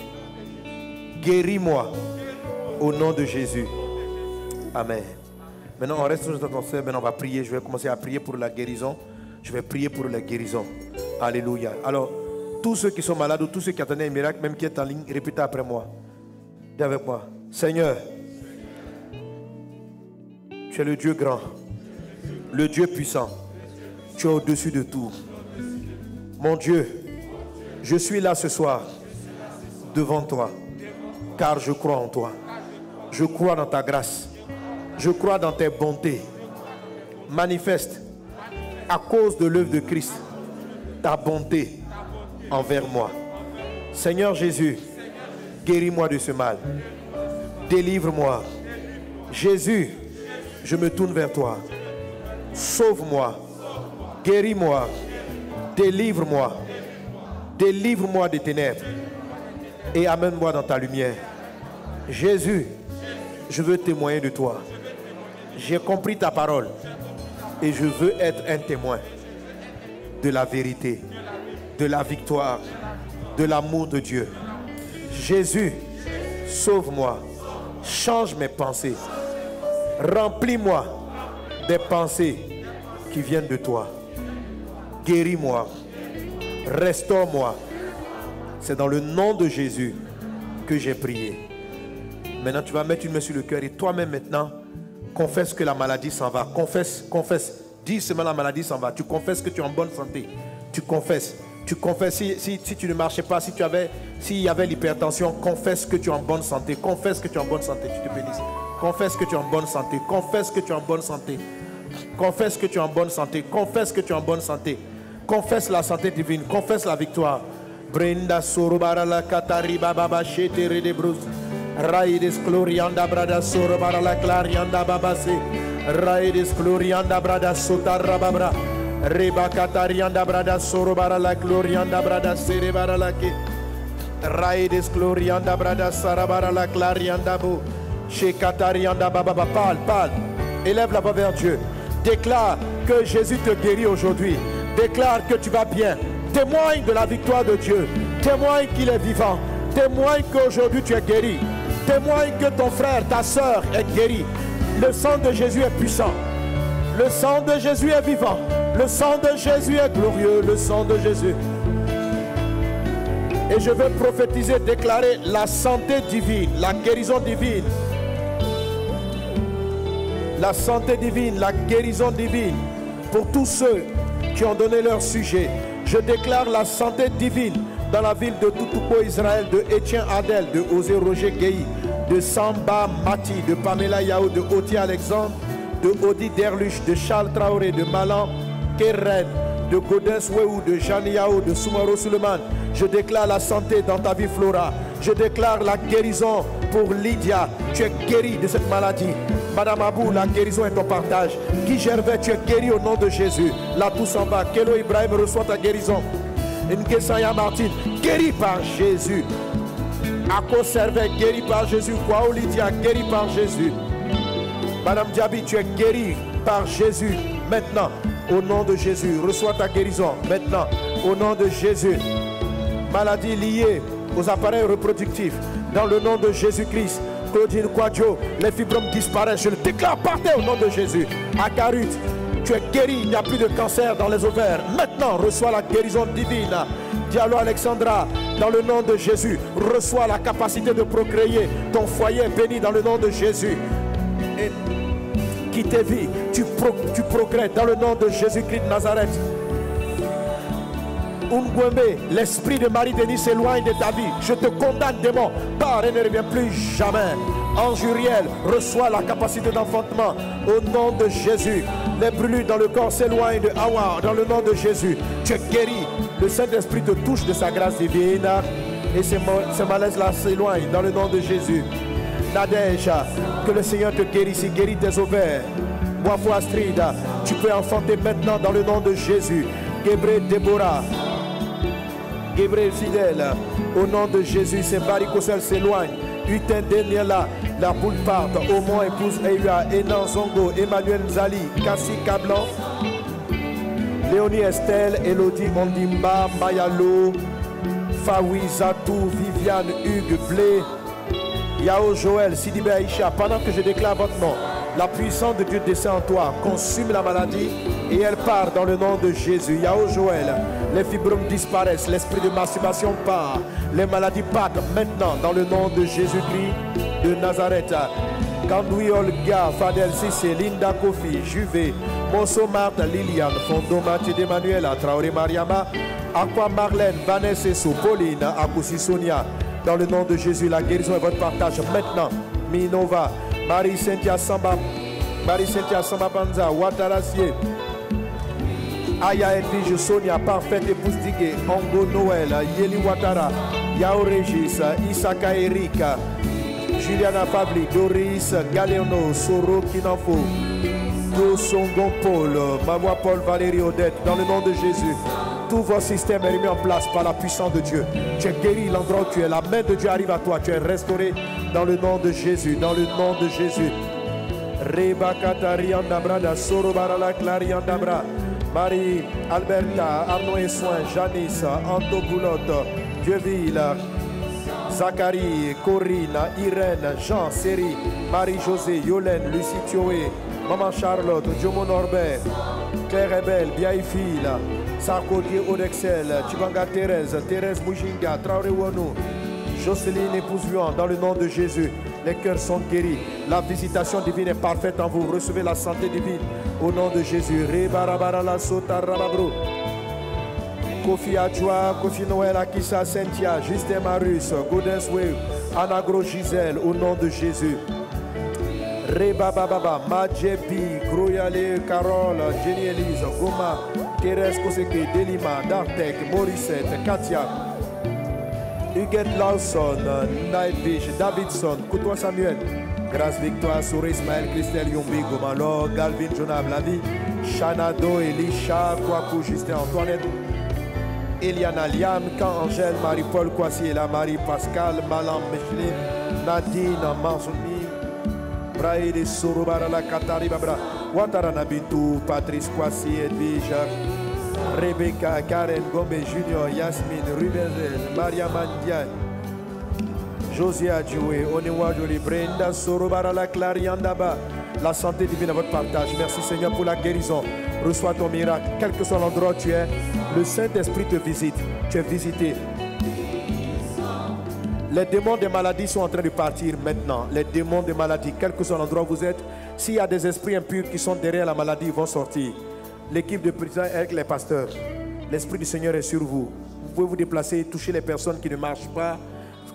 Guéris-moi au nom de Jésus. Amen. Maintenant, on reste sur notre sœur. Maintenant, on va prier. Je vais commencer à prier pour la guérison. Je vais prier pour la guérison. Alléluia. Alors, tous ceux qui sont malades ou tous ceux qui attendaient un miracle, même qui est en ligne, répétez après moi. Dis avec moi. Seigneur, tu es le Dieu grand, le Dieu puissant. Tu es au-dessus de tout. Mon Dieu, je suis là ce soir devant toi, car je crois en toi. Je crois dans ta grâce. Je crois dans tes bontés. Manifeste à cause de l'œuvre de Christ ta bonté envers moi. Seigneur Jésus, guéris-moi de ce mal. Délivre-moi. Jésus, je me tourne vers toi. Sauve-moi. Guéris-moi. Délivre-moi. Délivre-moi des ténèbres. Et amène-moi dans ta lumière. Jésus, je veux témoigner de toi. J'ai compris ta parole. Et je veux être un témoin de la vérité, de la victoire, de l'amour de Dieu. Jésus, sauve-moi, change mes pensées, remplis-moi des pensées qui viennent de toi. Guéris-moi, restaure-moi. C'est dans le nom de Jésus que j'ai prié. Maintenant, tu vas mettre une main sur le cœur et toi-même maintenant, confesse que la maladie s'en va. Confesse, confesse. Dis seulement la maladie s'en va. Tu confesses que tu es en bonne santé. Tu confesses. Tu confesses, si tu ne marchais pas, s'il y avait l'hypertension, confesse que tu es en bonne santé. Confesse que tu es en bonne santé. Tu te bénisses. Confesse que tu es en bonne santé. Confesse que tu es en bonne santé. Confesse que tu es en bonne santé. Confesse que tu es en bonne santé. Confesse la santé divine. Confesse la victoire. Brenda Sorobara la Katariba Baba Shetere de Bruce. Raides Glorianda Brada Sorobara la Clarianda Babase. Raides Glorianda Brada Sotarababra. Reba Katarianda Brada Sorobara la Glorianda Brada Serebara la Ke. Raides Glorianda Brada Sarabara la Clarianda Bo. Chez Katarianda Baba. Parle. Élève la voix vers Dieu. Déclare que Jésus te guérit aujourd'hui. Déclare que tu vas bien. Témoigne de la victoire de Dieu. Témoigne qu'il est vivant. Témoigne qu'aujourd'hui tu es guéri. Témoigne que ton frère, ta soeur est guéri. Le sang de Jésus est puissant. Le sang de Jésus est vivant. Le sang de Jésus est glorieux. Le sang de Jésus. Et je veux prophétiser, déclarer la santé divine, la guérison divine. La santé divine, la guérison divine pour tous ceux qui ont donné leur sujet. Je déclare la santé divine dans la ville de Toutoupo, Israël, de Etienne Adel, de Osé Roger Guéhi, de Samba Mati, de Pamela Yao, de Oti Alexandre, de Odi Derluche, de Charles Traoré, de Malan Keren, de Godens Wéou, de Jani Yao, de Soumaro Suleiman. Je déclare la santé dans ta vie, Flora. Je déclare la guérison pour Lydia. Tu es guérie de cette maladie. Madame Abou, la guérison est ton partage. Guy Gervais, tu es guéri au nom de Jésus. La tout s'en va. Kelo Ibrahim reçoit ta guérison. Nkesaya Martine, guéri par Jésus. Ako Servet, guéri par Jésus. Kwao Lydia, guéri par Jésus. Madame Diaby, tu es guéri par Jésus. Maintenant, au nom de Jésus, reçois ta guérison. Maintenant, au nom de Jésus. Maladie liée aux appareils reproductifs. Dans le nom de Jésus-Christ. Claudine Quadio, les fibromes disparaissent. Je le déclare, partez au nom de Jésus. Akarut, tu es guéri, il n'y a plus de cancer dans les ovaires. Maintenant, reçois la guérison divine. Diallo Alexandra, dans le nom de Jésus, reçois la capacité de procréer. Ton foyer est béni dans le nom de Jésus. Et qui te vit, tu procrées dans le nom de Jésus-Christ de Nazareth. Ungwembe, l'esprit de Marie-Denis s'éloigne de ta vie. Je te condamne, démon. Pars et ne reviens plus jamais. Ange Uriel, reçois la capacité d'enfantement au nom de Jésus. Les brûlures dans le corps s'éloignent de Hawa dans le nom de Jésus. Tu es guéri. Le Saint-Esprit te touche de sa grâce divine. Et ces malaises-là s'éloignent dans le nom de Jésus. Nadège, que le Seigneur te guérisse, guérit tes ovaires. Wafo Astrid, tu peux enfanter maintenant dans le nom de Jésus. Gébré Déborah. Gabriel fidèle, au nom de Jésus, ces varicocèles s'éloignent. Utin Deniela, la boule part, au moins épouse Eya, Enan Zongo, Emmanuel Zali, Kassi Kablan, Léonie Estelle, Elodie Ondimba, Mayalo, Fawi Zatou, Viviane, Hugues, Blé, Yao Joël, Sidibé Aïcha. Pendant que je déclare votre nom, la puissance de Dieu descend en toi, consume la maladie et elle part dans le nom de Jésus. Yao Joël, les fibromes disparaissent, l'esprit de masturbation part, les maladies partent maintenant dans le nom de Jésus-Christ de Nazareth. Kandoui Olga, Fadel Sissé, Linda Kofi, Juvé, Mosso Marthe, Liliane, Fondo Mathieu Emmanuel, Traoré Mariama, Aqua Marlène, Vanessa Esso, Pauline, Akousi Sonia. Dans le nom de Jésus, la guérison est votre partage maintenant. Minova, Marie-Cynthia Samba Banza, Ouattarassier, Aya Edwige Sonia, parfaite épouse d'Igué, Ongo Noël, Yeli Ouattara, Yao Régis, Isaka Erika, Juliana Fabli, Doris, Galéono, Soro Kinanfo, Dosongon Paul, Mamoua Paul, Valérie Odette, dans le nom de Jésus. Tout votre système est remis en place par la puissance de Dieu. Tu es guéri l'endroit où tu es. La main de Dieu arrive à toi. Tu es restauré dans le nom de Jésus. Dans le nom de Jésus. Reba Katarianda Brada, Soro Barala Clarianda Bra, Marie Alberta, Arnaud et Soin, Janice, Anto Boulotte, Dieuville, Zachary, Corinne, Irène, Jean, Série, Marie-Josée, Yolène, Lucie Thioé, Maman Charlotte, Diomo Norbert, Claire Rebelle, Biaïfil, Sarkodie Odexel, Chibanga Thérèse, Thérèse Moujinga, Traoré Wanou, Jocelyne épouse Luan, dans le nom de Jésus. Les cœurs sont guéris. La visitation divine est parfaite en vous. Recevez la santé divine au nom de Jésus. Kofi Adjoa, Kofi Noël, Akissa, Cynthia, Justin Marus, Gaudens Wave, Anagro Gisèle, au nom de Jésus. Reba Baba, Madjebi, Groyale, Carole, Jenny Elise, Goma, Keres Koseke, Delima, Dartek, Morissette, Katia, Huguette Lawson, Nightwish, Davidson, Koutoua Samuel, Grâce Victoire, Souré Ismaël, Christelle Yombi, Gomalo, Galvin Jonab, Lavi, Shanado, Elisha, Kouakou, Justin Antoinette, Eliana Liam, Kan Angèle, Marie-Paul Kwasi, la Marie Pascal, Malam Micheline, Nadine, Mansoumi, Braïde, Sorobara, la Katari, Babra, Ouattara Bintou, Patrice Kwasi, Edwige, Rebecca, Karen Gombe Junior, Yasmine, Rubenzel, Maria Mandiaye, Josia Adjoué, Onewa Jolie, Brenda, Sorobara, la Clariandaba, la santé divine à votre partage. Merci Seigneur pour la guérison. Reçois ton miracle, quel que soit l'endroit où tu es. Le Saint-Esprit te visite. Tu es visité. Les démons des maladies sont en train de partir maintenant. Les démons des maladies, quel que soit l'endroit où vous êtes, s'il y a des esprits impurs qui sont derrière la maladie, ils vont sortir. L'équipe de prison est avec les pasteurs. L'Esprit du Seigneur est sur vous. Vous pouvez vous déplacer, toucher les personnes qui ne marchent pas,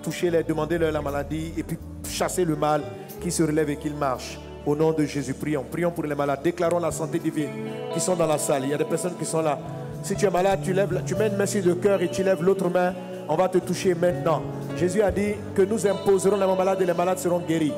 toucher-les, demander-leur la maladie et puis chasser le mal qui se relève et qu'il marche. Au nom de Jésus, prions. Prions pour les malades. Déclarons la santé divine qui sont dans la salle. Il y a des personnes qui sont là. Si tu es malade, tu mets une main sur le cœur et tu lèves l'autre main. On va te toucher maintenant. Jésus a dit que nous imposerons les malades et les malades seront guéris.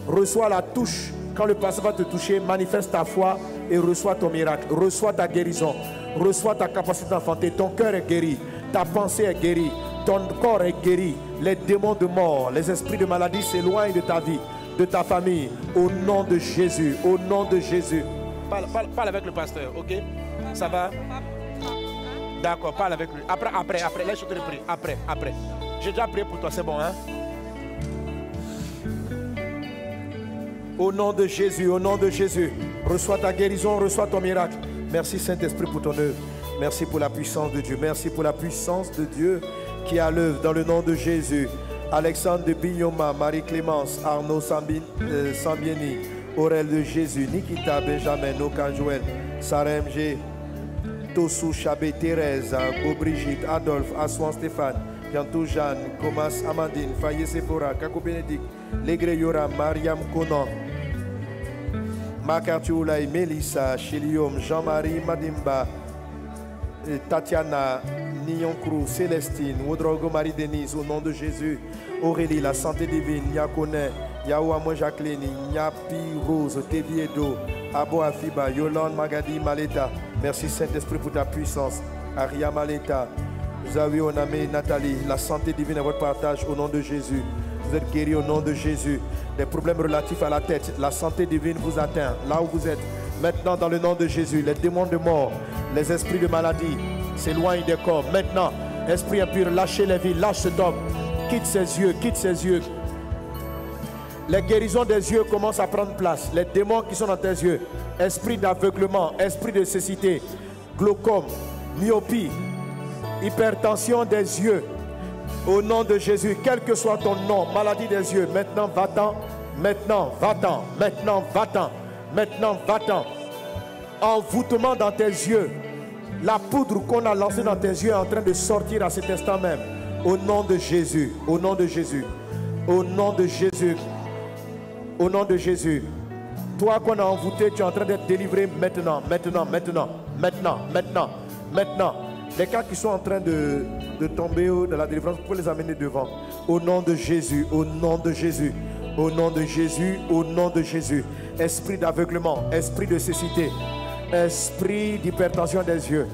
Reçois la touche. Quand le pasteur va te toucher, manifeste ta foi et reçois ton miracle. Reçois ta guérison. Reçois ta capacité d'enfanter. Ton cœur est guéri. Ta pensée est guérie. Ton corps est guéri. Les démons de mort, les esprits de maladie s'éloignent de ta vie, de ta famille, au nom de Jésus, au nom de Jésus. Parle avec le pasteur, ok? Ça va? D'accord, parle avec lui. Après, laisse-moi te prier. Après. J'ai déjà prié pour toi, c'est bon, hein? Au nom de Jésus, reçois ta guérison, reçois ton miracle. Merci Saint-Esprit pour ton œuvre. Merci pour la puissance de Dieu. Merci pour la puissance de Dieu qui est à l'œuvre dans le nom de Jésus. Alexandre de Bignoma, Marie-Clémence, Arnaud Sambieni, Aurel de Jésus, Nikita, Benjamin, Noka Joël, Sarem G, Tossou Chabé, Thérèse, Go Brigitte, Adolphe, Aswan Stéphane, Biantou Jeanne, Comas Amandine, Faye Sephora, Kako Bénédicte, Legré Yora, Mariam Conan, Makartioulaï, Mélissa, Chilium, Jean-Marie Madimba, Tatiana, Nyon-Crou, Célestine, Wodrogo Marie-Denise, au nom de Jésus. Aurélie, la santé divine, Nyakone, Yaouamou Jacqueline, Nyapi Rose, Teviedo, Abo Afiba, Yolande Magadi Maleta. Merci Saint-Esprit pour ta puissance. Aria Maleta, Zawi Oname Nathalie, la santé divine à votre partage au nom de Jésus. Vous êtes guéris au nom de Jésus. Des problèmes relatifs à la tête, la santé divine vous atteint là où vous êtes. Maintenant, dans le nom de Jésus, les démons de mort, les esprits de maladie s'éloignent des corps. Maintenant, esprit impur, lâchez les vies, lâche cet homme. Quitte ses yeux, quitte ses yeux. Les guérisons des yeux commencent à prendre place. Les démons qui sont dans tes yeux, esprit d'aveuglement, esprit de cécité, glaucome, myopie, hypertension des yeux. Au nom de Jésus, quel que soit ton nom, maladie des yeux, maintenant va-t'en, maintenant va-t'en, maintenant va-t'en. Maintenant, va-t'en. Envoûtement dans tes yeux. La poudre qu'on a lancée dans tes yeux est en train de sortir à cet instant même. Au nom de Jésus. Au nom de Jésus. Au nom de Jésus. Au nom de Jésus. Toi qu'on a envoûté, tu es en train d'être délivré maintenant. Maintenant. Les cas qui sont en train de tomber de la délivrance, vous pouvez les amener devant. Au nom de Jésus. Au nom de Jésus. Au nom de Jésus, au nom de Jésus. Esprit d'aveuglement, esprit de cécité, esprit d'hypertension des yeux,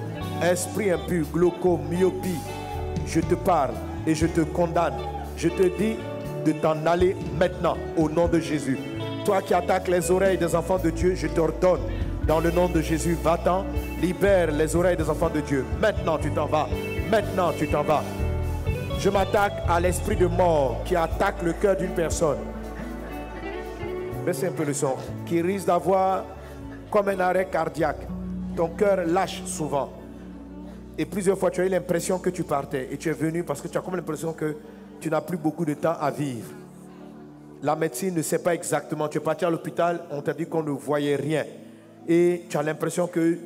esprit impur, glaucome, myopie. Je te parle et je te condamne. Je te dis de t'en aller maintenant au nom de Jésus. Toi qui attaques les oreilles des enfants de Dieu, je t'ordonne dans le nom de Jésus, va-t'en, libère les oreilles des enfants de Dieu. Maintenant tu t'en vas. Maintenant tu t'en vas. Je m'attaque à l'esprit de mort qui attaque le cœur d'une personne. Baissez un peu le son. Qui risque d'avoir comme un arrêt cardiaque. Ton cœur lâche souvent. Et plusieurs fois tu as eu l'impression que tu partais. Et tu es venu parce que tu as comme l'impression que tu n'as plus beaucoup de temps à vivre. La médecine ne sait pas exactement. Tu es parti à l'hôpital, on t'a dit qu'on ne voyait rien. Et tu as l'impression que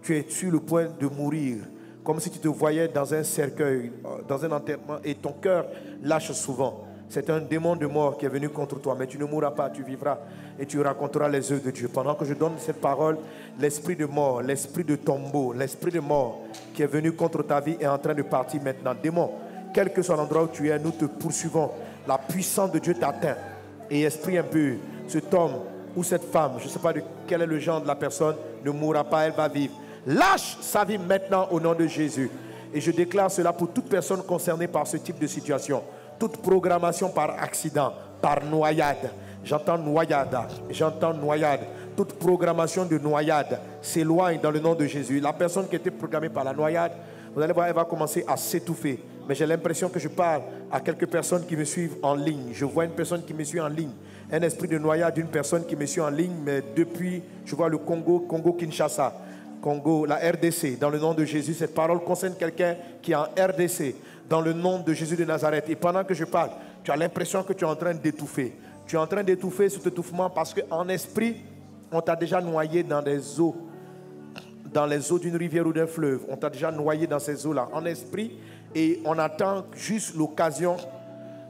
tu es sur le point de mourir. comme si tu te voyais dans un cercueil, dans un enterrement, et ton cœur lâche souvent. C'est un démon de mort qui est venu contre toi, mais tu ne mourras pas, tu vivras et tu raconteras les œuvres de Dieu. Pendant que je donne cette parole, l'esprit de mort, l'esprit de tombeau, l'esprit de mort qui est venu contre ta vie est en train de partir maintenant. Démon, quel que soit l'endroit où tu es, nous te poursuivons. La puissance de Dieu t'atteint. Et esprit impur, cet homme ou cette femme, je ne sais pas de quel est le genre de la personne, ne mourra pas, elle va vivre. Lâche sa vie maintenant au nom de Jésus. Et je déclare cela pour toute personne concernée par ce type de situation. Toute programmation par accident, par noyade. J'entends noyade. Toute programmation de noyade s'éloigne dans le nom de Jésus. La personne qui était programmée par la noyade, vous allez voir, elle va commencer à s'étouffer. Mais j'ai l'impression que je parle à quelques personnes qui me suivent en ligne. Je vois une personne qui me suit en ligne. Un esprit de noyade d'une personne qui me suit en ligne, mais depuis, je vois le Congo-Kinshasa. Congo, la RDC, dans le nom de Jésus. Cette parole concerne quelqu'un qui est en RDC, dans le nom de Jésus de Nazareth. Et pendant que je parle, tu as l'impression que tu es en train d'étouffer. Tu es en train d'étouffer cet étouffement parce qu'en esprit, on t'a déjà noyé dans des eaux, dans les eaux d'une rivière ou d'un fleuve. On t'a déjà noyé dans ces eaux-là, en esprit. Et on attend juste l'occasion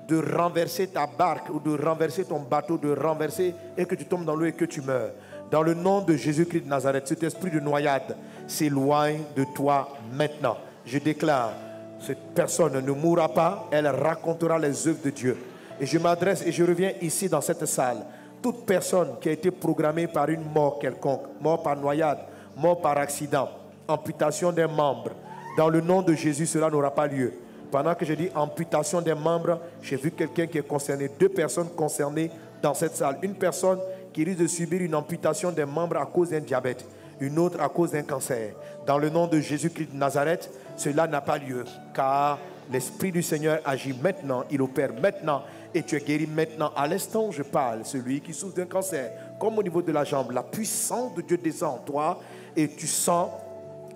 de renverser ta barque ou de renverser ton bateau, de renverser et que tu tombes dans l'eau et que tu meurs. Dans le nom de Jésus-Christ de Nazareth, cet esprit de noyade s'éloigne de toi maintenant. Je déclare, cette personne ne mourra pas, elle racontera les œuvres de Dieu. Et je m'adresse et je reviens ici dans cette salle. Toute personne qui a été programmée par une mort quelconque, mort par noyade, mort par accident, amputation des membres, dans le nom de Jésus, cela n'aura pas lieu. Pendant que je dis amputation des membres, j'ai vu quelqu'un qui est concerné, 2 personnes concernées dans cette salle. Une personne qui risque de subir une amputation des membres à cause d'un diabète, une autre à cause d'un cancer. Dans le nom de Jésus-Christ de Nazareth, cela n'a pas lieu, car l'Esprit du Seigneur agit maintenant, il opère maintenant, et tu es guéri maintenant. À l'instant où je parle, celui qui souffre d'un cancer, comme au niveau de la jambe, la puissance de Dieu descend en toi, et tu sens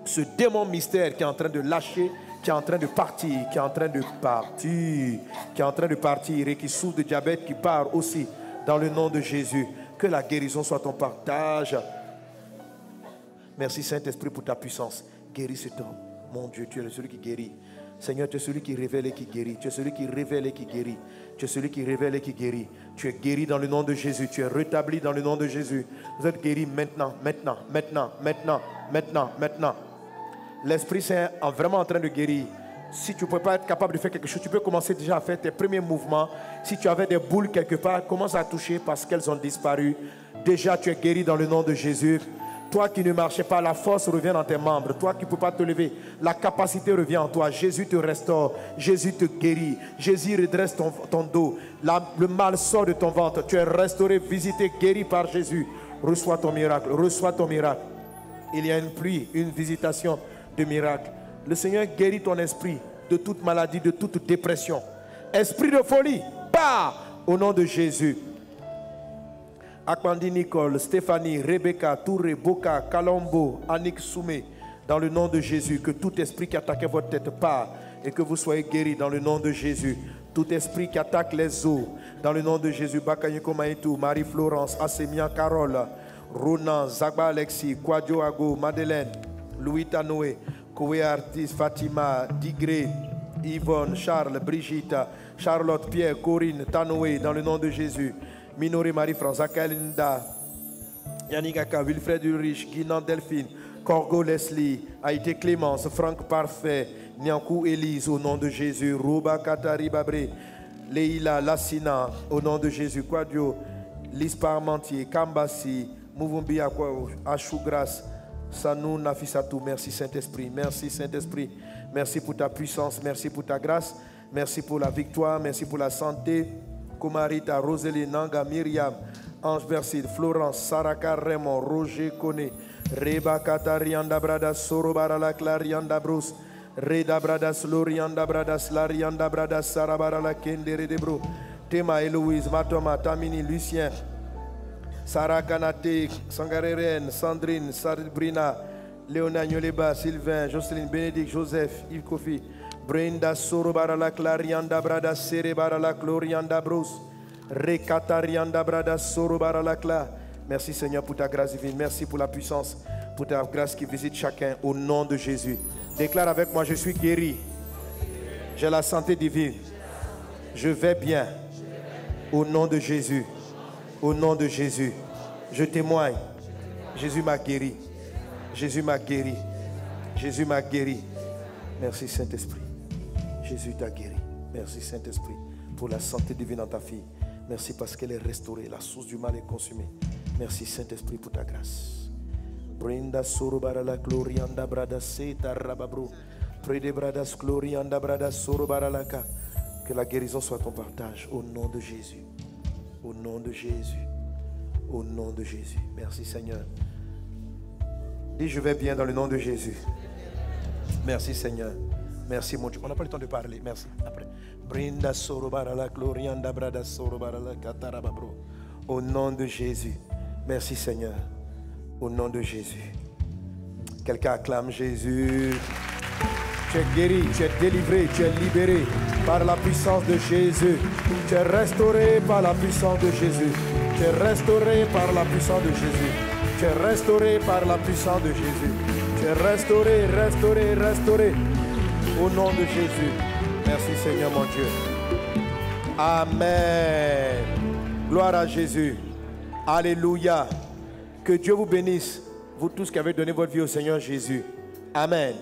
ce démon mystère qui est en train de lâcher, qui est en train de partir, qui est en train de partir, et qui souffre de diabète, qui part aussi, dans le nom de Jésus. Que la guérison soit ton partage. Merci Saint-Esprit pour ta puissance. Guéris cet homme. Mon Dieu, tu es celui qui guérit. Seigneur, tu es celui qui révèle et qui guérit. Tu es celui qui révèle et qui guérit. Tu es celui qui révèle et qui guérit. Tu es guéri dans le nom de Jésus. Tu es rétabli dans le nom de Jésus. Vous êtes guéri maintenant. L'Esprit Saint est vraiment en train de guérir. Si tu ne peux pas être capable de faire quelque chose, tu peux commencer déjà à faire tes premiers mouvements. Si tu avais des boules quelque part, commence à toucher parce qu'elles ont disparu. Déjà, tu es guéri dans le nom de Jésus. Toi qui ne marchais pas, la force revient dans tes membres. Toi qui ne peux pas te lever, la capacité revient en toi. Jésus te restaure. Jésus te guérit. Jésus redresse ton dos. Le mal sort de ton ventre. Tu es restauré, visité, guéri par Jésus. Reçois ton miracle. Reçois ton miracle. Il y a une pluie, une visitation de miracle. Le Seigneur guérit ton esprit de toute maladie, de toute dépression. Esprit de folie, pars au nom de Jésus. Akmandi Nicole, Stéphanie, Rebecca, Touré, Boka, Kalombo, Annick Soumé, dans le nom de Jésus, que tout esprit qui attaquait votre tête part et que vous soyez guéris dans le nom de Jésus. Tout esprit qui attaque les os, dans le nom de Jésus. Bakanyiko Maïtou, Marie-Florence, Assemia, Carole, Ronan, Zagba Alexis, Kwadjo Ago, Madeleine, Louis Tanoé, Koué Artis, Fatima, Digré, Yvonne, Charles, Brigitte, Charlotte, Pierre, Corinne, Tanoé, dans le nom de Jésus. Minoré, Marie-France, Akalinda, Yannick Aka, Wilfred Ulrich, Guinan Delphine, Corgo Leslie, Haïté Clémence, Franck Parfait, Nyankou Élise, au nom de Jésus. Rouba Katari Babré, Leïla Lassina, au nom de Jésus. Quadio, Lise Parmentier, Kambassi, Mouvumbi Achougras, Sanou Nafisatou. Merci Saint-Esprit, merci Saint-Esprit, merci pour ta puissance, merci pour ta grâce, merci pour la victoire, merci pour la santé. Komarita, Rosélie, Nanga, Myriam, Ange Verside, Florence, Saraka, Raymond, Roger Koné, Reba Katarianda Bradas, Sorobara la Clarianda Bruce, Reda Bradas, Lorianda Bradas, Larianda Bradas, Sarabara la Kendere de Bro, Tema, Héloïse, Matoma, Tamini, Lucien, Sarah Kanate, Sangareren, Sandrine, Sabrina, Léona Nyoleba, Sylvain, Jocelyne, Bénédicte, Joseph, Yves Kofi, Brenda Sorobara la Clarianda Bradas, Serebara la Glorianda Bruce, Rekatarianda Bradas, Sorobara la Cla. Merci Seigneur pour ta grâce divine, merci pour la puissance, pour ta grâce qui visite chacun au nom de Jésus. Déclare avec moi, je suis guéri. J'ai la santé divine. Je vais bien. Au nom de Jésus. Au nom de Jésus. Je témoigne. Jésus m'a guéri. Jésus m'a guéri. Jésus m'a guéri. Merci Saint-Esprit. Jésus t'a guéri. Merci Saint-Esprit pour la santé divine dans ta fille. Merci parce qu'elle est restaurée. La source du mal est consumée. Merci Saint-Esprit pour ta grâce. Brinda soro barala glorianda brada seta rababro. Prede bradas glorianda brada soro baralaka. Que la guérison soit ton partage au nom de Jésus. Au nom de Jésus. Au nom de Jésus. Merci Seigneur. Dis je vais bien dans le nom de Jésus. Merci Seigneur. Merci mon Dieu. On n'a pas le temps de parler. Merci. Après. Brinda soro barala glorianda brada soro baralaka tarababro. Au nom de Jésus. Merci Seigneur. Au nom de Jésus. Quelqu'un acclame Jésus. Tu es guéri, tu es délivré, tu es libéré par la puissance de Jésus. Tu es restauré par la puissance de Jésus. Tu es restauré par la puissance de Jésus. Tu es restauré par la puissance de Jésus. Tu es restauré, restauré, restauré. Au nom de Jésus. Merci Seigneur mon Dieu. Amen. Gloire à Jésus. Alléluia. Que Dieu vous bénisse, vous tous qui avez donné votre vie au Seigneur Jésus. Amen.